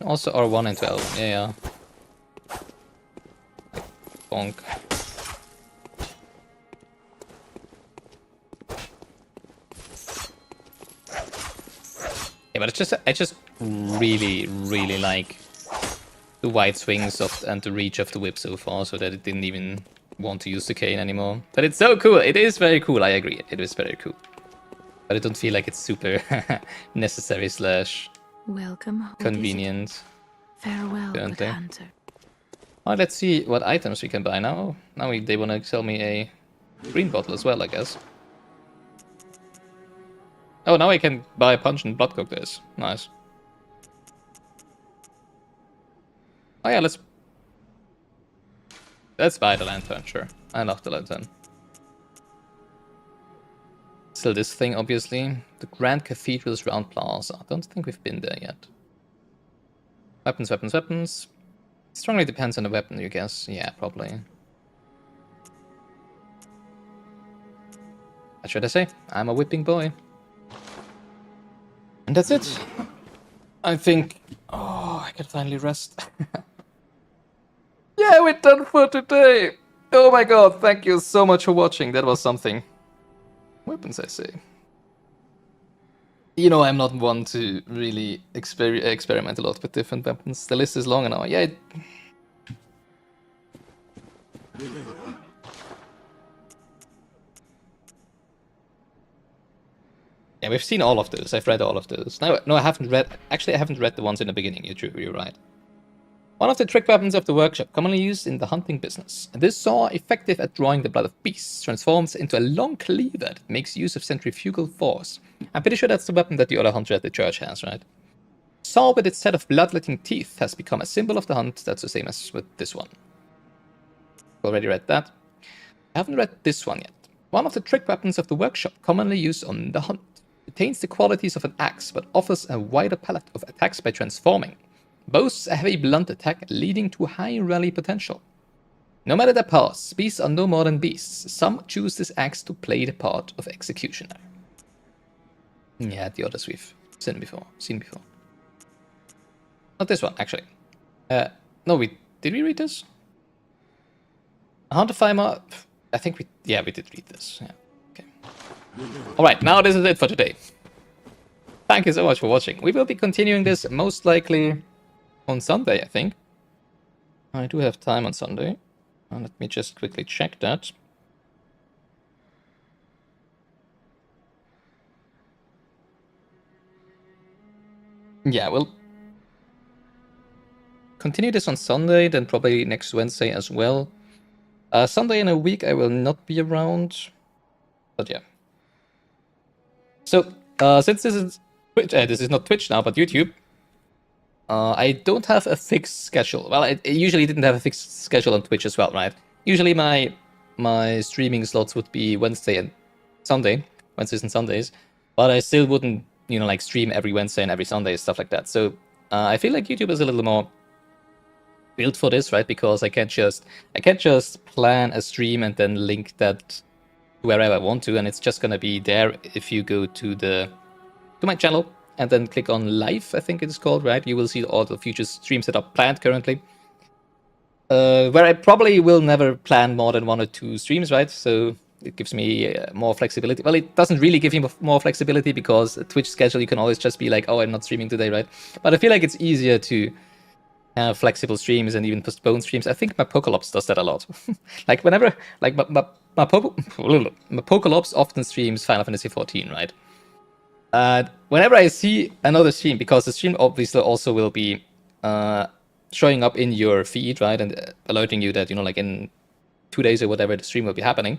Also R1 into L1, yeah. Bonk. Yeah, but it's just I just really like the wide swings of and the reach of the whip so far, so that it didn't even want to use the cane anymore. But it's so cool. It is very cool. I agree. It is very cool. But I don't feel like it's super necessary / Welcome. convenient. Farewell, good hunter. Alright, let's see what items we can buy now. Now they want to sell me a green bottle as well, I guess. Oh, now I can buy punch and blood cocktails. Nice. Oh yeah, let's buy the lantern, sure. I love the lantern. Still this thing, obviously. The Grand Cathedral's Round Plaza. I don't think we've been there yet. Weapons, weapons, weapons. Strongly depends on the weapon, you guess. Yeah, probably. What should I say? I'm a whipping boy. And that's it. I think... Oh, I can finally rest. Yeah, we're done for today. Oh my god, thank you so much for watching. That was something. Weapons, I say. You know, I'm not one to really experiment a lot with different weapons. The list is long now. Yeah. Yeah, we've seen all of those. I've read all of those. No, I haven't read... Actually, I haven't read the ones in the beginning. You're right. One of the trick weapons of the workshop, commonly used in the hunting business. This saw, effective at drawing the blood of beasts, transforms into a long cleaver that makes use of centrifugal force. I'm pretty sure that's the weapon that the other hunter at the church has, right? Saw with its set of bloodletting teeth has become a symbol of the hunt. That's the same as with this one. Already read that. I haven't read this one yet. One of the trick weapons of the workshop, commonly used on the hunt. Retains the qualities of an axe, but offers a wider palette of attacks by transforming. Boasts a heavy blunt attack, leading to high rally potential. No matter their past, beasts are no more than beasts. Some choose this axe to play the part of executioner. Yeah, the others we've seen before. Not this one, actually. No, did we read this? Hunter Fimer. I think we did read this. Yeah. Okay. Alright, now this is it for today. Thank you so much for watching. We will be continuing this most likely on Sunday, I think. I do have time on Sunday. Let me just quickly check that. Yeah, we'll continue this on Sunday, then probably next Wednesday as well. Sunday in a week I will not be around. But yeah. So, since this is Twitch, this is not Twitch now, but YouTube, I don't have a fixed schedule. Well, I usually didn't have a fixed schedule on Twitch as well, right? Usually my streaming slots would be Wednesday and Sunday, Wednesdays and Sundays, but I still wouldn't, like stream every Wednesday and every Sunday, stuff like that. So I feel like YouTube is a little more built for this, right? Because I can't just plan a stream and then link that wherever I want to, and it's just gonna be there if you go to my channel and then click on live, I think it is called, right? You will see all the future streams that are planned currently. Where I probably will never plan more than 1 or 2 streams, right? So it gives me more flexibility. Well, it doesn't really give you more flexibility because a Twitch schedule, you can always just be like, oh, I'm not streaming today, right? But I feel like it's easier to have flexible streams and even postpone streams. I think my Pokolops does that a lot. Like whenever, like my Pokolops often streams Final Fantasy XIV, right? Whenever I see another stream, because the stream obviously also will be showing up in your feed, right, and alerting you that, like in 2 days or whatever the stream will be happening,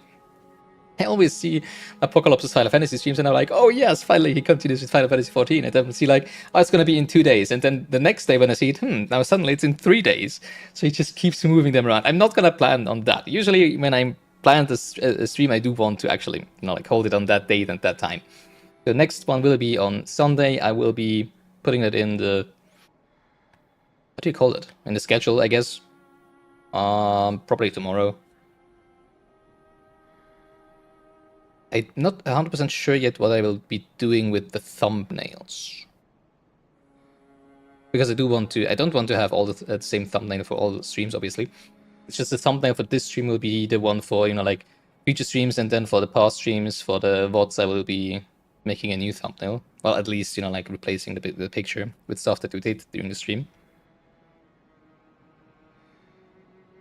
I always see Apocalypse's Final Fantasy streams, and I'm like, oh yes, finally he continues with Final Fantasy XIV, and then see like, oh, it's going to be in 2 days, and then the next day when I see it, now suddenly it's in 3 days, so he just keeps moving them around. I'm not going to plan on that. Usually when I plan a stream, I do want to actually, like hold it on that date and that time. The next one will be on Sunday. I will be putting it in the... What do you call it? In the schedule, I guess. Probably tomorrow. I'm not 100% sure yet what I will be doing with the thumbnails. Because I don't want to have all the same thumbnail for all the streams, obviously. It's just the thumbnail for this stream will be the one for, like, future streams, and then for the past streams, for the VODs, I will be making a new thumbnail. Well, at least, like replacing the picture with stuff that we did during the stream.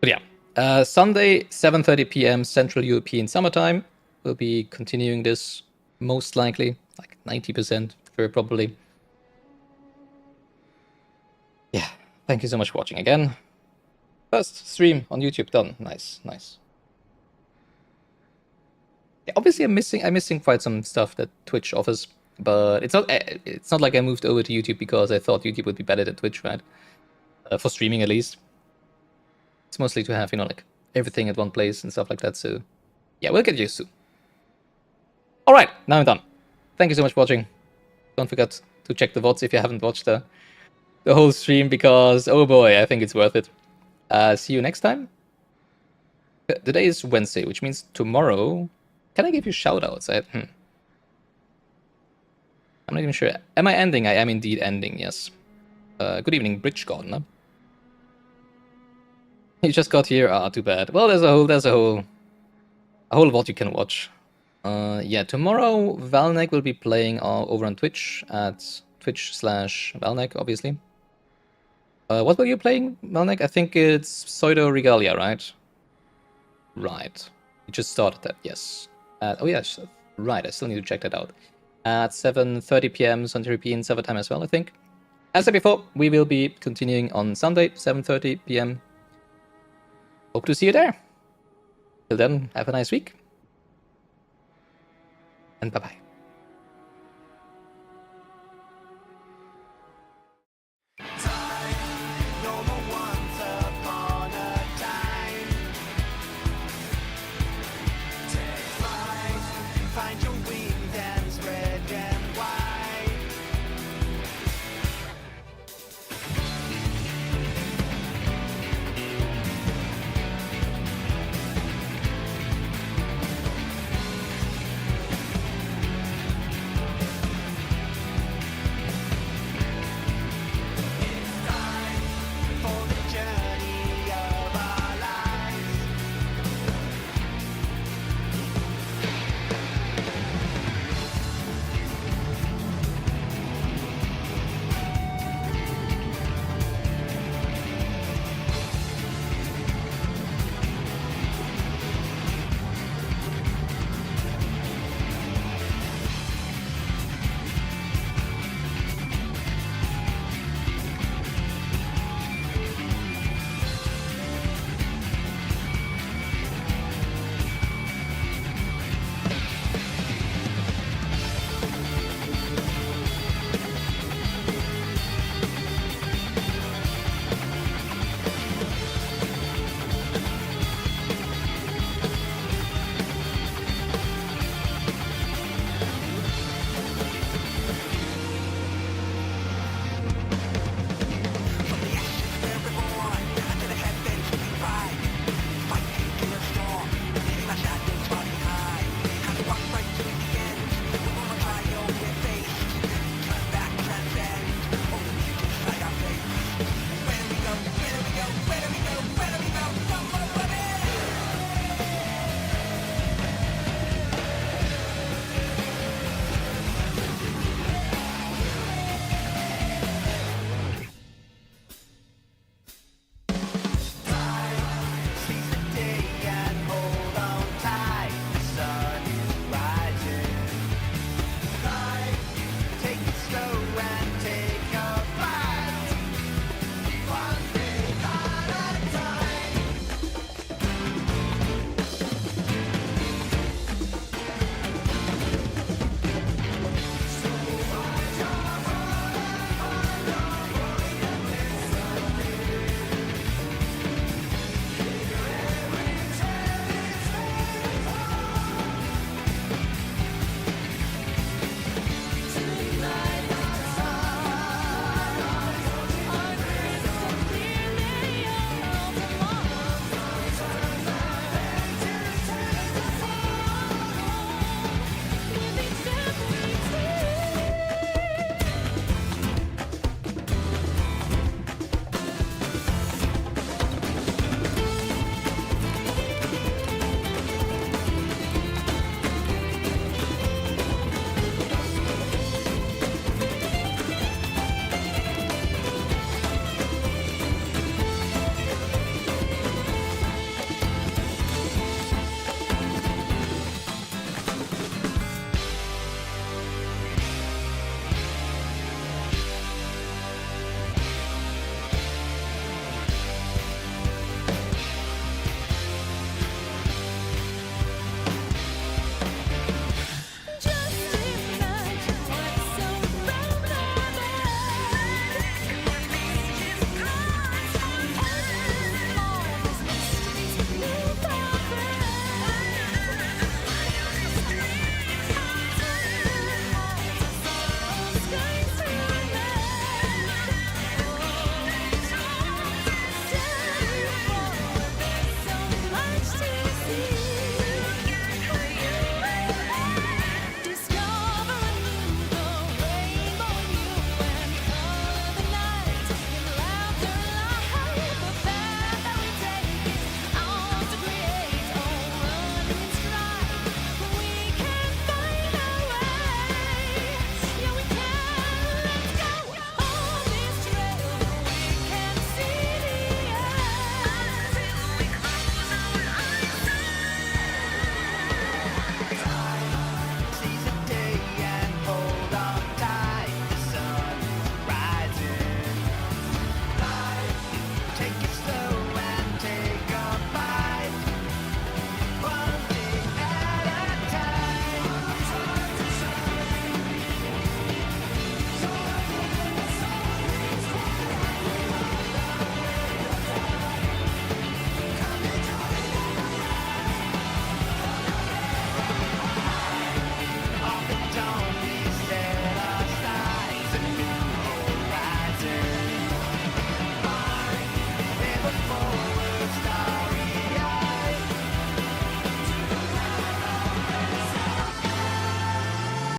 But yeah, Sunday, 7:30 p.m. Central European Summertime. We'll be continuing this, most likely, like 90%, sure, probably. Yeah, thank you so much for watching again. First stream on YouTube done. Nice. Yeah, obviously, I'm missing quite some stuff that Twitch offers, but it's not like I moved over to YouTube because I thought YouTube would be better than Twitch, right? For streaming, at least. It's mostly to have, like, everything at one place and stuff like that, so... Yeah, we'll get used to. Alright, now I'm done. Thank you so much for watching. Don't forget to check the VODs if you haven't watched the whole stream, because, oh boy, I think it's worth it. See you next time. Today is Wednesday, which means tomorrow... Can I give you shoutouts? I'm not even sure. Am I ending? I am indeed ending, yes. Good evening, Bridge Gardener. You just got here. Ah, too bad. Well, there's a whole lot you can watch. Yeah, tomorrow Valnek will be playing over on Twitch at Twitch/Valnek, obviously. What were you playing, Valnek? I think it's Pseudo Regalia, right? Right. You just started that, yes. Oh yes, right. I still need to check that out. At 7:30 p.m. Central European Summer Time as well, I think. As said before, we will be continuing on Sunday, 7:30 p.m. Hope to see you there. Till then, have a nice week. And bye-bye.